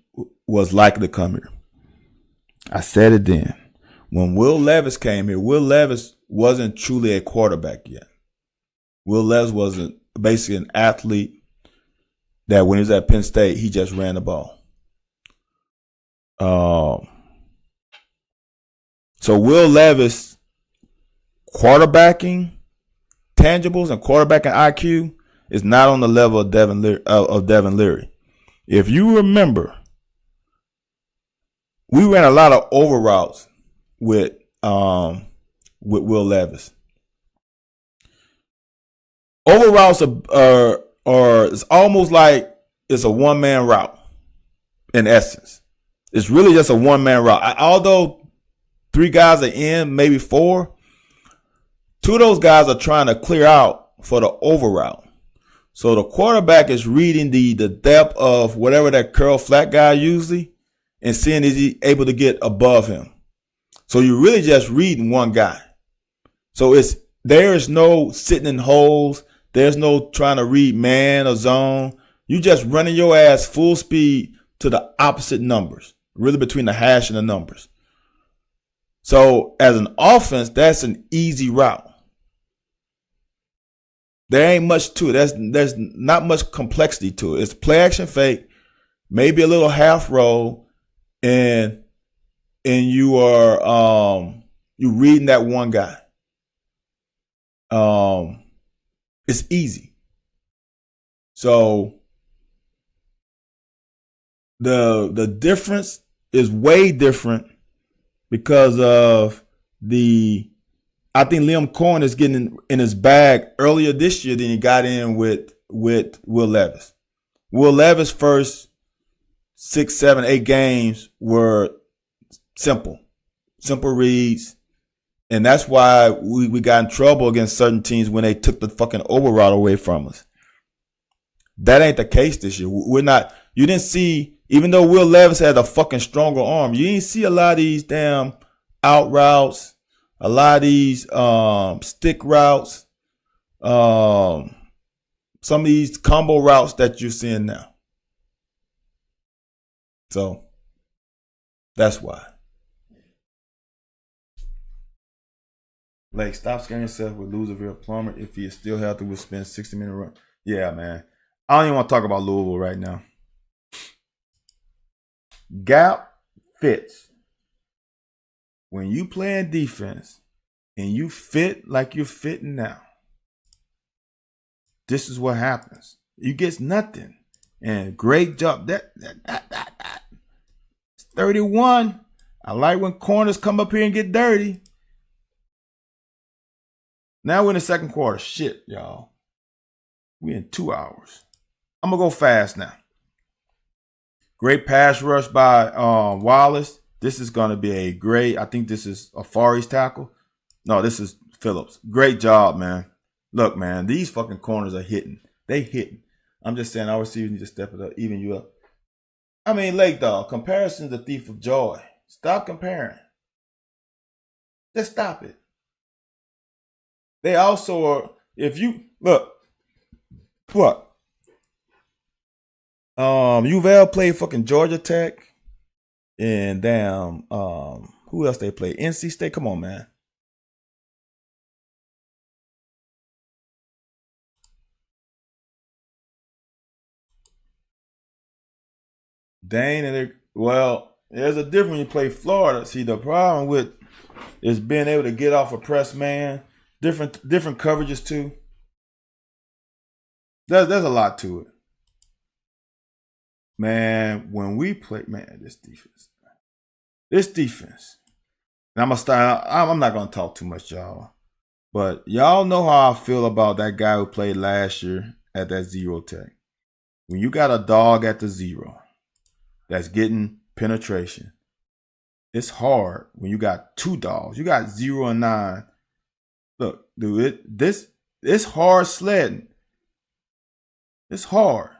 was likely to come here, I said it then. When Will Levis came here, Will Levis wasn't truly a quarterback yet. Will Levis wasn't basically an athlete that when he was at Penn State, he just ran the ball. So Will Levis quarterbacking tangibles and quarterbacking IQ is not on the level of Devin Leary. If you remember, we ran a lot of over routes with Will Levis. Over routes are it's almost like it's a one-man route in essence. It's really just a one-man route. Although 3 guys are in, maybe 4, 2 of those guys are trying to clear out for the over route. So the quarterback is reading the depth of whatever that curl flat guy usually and seeing is he able to get above him. So you're really just reading one guy. So there is no sitting in holes. There's no trying to read man or zone. You just running your ass full speed to the opposite numbers, really between the hash and the numbers. So as an offense, that's an easy route. There ain't much to it. There's not much complexity to it. It's play action fake, maybe a little half roll, and you are you reading that one guy. It's easy. So the difference is way different because of I think Liam Cohen is getting in his bag earlier this year than he got in with Will Levis. Will Levis' first 6, 7, 8 games were simple reads. And that's why we got in trouble against certain teams when they took the fucking overroute away from us. That ain't the case this year. You didn't see, even though Will Levis had a fucking stronger arm, you didn't see a lot of these damn out routes, a lot of these stick routes, some of these combo routes that you're seeing now. So that's why. Like, stop scaring yourself with Louisville Plummer if he is still healthy. We'll spend 60-minute run. Yeah, man. I don't even want to talk about Louisville right now. Gap fits. When you playing defense and you fit like you're fitting now, this is what happens. You get nothing. And great job. That. It's 31. I like when corners come up here and get dirty. Now we're in the second quarter. Shit, y'all. We in 2 hours. I'm going to go fast now. Great pass rush by Wallace. This is going to be a great, I think this is Afari's tackle. No, this is Phillips. Great job, man. Look, man, these fucking corners are hitting. They hitting. I'm just saying, our receivers need to step it up, even you up. I mean, Lake Dog, comparison's the thief of joy. Stop comparing. Just stop it. They also are, if you, look, what? UVL played fucking Georgia Tech. And damn, who else they play? NC State. Come on, man. Dane and there's a difference when you play Florida. See, the problem with is being able to get off a press man. Different coverages too. There's a lot to it. Man, when we play, man, this defense. And I'm not gonna talk too much, y'all. But y'all know how I feel about that guy who played last year at that zero tech. When you got a dog at the zero that's getting penetration, it's hard when you got two dogs. You got 0 and 9. Look, dude, it's hard sledding. It's hard.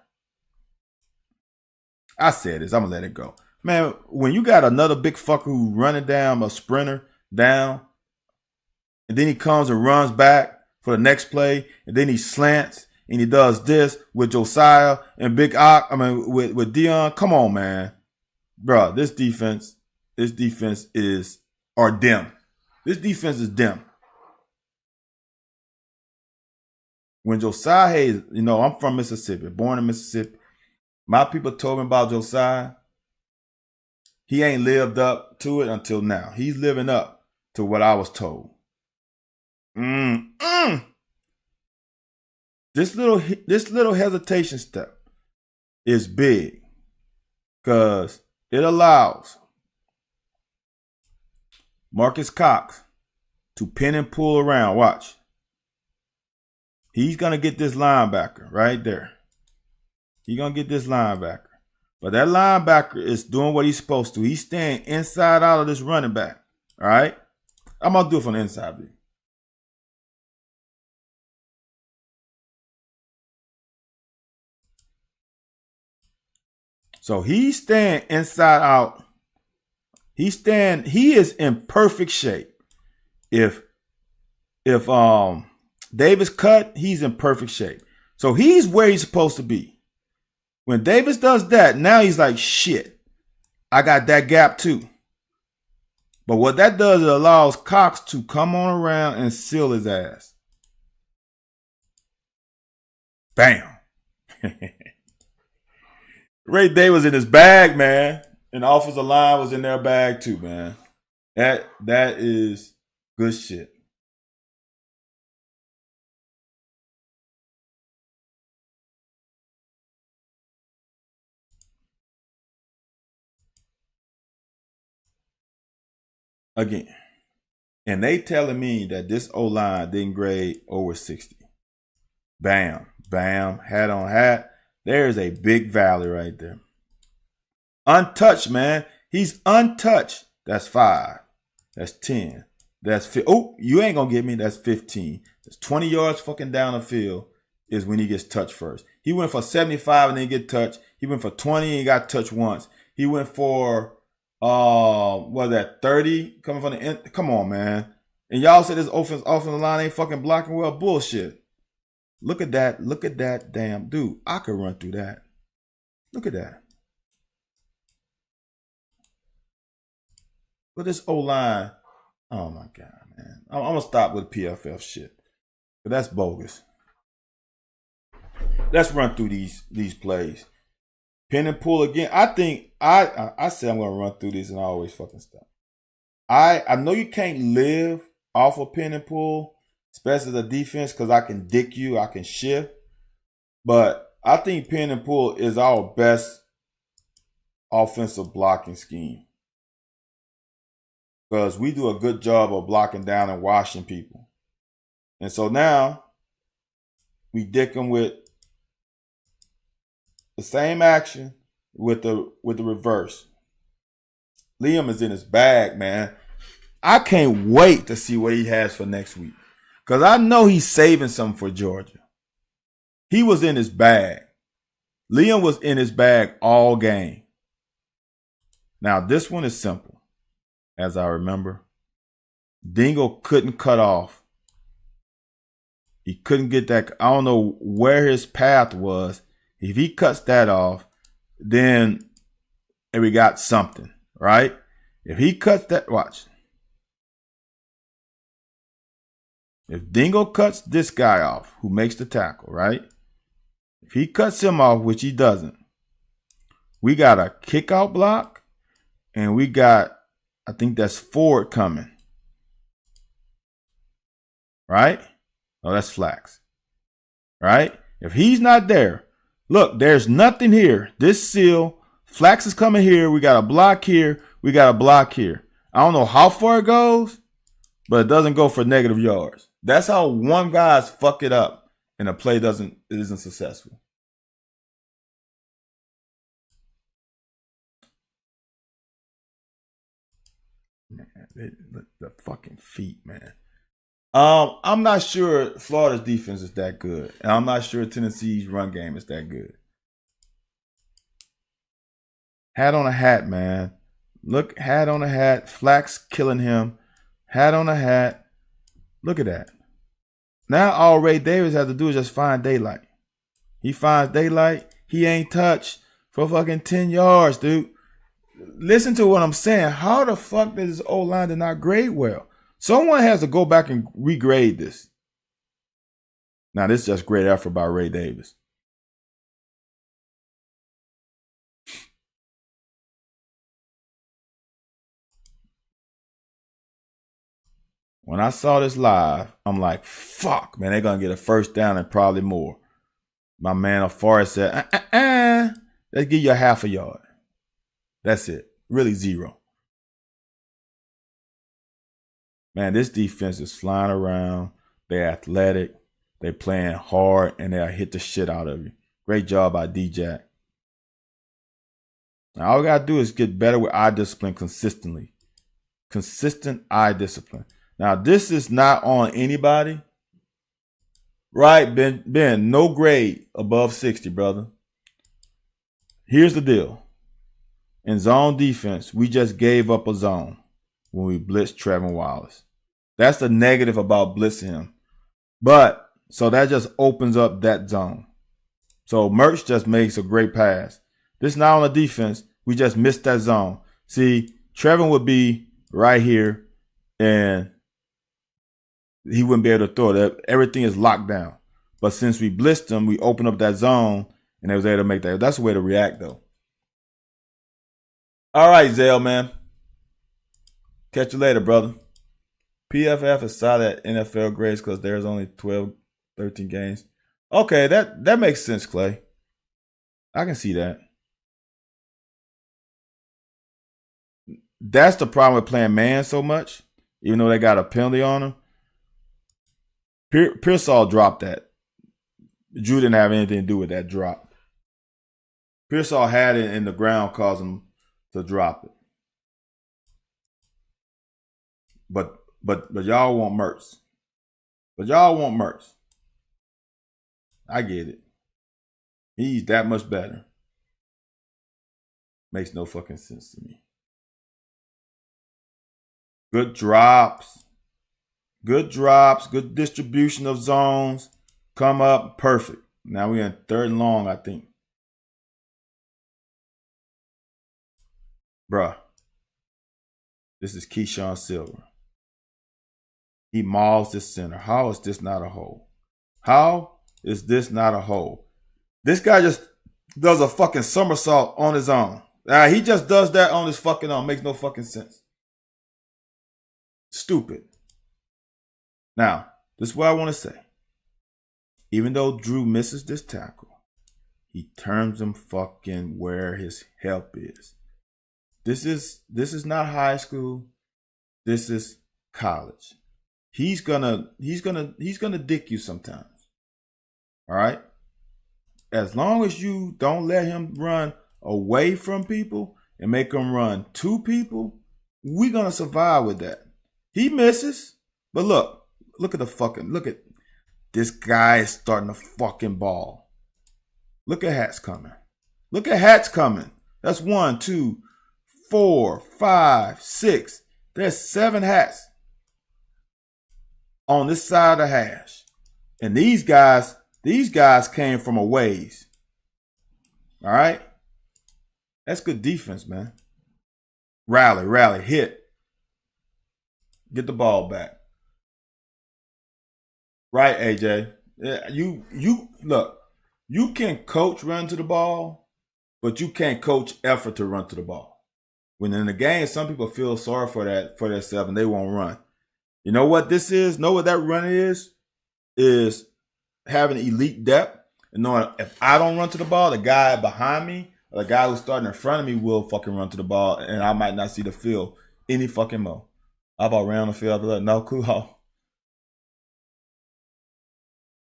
I said this. I'm gonna let it go. Man, when you got another big fucker who running down a sprinter down, and then he comes and runs back for the next play, and then he slants and he does this with Josiah and with Deion. Come on, man. Bro, this defense is dim. This defense is dim. When Josiah Hayes, I'm from Mississippi, born in Mississippi. My people told me about Josiah. He ain't lived up to it until now. He's living up to what I was told. This little hesitation step is big because it allows Marcus Cox to pin and pull around. Watch. He's going to get this linebacker right there. He's going to get this linebacker. But that linebacker is doing what he's supposed to. He's staying inside out of this running back. All right? I'm going to do it from the inside view. So he's staying inside out. He is in perfect shape. If Davis cut, he's in perfect shape. So he's where he's supposed to be. When Davis does that, now he's like, shit, I got that gap too. But what that does, it allows Cox to come on around and seal his ass. Bam. Ray Day was in his bag, man. And the offensive line was in their bag too, man. That is good shit. Again. And they telling me that this O-line didn't grade over 60. Bam, bam, hat on hat. There's a big valley right there. Untouched, man. He's untouched. That's 5. That's 10. That's 15. Oh, you ain't going to get me. That's 15. That's 20 yards fucking down the field is when he gets touched first. He went for 75 and then get touched. He went for 20 and got touched once. He went for, what was that, 30 coming from the end? Come on, man. And y'all said this offensive line ain't fucking blocking well. Bullshit. Look at that. Look at that damn dude. I could run through that. Look at that. But this O-line, oh my God, man. I'm going to stop with PFF shit. But that's bogus. Let's run through these plays. Pin and pull again. I think I said I'm going to run through this and I always fucking stop. I know you can't live off of pin and pull, especially the defense, because I can dick you, I can shift. But I think pin and pull is our best offensive blocking scheme. Because we do a good job of blocking down and washing people. And so now we dick them with the same action with the reverse. Liam is in his bag, man. I can't wait to see what he has for next week. Because I know he's saving something for Georgia. He was in his bag. Liam was in his bag all game. Now, this one is simple, as I remember. Dingo couldn't cut off. He couldn't get that. I don't know where his path was. If he cuts that off, then we got something, right? If he cuts that, watch. If Dingo cuts this guy off, who makes the tackle, right? If he cuts him off, which he doesn't, we got a kick-out block, and we got, I think that's Ford coming. Right? Oh, that's Flax. Right? If he's not there, look, there's nothing here. This seal, Flax is coming here. We got a block here. We got a block here. I don't know how far it goes, but it doesn't go for negative yards. That's how one guy's fuck it up and a play isn't successful. Man, the fucking feet, man. I'm not sure Florida's defense is that good. And I'm not sure Tennessee's run game is that good. Hat on a hat, man. Look, hat on a hat. Flax killing him. Hat on a hat. Look at that. Now all Ray Davis has to do is just find daylight. He finds daylight. He ain't touched for fucking 10 yards, dude. Listen to what I'm saying. How the fuck does this O-line did not grade well? Someone has to go back and regrade this. Now, this is just great effort by Ray Davis. When I saw this live, I'm like, fuck, man, they're going to get a first down and probably more. My man Afari said, let's give you a half a yard. That's it. Really 0. Man, this defense is flying around. They're athletic. They're playing hard, and they'll hit the shit out of you. Great job by D-Jack. Now, all we got to do is get better with eye discipline consistently. Consistent eye discipline. Now, this is not on anybody. Right, Ben, no grade above 60, brother. Here's the deal. In zone defense, we just gave up a zone when we blitzed Trevin Wallace. That's the negative about blitzing him. But, so that just opens up that zone. So Mertz just makes a great pass. This not on the defense. We just missed that zone. See, Trevin would be right here, and he wouldn't be able to throw it. Everything is locked down. But since we blitzed him, we opened up that zone, and they was able to make that. That's the way to react, though. All right, Zale, man. Catch you later, brother. PFF is solid at NFL grades because there's only 12, 13 games. Okay, that makes sense, Clay. I can see that. That's the problem with playing man so much, even though they got a penalty on him. Pearsall dropped that. Drew didn't have anything to do with that drop. Pearsall had it in the ground, causing him to drop it. But y'all want Mertz. I get it. He's that much better. Makes no fucking sense to me. Good drops. Good distribution of zones. Come up, perfect. Now we're in third and long, I think. Bruh. This is Keyshawn Silver. He mauls this center. How is this not a hole? This guy just does a fucking somersault on his own. He just does that on his fucking own. Makes no fucking sense. Stupid. Now, this is what I want to say. Even though Drew misses this tackle, he turns him fucking where his help is. This is not high school. This is college. He's gonna dick you sometimes. All right? As long as you don't let him run away from people and make him run to people, we're gonna survive with that. He misses, but look at this guy is starting to fucking ball. Look at Hats coming. That's 1, 2, 4, 5, 6. There's 7 Hats on this side of the hash. And these guys came from a ways. All right? That's good defense, man. Rally, hit. Get the ball back. Right, AJ. You look, you can coach run to the ball, but you can't coach effort to run to the ball. When in the game, some people feel sorry for themselves and they won't run. You know what this is? Know what that run is? Is having elite depth and knowing if I don't run to the ball, the guy behind me or the guy who's starting in front of me will fucking run to the ball and I might not see the field any fucking more. How about round the field? No clue how.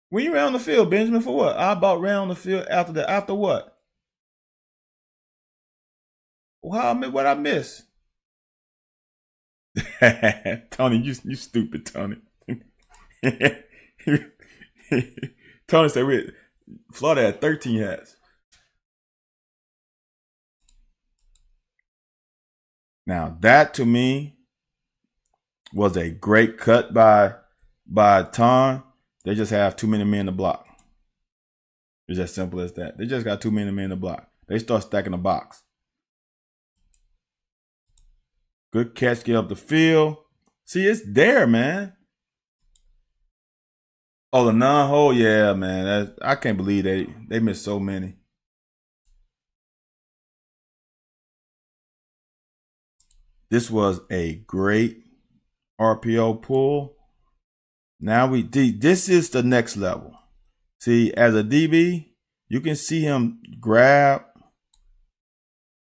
When you round the field, Benjamin, for what? How about round the field after that? After what? What I miss? Tony, you stupid, Tony. Tony said Florida had 13 hats. Now that to me was a great cut by Ton. They just have too many men to block. It's as simple as that. They just got too many men to block. They start stacking the box. Good catch, get up the field. See, it's there, man. Oh, the non-hole, yeah, man. I can't believe they missed so many. This was a great RPO pull. Now this is the next level. See, as a DB, you can see him grab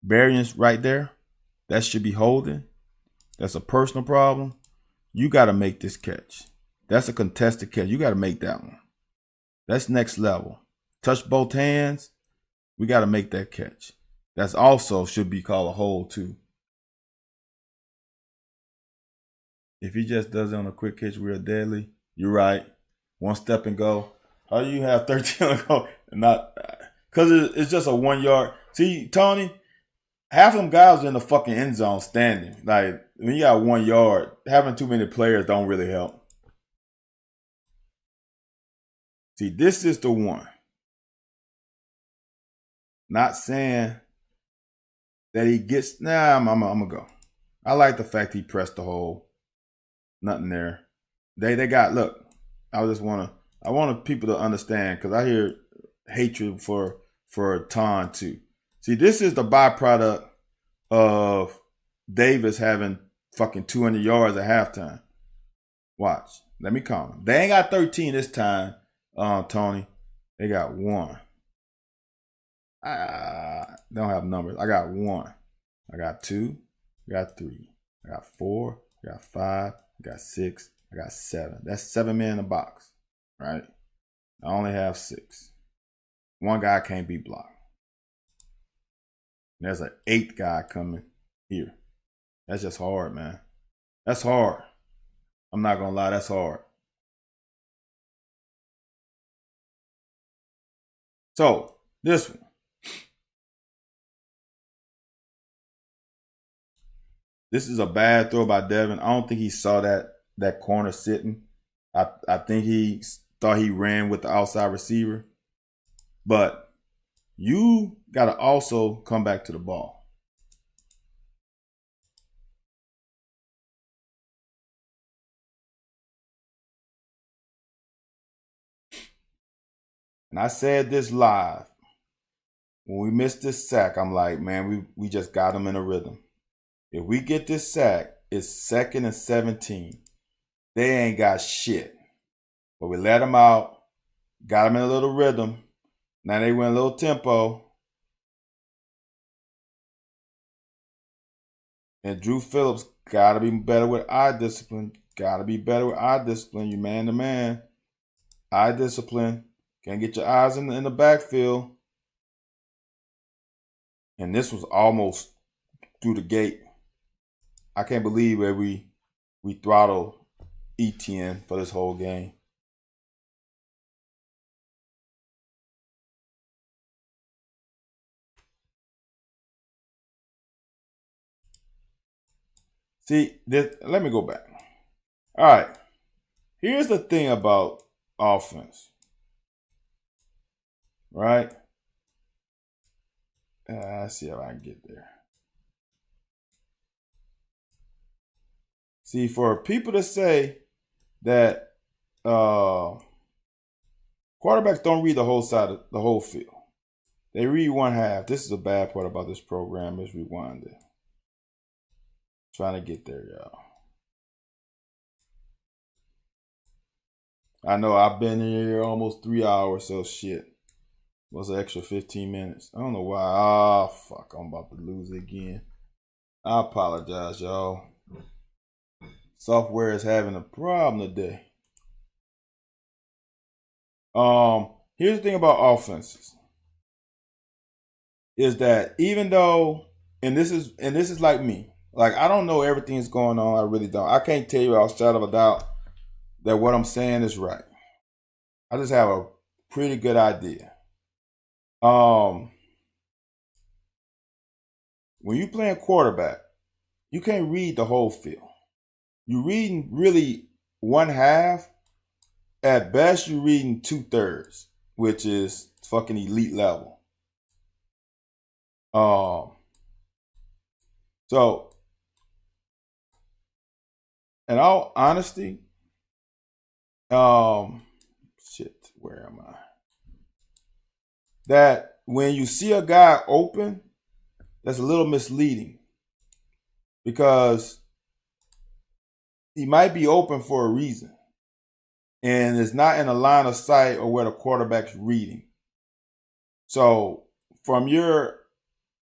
variance right there. That should be holding. That's a personal problem. You got to make this catch. That's a contested catch. You got to make that one. That's next level. Touch both hands. We got to make that catch. That's also should be called a hold too. If he just does it on a quick catch real deadly, you're right. One step and go. How do you have 13 on go and not? Because it's just a 1 yard. See, Tony, half of them guys are in the fucking end zone standing. Like, when you got 1 yard, having too many players don't really help. See, this is the one. Not saying that he gets. Nah, I'm gonna go. I like the fact he pressed the hole. Nothing there. They got, look, I wanted people to understand, because I hear hatred for Ton too. See, this is the byproduct of Davis having fucking 200 yards at halftime. Watch. Let me count them. They ain't got 13 this time, Tony. They got 1. They don't have numbers. I got 1. I got 2. I got 3. I got 4. I got 5. I got 6. I got 7. That's 7 men in the box, right? I only have 6. One guy can't be blocked. There's an 8th guy coming here. That's just hard, man. That's hard. I'm not gonna lie, that's hard. So, this one. This is a bad throw by Devin. I don't think he saw that corner sitting. I think he thought he ran with the outside receiver. But you got to also come back to the ball. And I said this live. When we missed this sack, I'm like, man, we just got him in a rhythm. If we get this sack, it's 2nd and 17. They ain't got shit. But we let them out, got them in a little rhythm. Now they went a little tempo. And Drew Phillips got to be better with eye discipline. Got to be better with eye discipline. You man to man. Eye discipline. Can't get your eyes in the backfield. And this was almost through the gate. I can't believe where we throttled Etienne for this whole game. See, let me go back. All right. Here's the thing about offense. Right? Let's see if I can get there. See, for people to say that quarterbacks don't read the whole side of the whole field. They read one half. This is a bad part about this program. Is rewinding. Trying to get there, y'all. I know I've been here almost 3 hours, so shit. What's an extra 15 minutes? I don't know why. Oh, fuck. I'm about to lose it again. I apologize, y'all. Software is having a problem today. Here's the thing about offenses. Is that even though, and this is like me. Like, I don't know everything that's going on. I really don't. I can't tell you outside of a doubt that what I'm saying is right. I just have a pretty good idea. When you playing quarterback, you can't read the whole field. You're reading really one half. At best, you're reading 2/3, which is fucking elite level. So, in all honesty, shit, where am I? That when you see a guy open, that's a little misleading. Because he might be open for a reason. And it's not in a line of sight or where the quarterback's reading. So, from your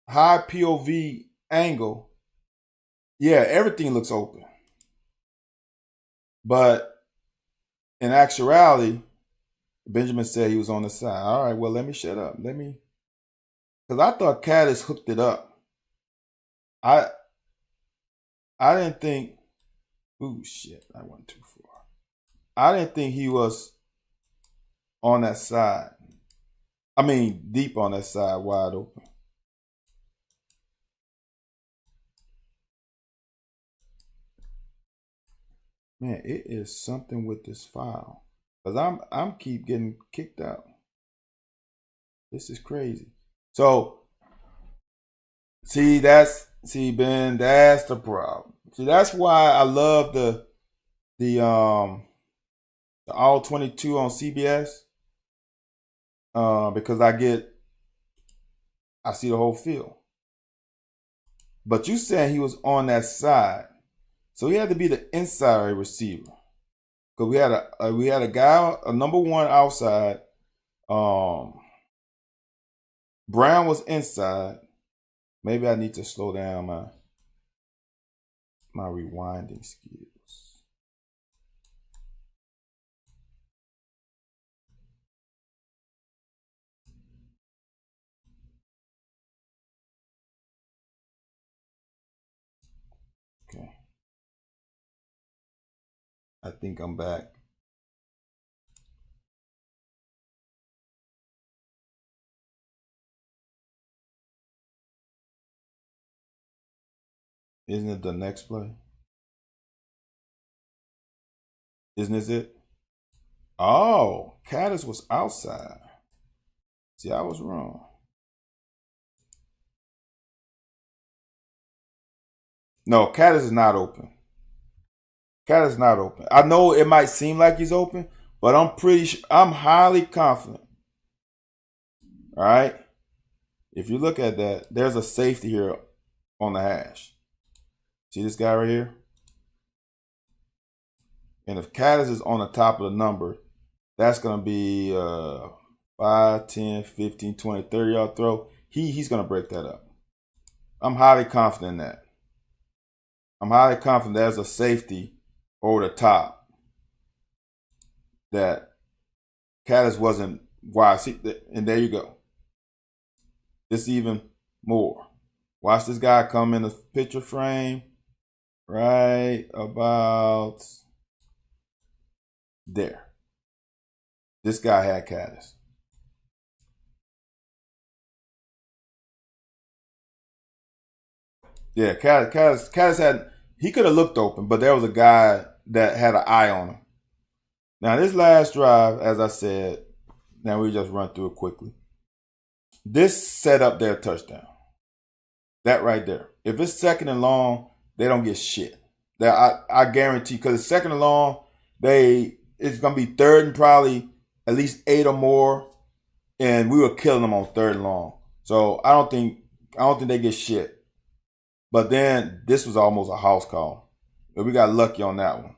high POV angle, yeah, everything looks open. But in actuality, Benjamin said he was on the side. All right, well, let me shut up. Because I thought Caddis hooked it up. I didn't think, ooh, shit, I went too far. I didn't think he was on that side. I mean, deep on that side, wide open. Man, it is something with this file. Because I'm keep getting kicked out. This is crazy. So, see, See, Ben, that's the problem. See, that's why I love the All 22 on CBS. Because I see the whole field. But you saying he was on that side, so he had to be the inside receiver. Because we had a guy, a number one outside. Brown was inside. Maybe I need to slow down my rewinding skills. Okay. I think I'm back. Isn't it the next play? Isn't this it? Oh, Caddis was outside. See, I was wrong. No, Caddis is not open. Caddis is not open. I know it might seem like he's open, but I'm highly confident. All right. If you look at that, there's a safety here on the hash. See this guy right here? And if Caddis is on the top of the number, that's going to be 5, 10, 15, 20, 30 yard throw. He's going to break that up. I'm highly confident in that. I'm highly confident there's a safety over the top that Caddis wasn't wide. See, and there you go. This even more. Watch this guy come in the picture frame right about there. This guy had Caddis. Yeah, Caddis had, he could have looked open, but there was a guy that had an eye on him. Now, this last drive, as I said, now we just run through it quickly. This set up their touchdown. That right there. If it's second and long, they don't get shit. That I guarantee, because it's second and long, it's gonna be third and probably at least 8 or more, and we were killing them on third and long. So I don't think they get shit. But then this was almost a house call. But we got lucky on that one.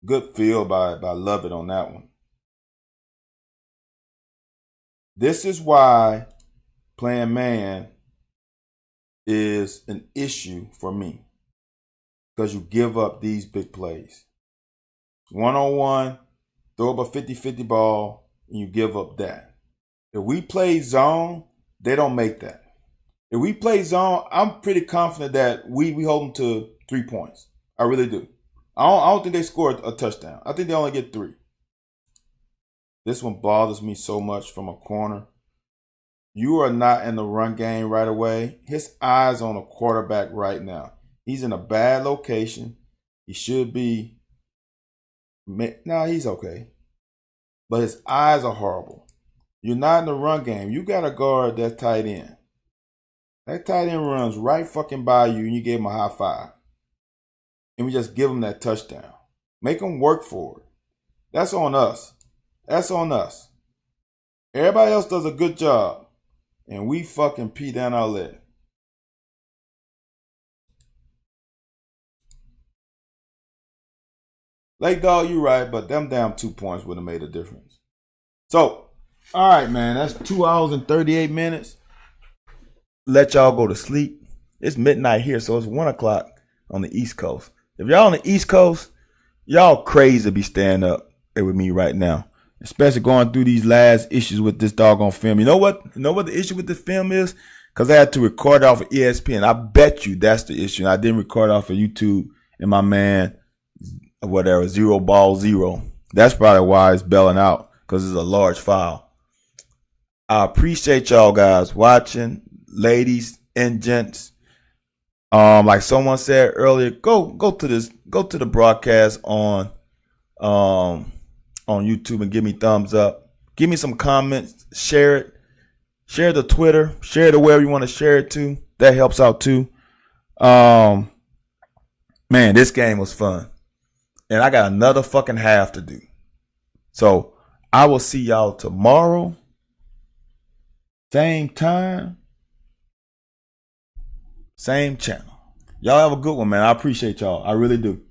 Good feel by Lovett on that one. This is why playing man is an issue for me. Because you give up these big plays. One-on-one, throw up a 50-50 ball, and you give up that. If we play zone, they don't make that. If we play zone, I'm pretty confident that we hold them to 3 points. I really do. I don't think they scored a touchdown. I think they only get 3. This one bothers me so much from a corner. You are not in the run game right away. His eyes on a quarterback right now. He's in a bad location. He should be. No, he's okay. But his eyes are horrible. You're not in the run game. You got to guard that tight end. That tight end runs right fucking by you and you gave him a high five. And we just give him that touchdown. Make him work for it. That's on us. That's on us. Everybody else does a good job. And we fucking pee down our leg. Lake Dog, you right, but them damn 2 points would have made a difference. So, all right, man, that's 2 hours and 38 minutes. Let y'all go to sleep. It's midnight here, so it's 1 o'clock on the East Coast. If y'all on the East Coast, y'all crazy to be staying up here with me right now. Especially going through these last issues with this doggone film. You know what? You know what the issue with this film is? Because I had to record off of ESPN. I bet you that's the issue. I didn't record off of YouTube and my man, whatever, 0ball0. That's probably why it's belling out, because it's a large file. I appreciate y'all guys watching, ladies and gents. Like someone said earlier, go to the broadcast on YouTube and give me thumbs up. Give me some comments, share it. Share the Twitter. Share it wherever you want to share it to. That helps out too. Man, this game was fun. And I got another fucking half to do. So I will see y'all tomorrow. Same time. Same channel. Y'all have a good one, man. I appreciate y'all. I really do.